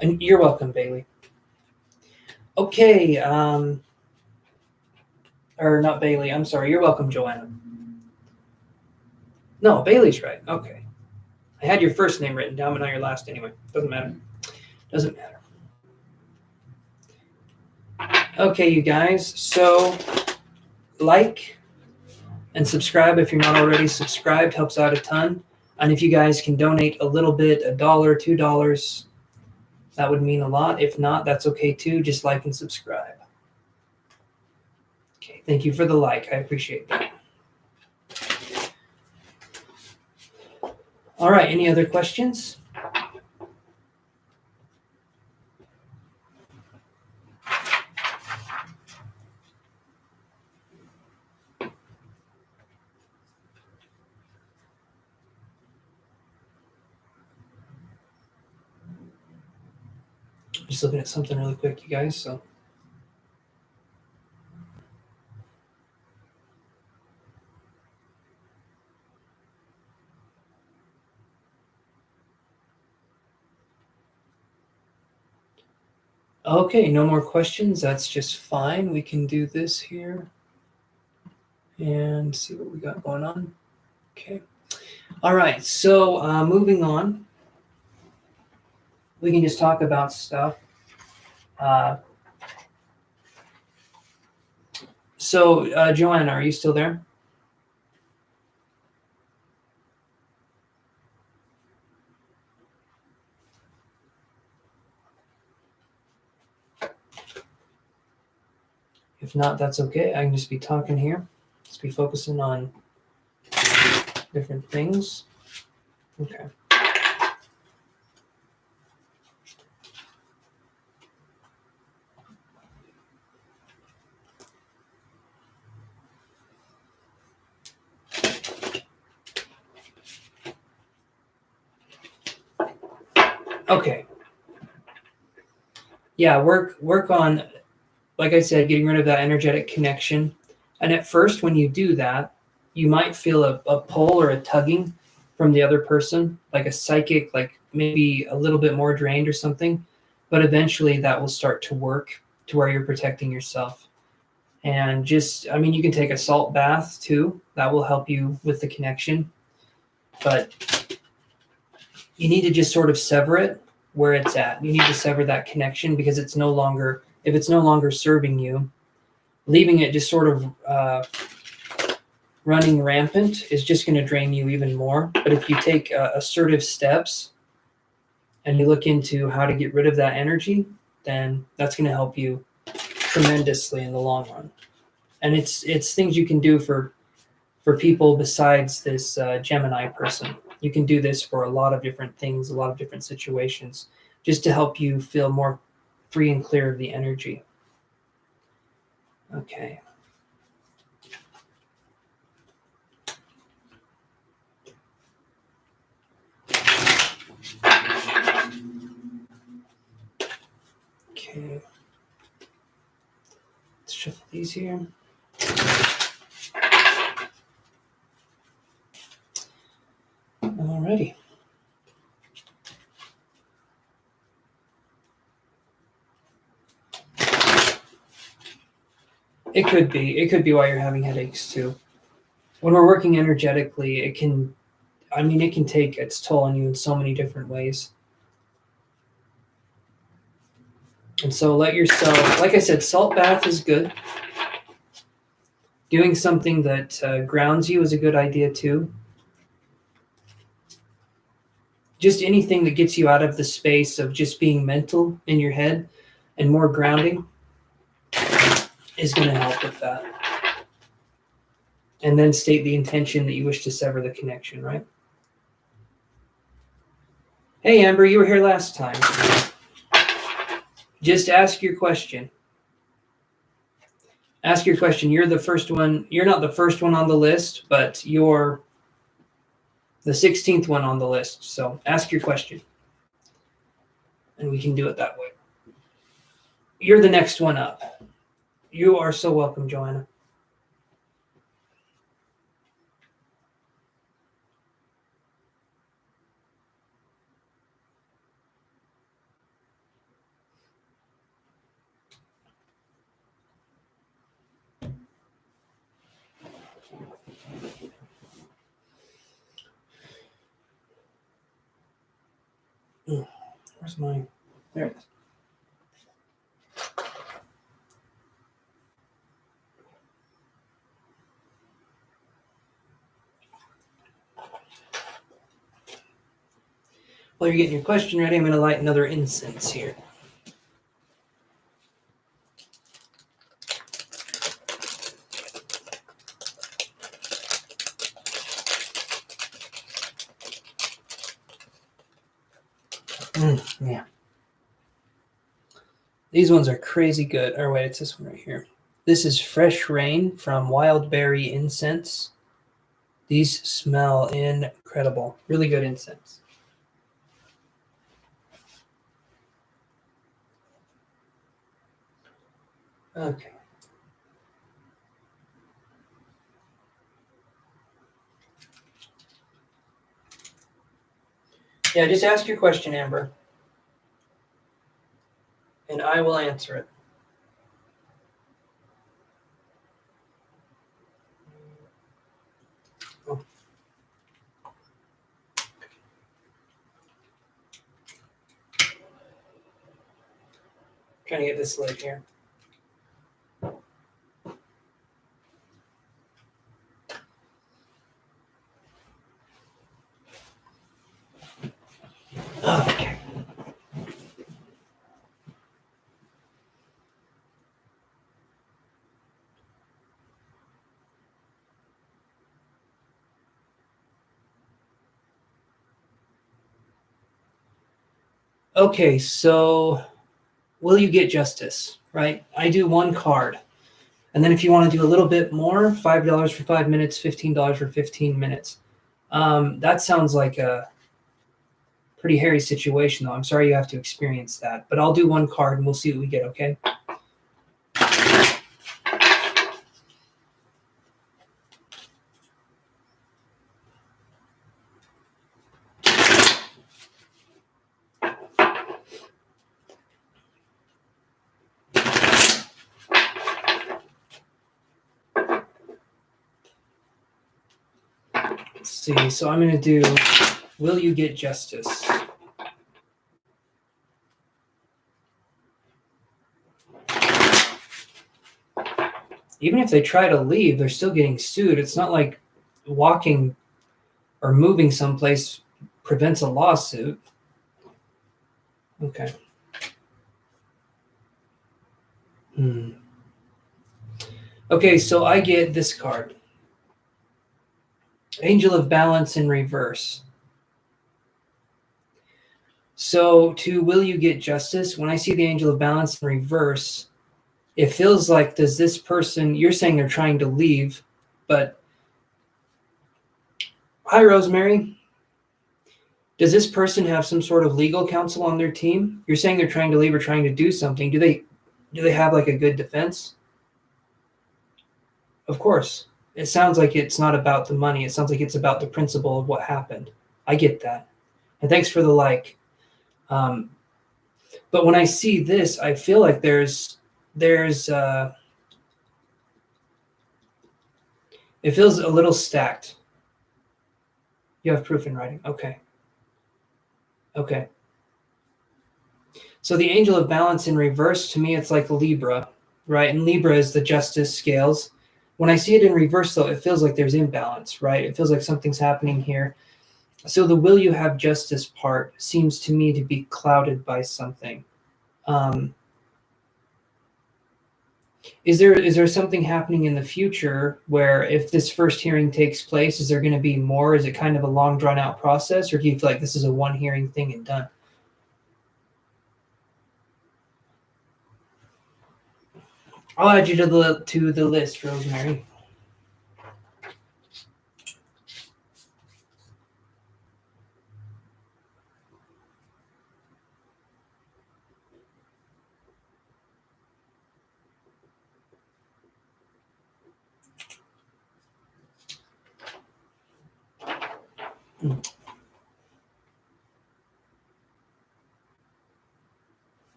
And you're welcome, Bailey. Okay. Or not Bailey. I'm sorry. You're welcome, Joanna. No, Bailey's right. Okay. I had your first name written down, but not your last anyway. Doesn't matter. Doesn't matter. Okay, you guys. So like and subscribe if you're not already subscribed. Helps out a ton. And if you guys can donate a little bit, $1, $2, that would mean a lot. If not, that's okay too. Just like and subscribe. Okay, thank you for the like. I appreciate that. All right, any other questions? Just looking at something really quick, you guys. So. Okay, no more questions. That's just fine. We can do this here and see what we got going on. Okay. All right. So moving on, we can just talk about stuff. Joanna, are you still there? If not, that's okay. I can just be talking here. Just be focusing on different things. Okay. Okay. Yeah, work on, like I said, getting rid of that energetic connection. And at first, when you do that, you might feel a pull or a tugging from the other person, like a psychic, like maybe a little bit more drained or something. But eventually that will start to work to where you're protecting yourself. And just, I mean, you can take a salt bath too. That will help you with the connection. But you need to just sort of sever it where it's at. You need to sever that connection because it's no longer, if it's no longer serving you, leaving it just sort of running rampant is just going to drain you even more. But if you take assertive steps and you look into how to get rid of that energy, then that's going to help you tremendously in the long run. And it's things you can do for people besides this Gemini person. You can do this for a lot of different things, a lot of different situations, just to help you feel more free and clear of the energy. Okay. Okay. these here. Alrighty. It could be why you're having headaches too. When we're working energetically, it can take its toll on you in so many different ways. And so let yourself, like I said, salt bath is good. Doing something that grounds you is a good idea too. Just anything that gets you out of the space of just being mental in your head and more grounding is going to help with that. And then state the intention that you wish to sever the connection, right? Hey, Amber, you were here last time. Just ask your question. Ask your question. You're the first one. You're not the first one on the list, but you're the 16th one on the list. So ask your question. And we can do it that way. You're the next one up. You are so welcome, Joanna. Where's mine? There it is. While you're getting your question ready, I'm going to light another incense here. Yeah. These ones are crazy good. Or wait, it's this one right here. This is Fresh Rain from Wild Berry Incense. These smell incredible. Really good incense. Okay. Yeah, just ask your question, Amber. And I will answer it. Oh. Trying to get this lid here. Okay. Okay, so will you get justice, right? I do one card. And then if you want to do a little bit more, $5 for 5 minutes, $15 for 15 minutes. That sounds like a pretty hairy situation, though. I'm sorry you have to experience that. But I'll do one card and we'll see what we get, okay? Let's see. So I'm going to do, will you get justice? Even if they try to leave, they're still getting sued. It's not like walking or moving someplace prevents a lawsuit. Okay. Okay, so I get this card. Angel of Balance in reverse. So to will you get justice, when I see the Angel of Balance in reverse, it feels like, does this person, you're saying they're trying to leave, but hi, Rosemary. Does this person have some sort of legal counsel on their team? You're saying they're trying to leave or trying to do something. Do they have like a good defense? Of course. It sounds like it's not about the money. It sounds like it's about the principle of what happened. I get that. And thanks for the like. Um, but when I see this, I feel like there's it feels a little stacked. You have proof in writing. Okay. Okay. So the angel of balance in reverse, to me, it's like Libra, right? And Libra is the justice scales. When I see it in reverse, though, it feels like there's imbalance, right? It feels like something's happening here. So the will you have justice part seems to me to be clouded by something. Um, is there something happening in the future where if this first hearing takes place, is there going to be more? Is it kind of a long drawn out process, or do you feel like this is a one hearing thing and done? I'll add you to the list, Rosemary.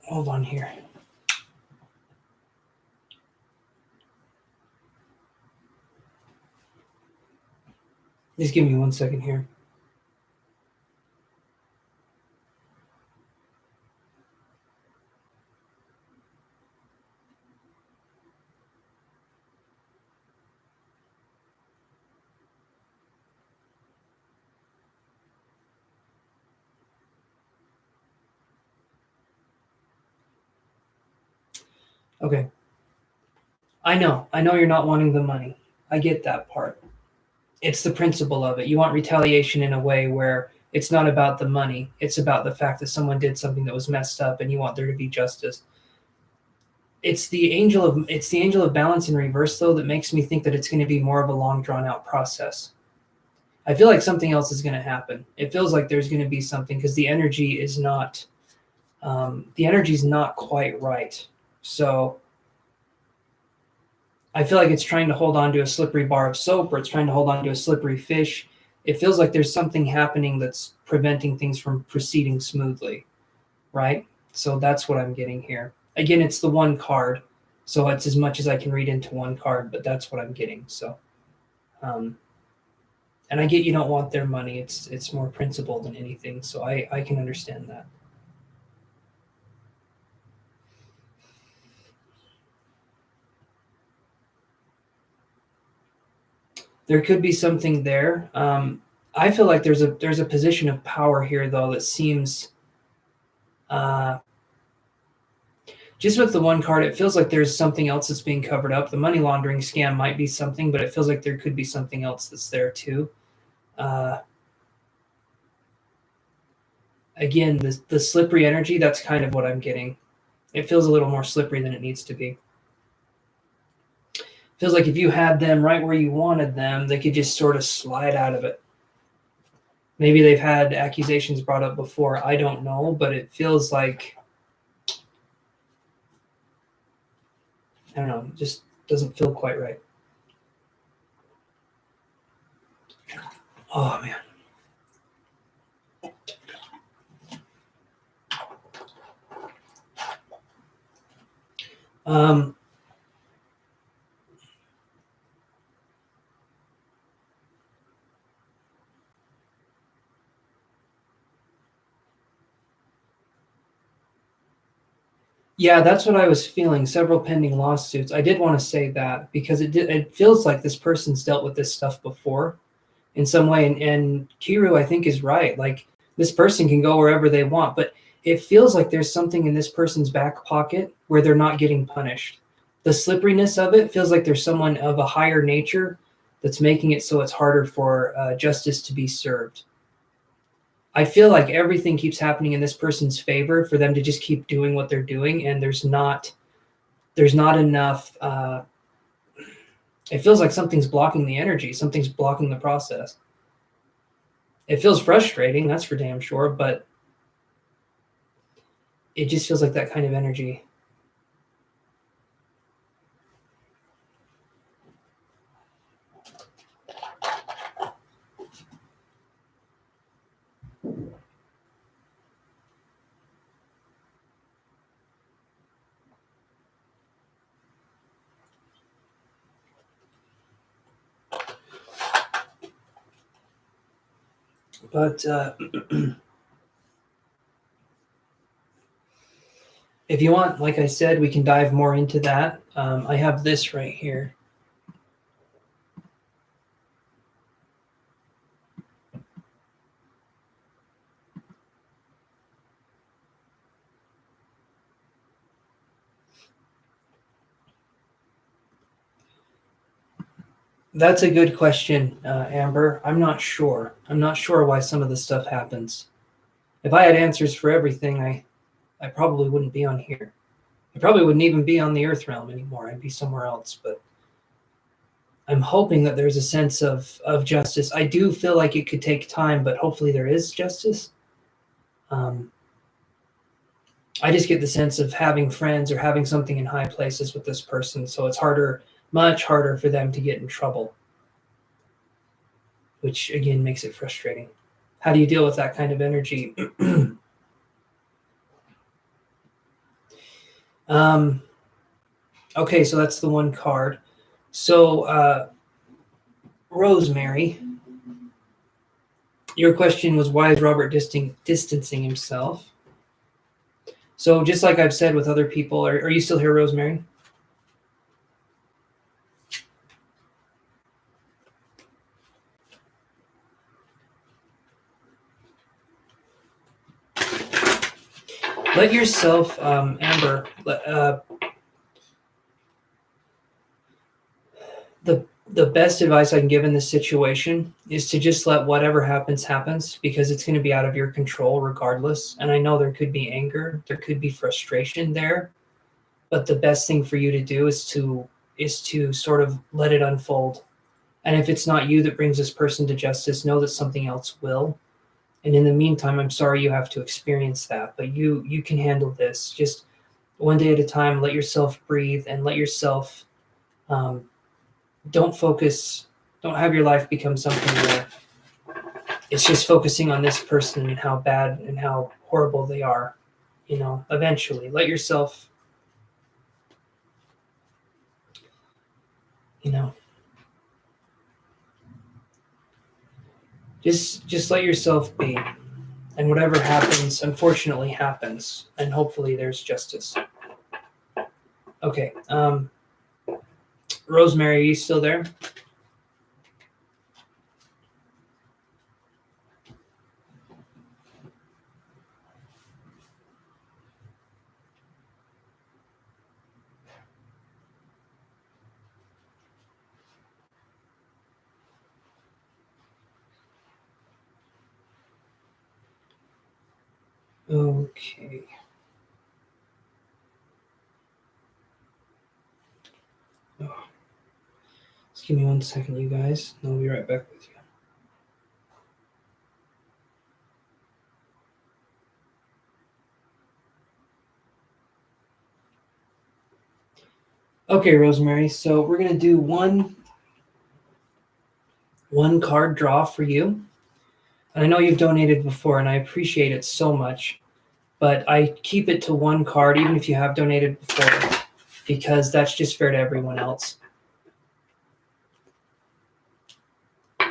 Hold on here. Just give me 1 second here. Okay. I know you're not wanting the money. I get that part. It's the principle of it. You want retaliation in a way where it's not about the money. It's about the fact that someone did something that was messed up and you want there to be justice. It's the angel of balance in reverse though that makes me think that it's going to be more of a long drawn out process. I feel like something else is going to happen. It feels like there's going to be something because the energy is not quite right. So I feel like it's trying to hold on to a slippery bar of soap or it's trying to hold on to a slippery fish. It feels like there's something happening that's preventing things from proceeding smoothly, right? So that's what I'm getting here. Again, it's the one card, so it's as much as I can read into one card, but that's what I'm getting. So, um, and I get you don't want their money. It's more principle than anything, so I can understand that. There could be something there. I feel like there's a position of power here though that seems uh, just with the one card, it feels like there's something else that's being covered up. The money laundering scam might be something, but it feels like there could be something else that's there too. Uh, Again, the slippery energy, that's kind of what I'm getting. It feels a little more slippery than it needs to be. Feels like if you had them right where you wanted them, they could just sort of slide out of it. Maybe they've had accusations brought up before. I don't know, but it feels like I don't know, it just doesn't feel quite right. Oh man. Um, yeah, that's what I was feeling. Several pending lawsuits. I did want to say that because it feels like this person's dealt with this stuff before in some way, and Kiru I think is right. Like this person can go wherever they want, but it feels like there's something in this person's back pocket where they're not getting punished. The slipperiness of it feels like there's someone of a higher nature that's making it so it's harder for justice to be served. I feel like everything keeps happening in this person's favor for them to just keep doing what they're doing, and there's not enough. It feels like something's blocking the energy, something's blocking the process. It feels frustrating, that's for damn sure, but it just feels like that kind of energy. But if you want, like I said, we can dive more into that. I have this right here. That's a good question, Amber. I'm not sure. I'm not sure why some of this stuff happens. If I had answers for everything, I probably wouldn't be on here. I probably wouldn't even be on the Earth realm anymore. I'd be somewhere else. But I'm hoping that there's a sense of justice. I do feel like it could take time, but hopefully there is justice. I just get the sense of having friends or having something in high places with this person, so it's harder, much harder for them to get in trouble, which again makes it frustrating. How do you deal with that kind of energy? Okay, so that's the one card. So, Rosemary, your question was why is Robert distancing himself? So, just like I've said with other people, are you still here, Rosemary? Let yourself, Amber, the best advice I can give in this situation is to just let whatever happens because it's going to be out of your control regardless. And I know there could be anger, there could be frustration there, but the best thing for you to do is to sort of let it unfold. And if it's not you that brings this person to justice, know that something else will. And in the meantime, I'm sorry you have to experience that, but you can handle this. Just one day at a time. Let yourself breathe and let yourself. Don't focus. Don't have your life become something where it's just focusing on this person and how bad and how horrible they are. Eventually, let yourself. You know, just let yourself be, and whatever happens, unfortunately, happens, and hopefully, there's justice. Okay, Rosemary, are you still there? Okay. Oh, just give me 1 second, you guys. I'll be right back with you. Okay, Rosemary. So we're gonna do one card draw for you. And I know you've donated before, and I appreciate it so much. But I keep it to one card, even if you have donated before, because that's just fair to everyone else.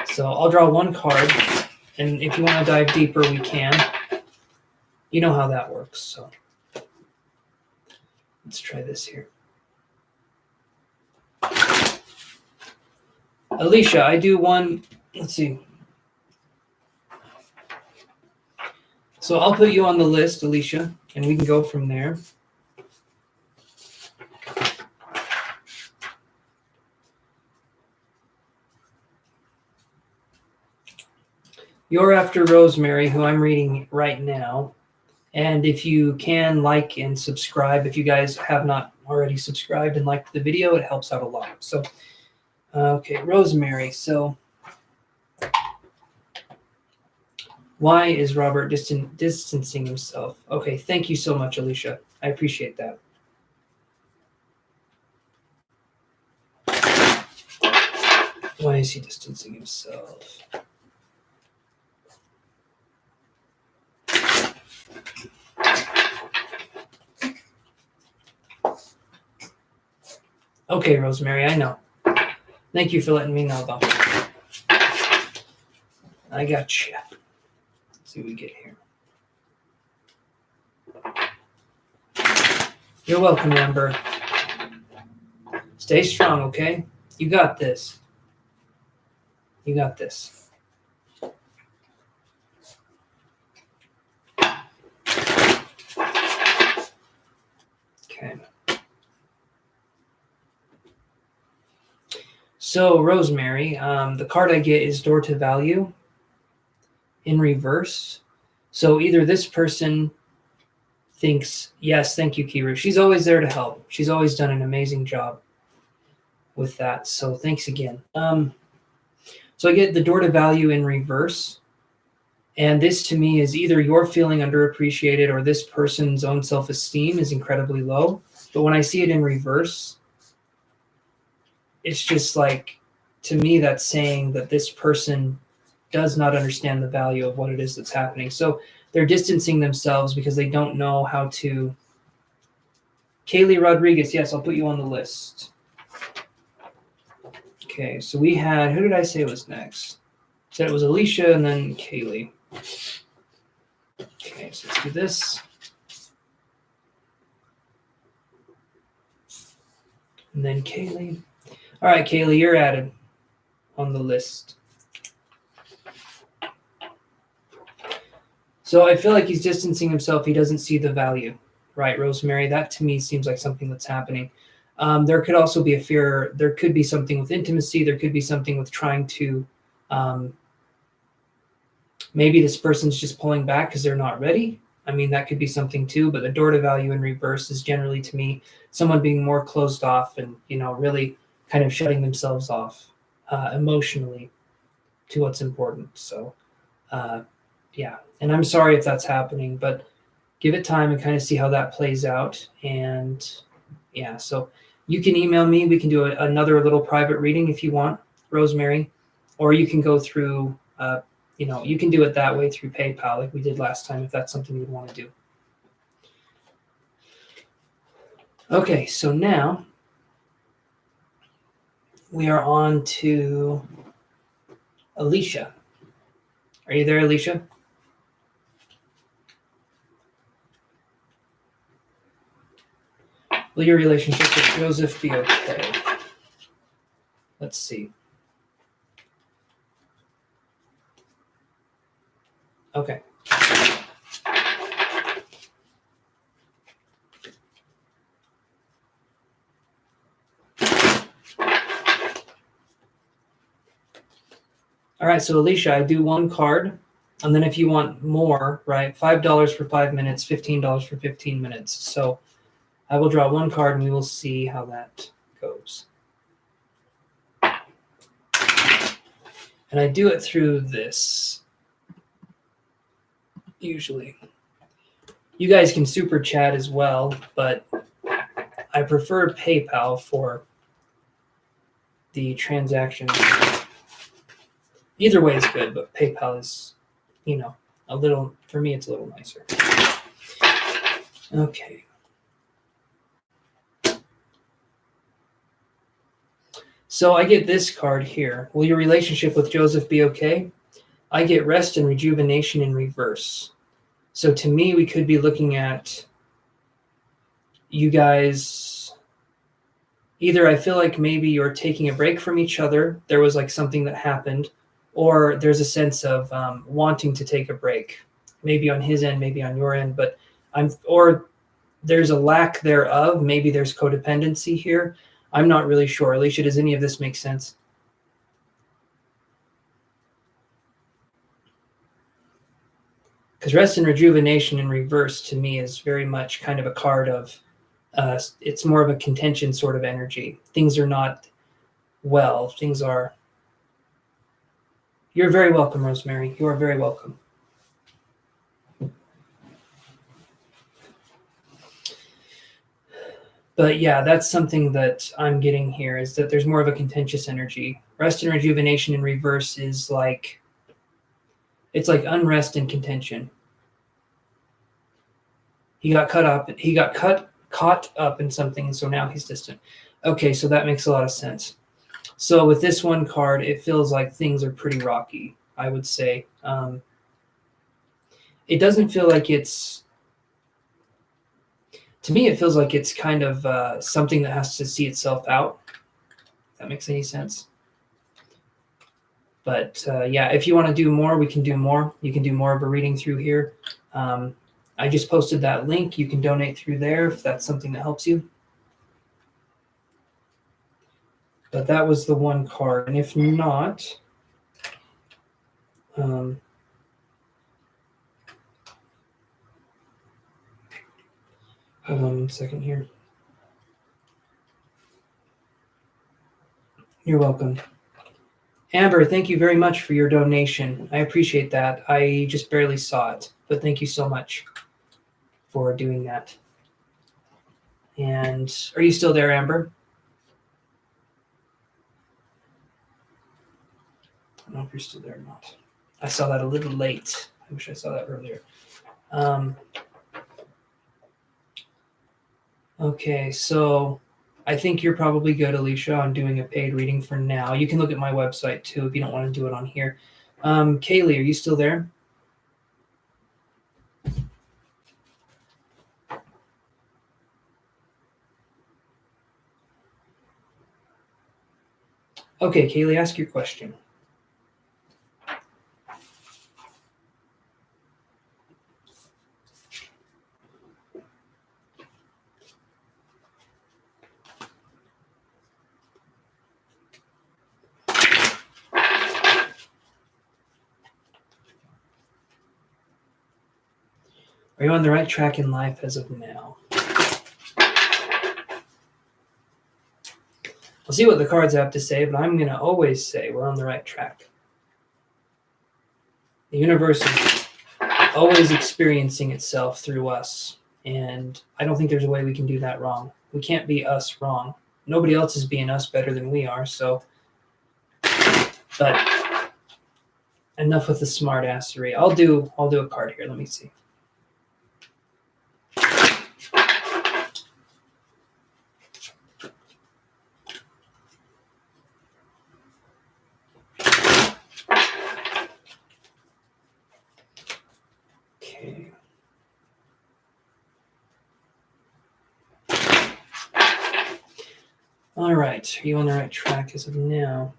So I'll draw one card, and if you want to dive deeper, we can. You know how that works. So let's try this here. Alicia, I do one. Let's see. So I'll put you on the list, Alicia, and we can go from there. You're after Rosemary, who I'm reading right now. And if you can like and subscribe, if you guys have not already subscribed and liked the video, it helps out a lot. So, okay, Rosemary. So, why is Robert distancing himself? Okay, thank you so much, Alicia. I appreciate that. Why is he distancing himself? Okay, Rosemary, I know. Thank you for letting me know, though. I got you. see what we get here. You're welcome, Amber. Stay strong, okay? You got this. You got this. Okay. So, Rosemary, the card I get is Door to Value in reverse. So either this person thinks, yes, thank you, Kiru. She's always there to help. She's always done an amazing job with that. So thanks again. So I get the Door to Value in reverse. And this to me is either you're feeling underappreciated or this person's own self-esteem is incredibly low. But when I see it in reverse, it's just like, to me, that's saying that this person does not understand the value of what it is that's happening. So they're distancing themselves because they don't know how to. Kaylee Rodriguez, yes, I'll put you on the list. Okay, so we had, who did I say was next? Said it was Alicia and then Kaylee. Okay, so let's do this. And then Kaylee. All right, Kaylee, you're added on the list. So I feel like he's distancing himself. He doesn't see the value, right, Rosemary? That to me seems like something that's happening. There could also be a fear. There could be something with intimacy. There could be something with trying to, maybe this person's just pulling back because they're not ready. I mean, that could be something too, but the Door to Value in reverse is generally, to me, someone being more closed off and, really kind of shutting themselves off emotionally to what's important. So, yeah. And I'm sorry if that's happening, but give it time and kind of see how that plays out. And yeah, so you can email me. We can do another little private reading if you want, Rosemary, or you can go through, you can do it that way through PayPal like we did last time if that's something you'd want to do. Okay, so now we are on to Alicia. Are you there, Alicia? Will your relationship with Joseph be okay? Let's see. Okay. All right, so Alicia, I do one card, and then if you want more, right, $5 for 5 minutes, $15 for 15 minutes. So I will draw one card, and we will see how that goes. And I do it through this, usually. You guys can super chat as well, but I prefer PayPal for the transactions. Either way is good, but PayPal is, a little, for me, it's a little nicer. Okay. So I get this card here. Will your relationship with Joseph be okay? I get Rest and Rejuvenation in reverse. So to me, we could be looking at you guys. Either I feel like maybe you're taking a break from each other. There was like something that happened, or there's a sense of wanting to take a break, maybe on his end, maybe on your end, but or there's a lack thereof. Maybe there's codependency here. I'm not really sure. Alicia, does any of this make sense? Because Rest and Rejuvenation in reverse to me is very much kind of a card of, it's more of a contention sort of energy. Things are not well. Things are. You're very welcome, Rosemary. You are very welcome. But yeah, that's something that I'm getting here, is that there's more of a contentious energy. Rest and Rejuvenation in reverse is like, it's like unrest and contention. He got caught up in something, so now he's distant. Okay, so that makes a lot of sense. So with this one card, it feels like things are pretty rocky, I would say. it doesn't feel like it's, to me, it feels like it's kind of something that has to see itself out. If that makes any sense. But yeah, if you want to do more, we can do more. You can do more of a reading through here. I just posted that link. You can donate through there if that's something that helps you. But that was the one card. And if not, hold on 1 second here. You're welcome. Amber, thank you very much for your donation. I appreciate that. I just barely saw it, but thank you so much for doing that. And are you still there, Amber? I don't know if you're still there or not. I saw that a little late. I wish I saw that earlier. Okay, so I think you're probably good, Alicia, on doing a paid reading for now. You can look at my website too if you don't want to do it on here. Kaylee, are you still there? Okay, Kaylee, ask your question. Are you on the right track in life as of now? We'll see what the cards have to say, but I'm going to always say we're on the right track. The universe is always experiencing itself through us, and I don't think there's a way we can do that wrong. We can't be us wrong. Nobody else is being us better than we are, so. But enough with the smart assery. I'll do a card here. Let me see. Okay. All right. Are you on the right track as of now?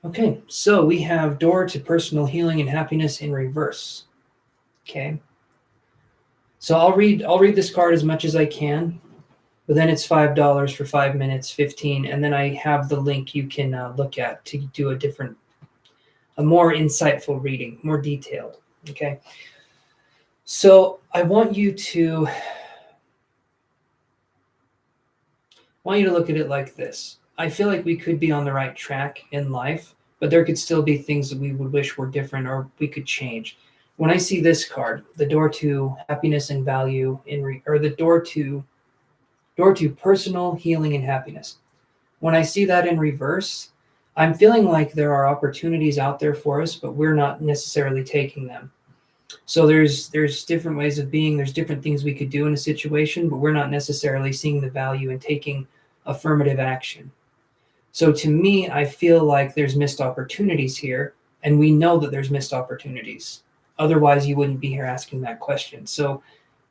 Okay, so we have door to personal healing and happiness in reverse. Okay. So I'll read this card as much as I can, but then it's $5 for 5 minutes, 15, and then I have the link you can look at to do a more insightful reading, more detailed. Okay. So I want you to look at it like this. I feel like we could be on the right track in life, but there could still be things that we would wish were different or we could change. When I see this card, the door to happiness and value or the door to personal healing and happiness. When I see that in reverse, I'm feeling like there are opportunities out there for us, but we're not necessarily taking them. So there's different ways of being, there's different things we could do in a situation, but we're not necessarily seeing the value in taking affirmative action. So to me, I feel like there's missed opportunities here, and we know that there's missed opportunities. Otherwise, you wouldn't be here asking that question. So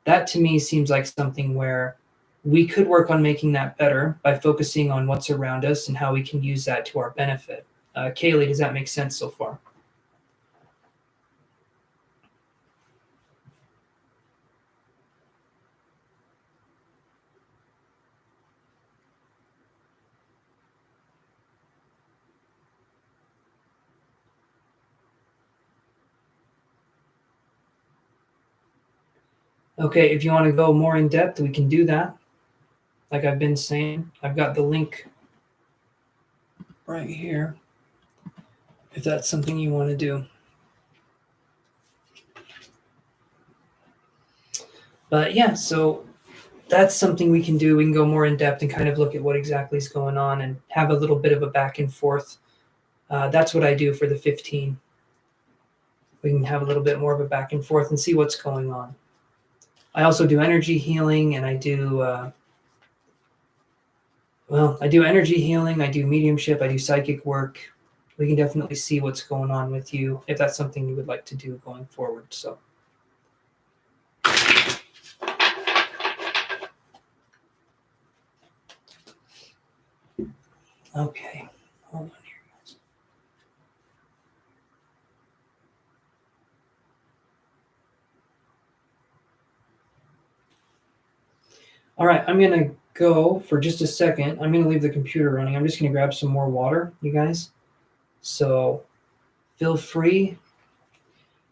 that to me seems like something where we could work on making that better by focusing on what's around us and how we can use that to our benefit. Kaylee, does that make sense so far? Okay, if you want to go more in depth, we can do that. Like I've been saying, I've got the link right here, if that's something you want to do. But yeah, so that's something we can do. We can go more in depth and kind of look at what exactly is going on and have a little bit of a back and forth. That's what I do for the 15. We can have a little bit more of a back and forth and see what's going on. I also do energy healing, and I do energy healing, I do mediumship, I do psychic work. we can definitely see what's going on with you if that's something you would like to do going forward. So. Okay, hold on here, guys. All right, I'm going to go for just a second. I'm going to leave the computer running. I'm just going to grab some more water, you guys. So feel free.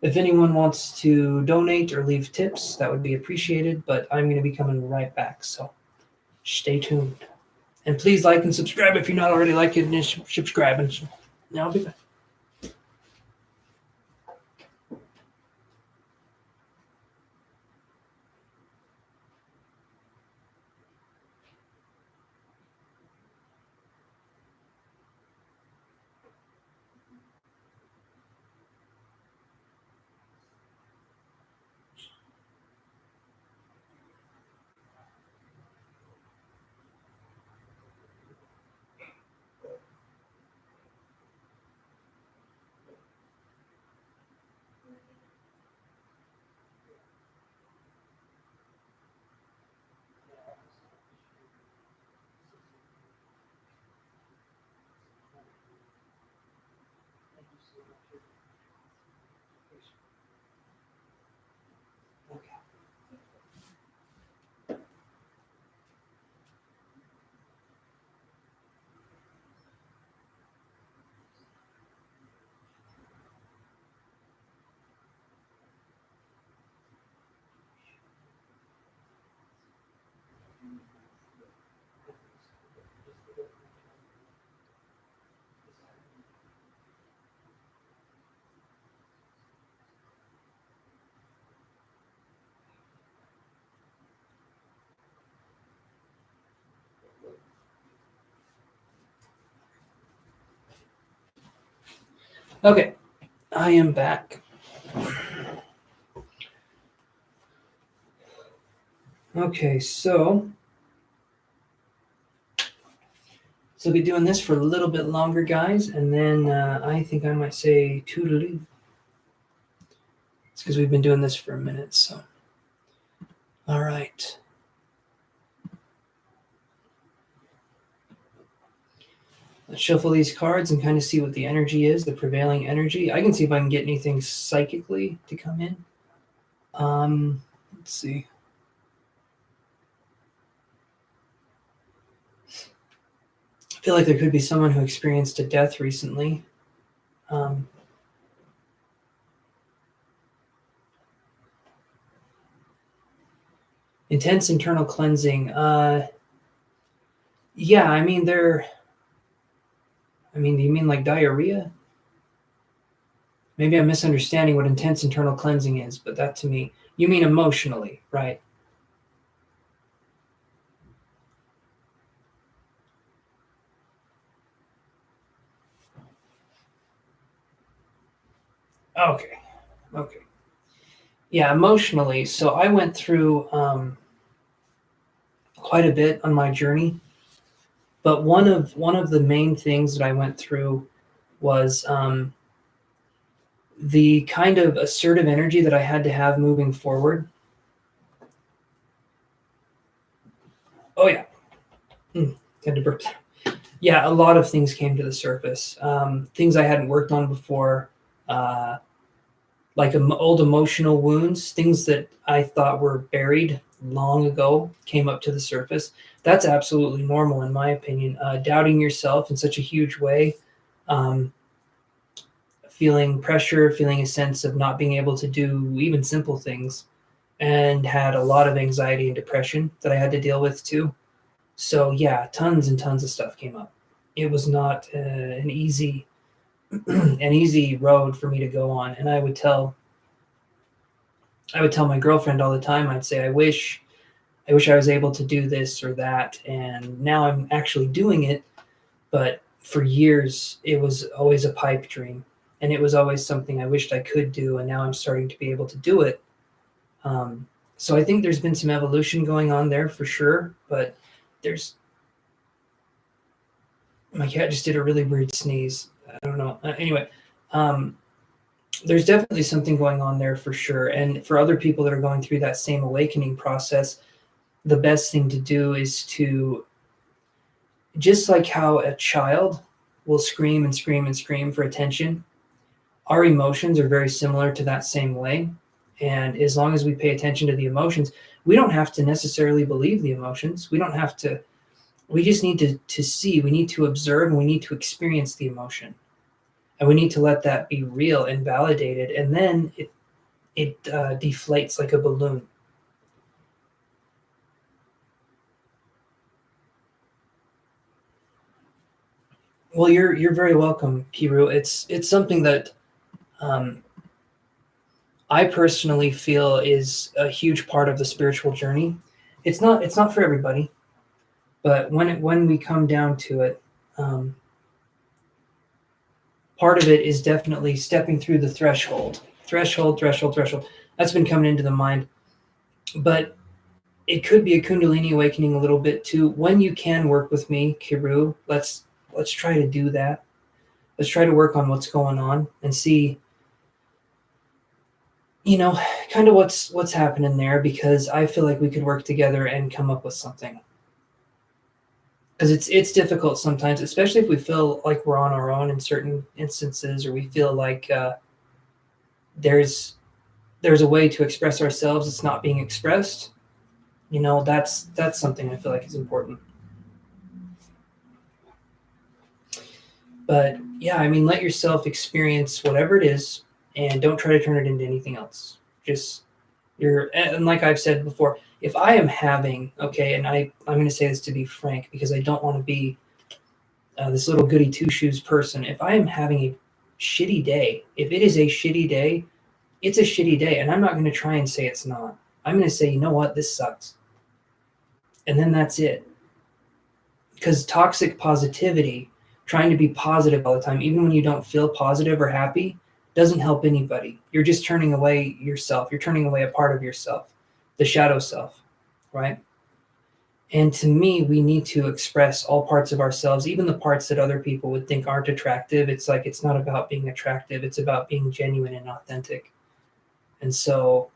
If anyone wants to donate or leave tips, that would be appreciated, but I'm going to be coming right back. So stay tuned. And please like and subscribe if you're not already liking and subscribing. So now I'll be back. Okay, I am back. Okay, so we'll be doing this for a little bit longer, guys, and then I think I might say toodaloo. It's because we've been doing this for a minute, so. All right. Let's shuffle these cards and kind of see what the energy is, the prevailing energy. I can see if I can get anything psychically to come in. Let's see. I feel like there could be someone who experienced a death recently. Intense internal cleansing. Yeah, I mean, do you mean like diarrhea? Maybe I'm misunderstanding what intense internal cleansing is, but that to me, you mean emotionally, right? Okay. Yeah, emotionally. So I went through quite a bit on my journey, but one of the main things that I went through was the kind of assertive energy that I had to have moving forward. Oh yeah, had to burp. Yeah, a lot of things came to the surface. Things I hadn't worked on before, like old emotional wounds, things that I thought were buried long ago came up to the surface. That's absolutely normal, in my opinion. Doubting yourself in such a huge way, feeling pressure, feeling a sense of not being able to do even simple things, and had a lot of anxiety and depression that I had to deal with too. So yeah, tons and tons of stuff came up. It was not an easy road for me to go on, and I would tell my girlfriend all the time. I'd say, I wish I was able to do this or that, and now I'm actually doing it. But for years, it was always a pipe dream, and it was always something I wished I could do, and now I'm starting to be able to do it. So I think there's been some evolution going on there for sure, but my cat just did a really weird sneeze. I don't know. Anyway, um, there's definitely something going on there for sure. And for other people that are going through that same awakening process, the best thing to do is to, just like how a child will scream and scream and scream for attention, our emotions are very similar to that same way. And as long as we pay attention to the emotions, we don't have to necessarily believe the emotions. We don't have to, we just need to see, we need to observe, and we need to experience the emotion. And we need to let that be real and validated. And then it deflates like a balloon. Well, you're very welcome, Kiru. It's something that um, I personally feel is a huge part of the spiritual journey. It's not for everybody, but when we come down to it, um, part of it is definitely stepping through the threshold. That's been coming into the mind, but it could be a Kundalini awakening a little bit too. When you can work with me, Kiru, let's try to do that. Let's try to work on what's going on and see, kind of what's happening there, because I feel like we could work together and come up with something. Because it's difficult sometimes, especially if we feel like we're on our own in certain instances, or we feel like there's there's a way to express ourselves that's not being expressed. That's something I feel like is important. But yeah, I mean, let yourself experience whatever it is, and don't try to turn it into anything else. Just and like I've said before, if I am having, okay, and I'm going to say this to be frank, because I don't want to be this little goody two shoes person. If I am having a shitty day, if it is a shitty day, it's a shitty day, and I'm not going to try and say it's not. I'm going to say, you know what, this sucks, and then that's it. Because toxic positivity, trying to be positive all the time, even when you don't feel positive or happy, doesn't help anybody. You're just turning away yourself. You're turning away a part of yourself, the shadow self, right? And to me, we need to express all parts of ourselves, even the parts that other people would think aren't attractive. It's like, it's not about being attractive, it's about being genuine and authentic. And so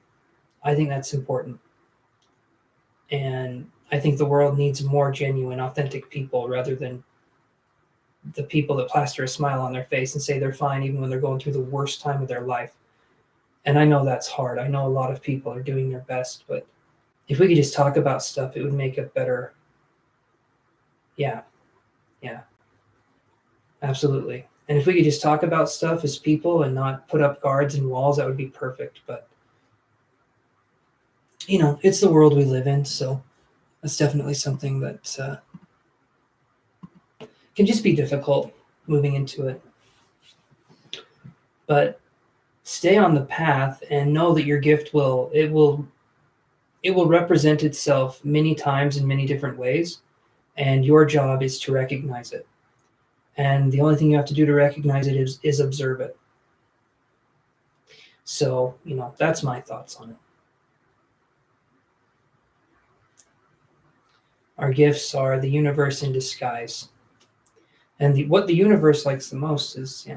I think that's important. And I think the world needs more genuine, authentic people, rather than the people that plaster a smile on their face and say they're fine even when they're going through the worst time of their life. And I know that's hard. I know a lot of people are doing their best, but if we could just talk about stuff, it would make it better. Yeah, absolutely. And if we could just talk about stuff as people and not put up guards and walls, that would be perfect. But it's the world we live in, so that's definitely something that can just be difficult moving into it. But stay on the path and know that your gift will represent itself many times in many different ways, and your job is to recognize it. And the only thing you have to do to recognize it is observe it. So, that's my thoughts on it. Our gifts are the universe in disguise. And what the universe likes the most is,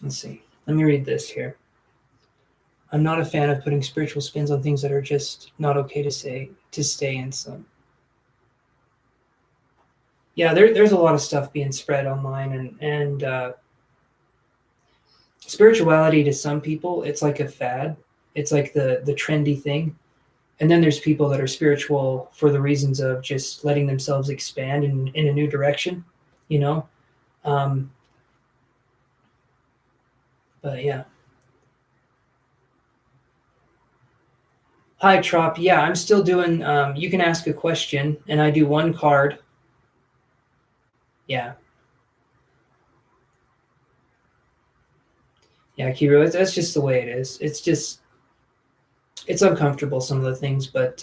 let's see. Let me read this here. I'm not a fan of putting spiritual spins on things that are just not okay to stay in some. Yeah, there's a lot of stuff being spread online, and spirituality to some people, it's like a fad. It's like the trendy thing. And then there's people that are spiritual for the reasons of just letting themselves expand in a new direction, you know? Um, but yeah. Hi, Trop. Yeah, I'm still doing, you can ask a question, and I do one card. Yeah. Yeah, Kiro, that's just the way it is. It's uncomfortable, some of the things, but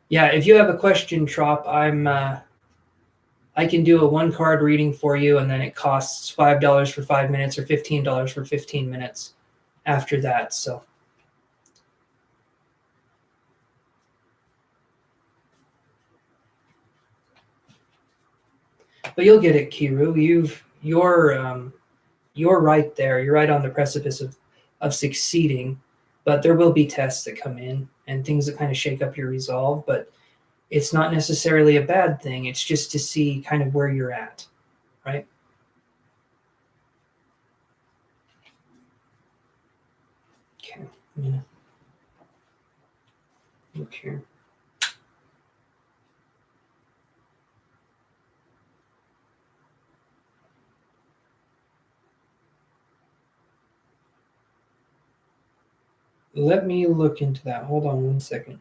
yeah, if you have a question, Trop, I can do a one card reading for you, and then it costs $5 for 5 minutes or $15 for 15 minutes after that. So But you'll get it, Kiru. You're right there. You're right on the precipice of succeeding. But there will be tests that come in and things that kind of shake up your resolve. But it's not necessarily a bad thing. It's just to see kind of where you're at, right? Okay. Yeah. Look here. Let me look into that. Hold on one second.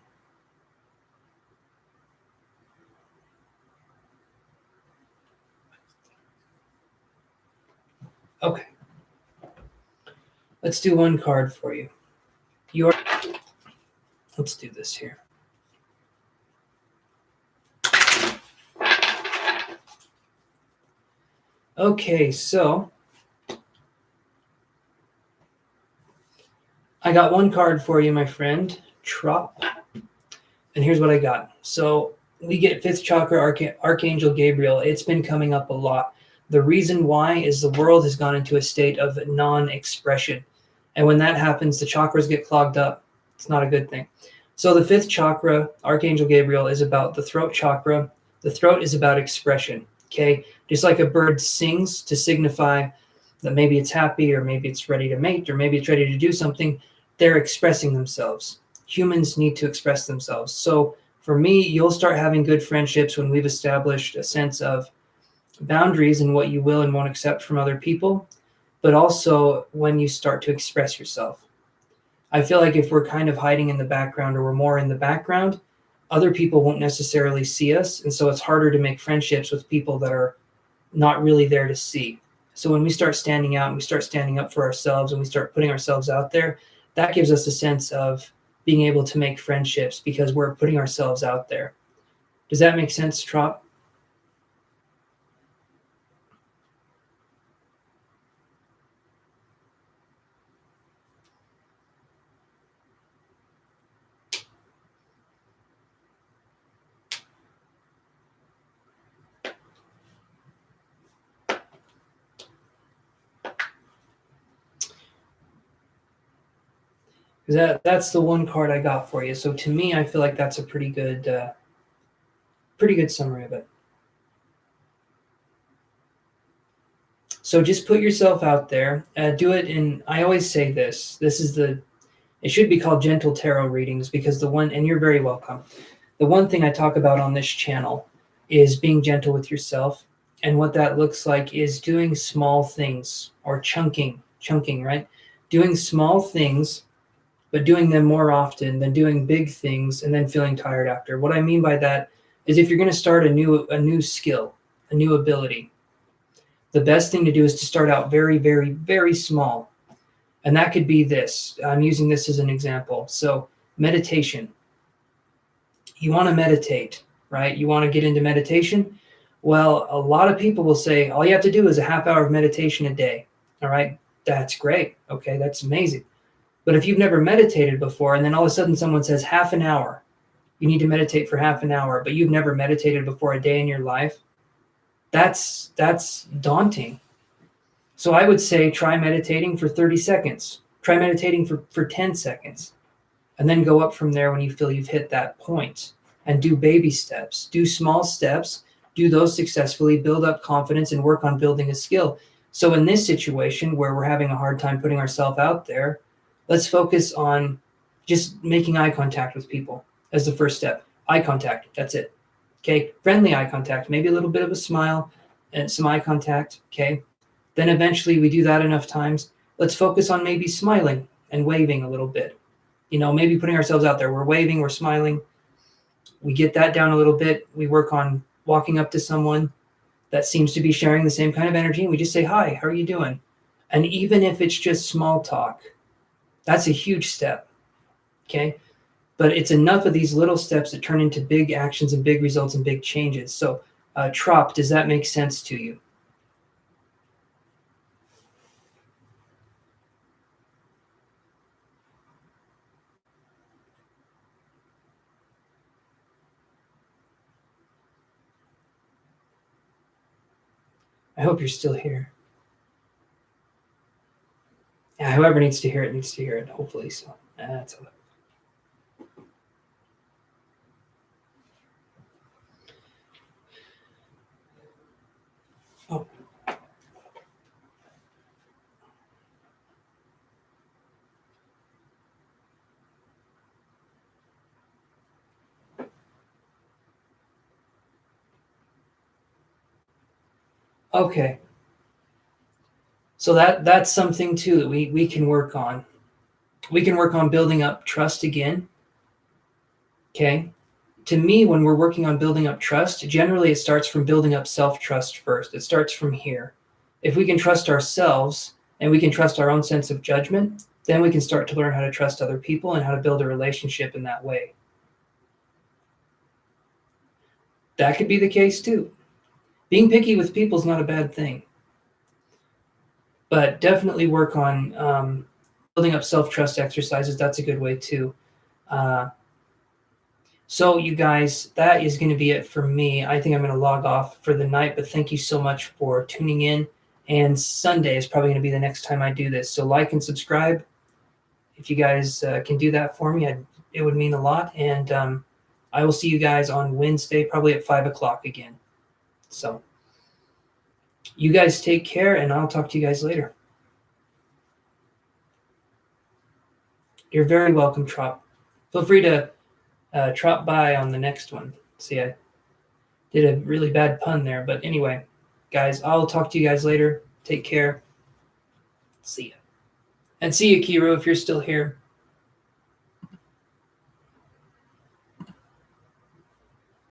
Okay. Let's do one card for you. Let's do this here. Okay, so I got one card for you, my friend, Trop. And here's what I got. So we get fifth chakra Archangel Gabriel. It's been coming up a lot. The reason why is the world has gone into a state of non-expression. And when that happens, the chakras get clogged up. It's not a good thing. So the fifth chakra, Archangel Gabriel, is about the throat chakra. The throat is about expression. Okay. Just like a bird sings to signify that maybe it's happy or maybe it's ready to mate or maybe it's ready to do something, they're expressing themselves. Humans need to express themselves. So for me, you'll start having good friendships when we've established a sense of boundaries and what you will and won't accept from other people, but also when you start to express yourself. I feel like if we're kind of hiding in the background or we're more in the background, other people won't necessarily see us. And so it's harder to make friendships with people that are not really there to see. So when we start standing out and we start standing up for ourselves and we start putting ourselves out there, that gives us a sense of being able to make friendships because we're putting ourselves out there. Does that make sense, Trop? That's the one card I got for you. So to me, I feel like that's a pretty good summary of it. So just put yourself out there. Do it in. I always say this. This is the. It should be called gentle tarot readings because the one, and you're very welcome. The one thing I talk about on this channel is being gentle with yourself, and what that looks like is doing small things or chunking, right? Doing small things but doing them more often than doing big things and then feeling tired after. What I mean by that is if you're going to start a new skill, a new ability, the best thing to do is to start out very, very, very small. And that could be this. I'm using this as an example. So, meditation. You want to meditate, right? You want to get into meditation. Well, a lot of people will say all you have to do is a half hour of meditation a day. All right. That's great. Okay. That's amazing. But if you've never meditated before, and then all of a sudden someone says half an hour, you need to meditate for half an hour, but you've never meditated before a day in your life, that's daunting. So I would say try meditating for 30 seconds. Try meditating for 10 seconds. And then go up from there when you feel you've hit that point. And do baby steps. Do small steps. Do those successfully. Build up confidence and work on building a skill. So in this situation where we're having a hard time putting ourselves out there, let's focus on just making eye contact with people as the first step. Eye contact, that's it. Okay, friendly eye contact, maybe a little bit of a smile and some eye contact. Okay, then eventually we do that enough times. Let's focus on maybe smiling and waving a little bit. You know, maybe putting ourselves out there. We're waving, we're smiling. We get that down a little bit. We work on walking up to someone that seems to be sharing the same kind of energy. And we just say, hi, how are you doing? And even if it's just small talk, that's a huge step. Okay. But it's enough of these little steps that turn into big actions and big results and big changes. So, Trop, does that make sense to you? I hope you're still here. Yeah, whoever needs to hear it needs to hear it, hopefully. So that's all. Oh. Okay. So that's something too that we can work on. We can work on building up trust again. Okay. To me, when we're working on building up trust, generally it starts from building up self-trust first. It starts from here. If we can trust ourselves and we can trust our own sense of judgment, then we can start to learn how to trust other people and how to build a relationship in that way. That could be the case too. Being picky with people is not a bad thing, but definitely work on building up self-trust exercises. That's a good way too. So you guys, that is going to be it for me. I think I'm going to log off for the night, but thank you so much for tuning in. And Sunday is probably going to be the next time I do this. So like and subscribe. If you guys can do that for me, it would mean a lot. And I will see you guys on Wednesday, probably at 5 o'clock again. So you guys take care, and I'll talk to you guys later. You're very welcome, Trop. Feel free to drop by on the next one. See, I did a really bad pun there. But anyway, guys, I'll talk to you guys later. Take care. See ya. And see you, Kiro, if you're still here.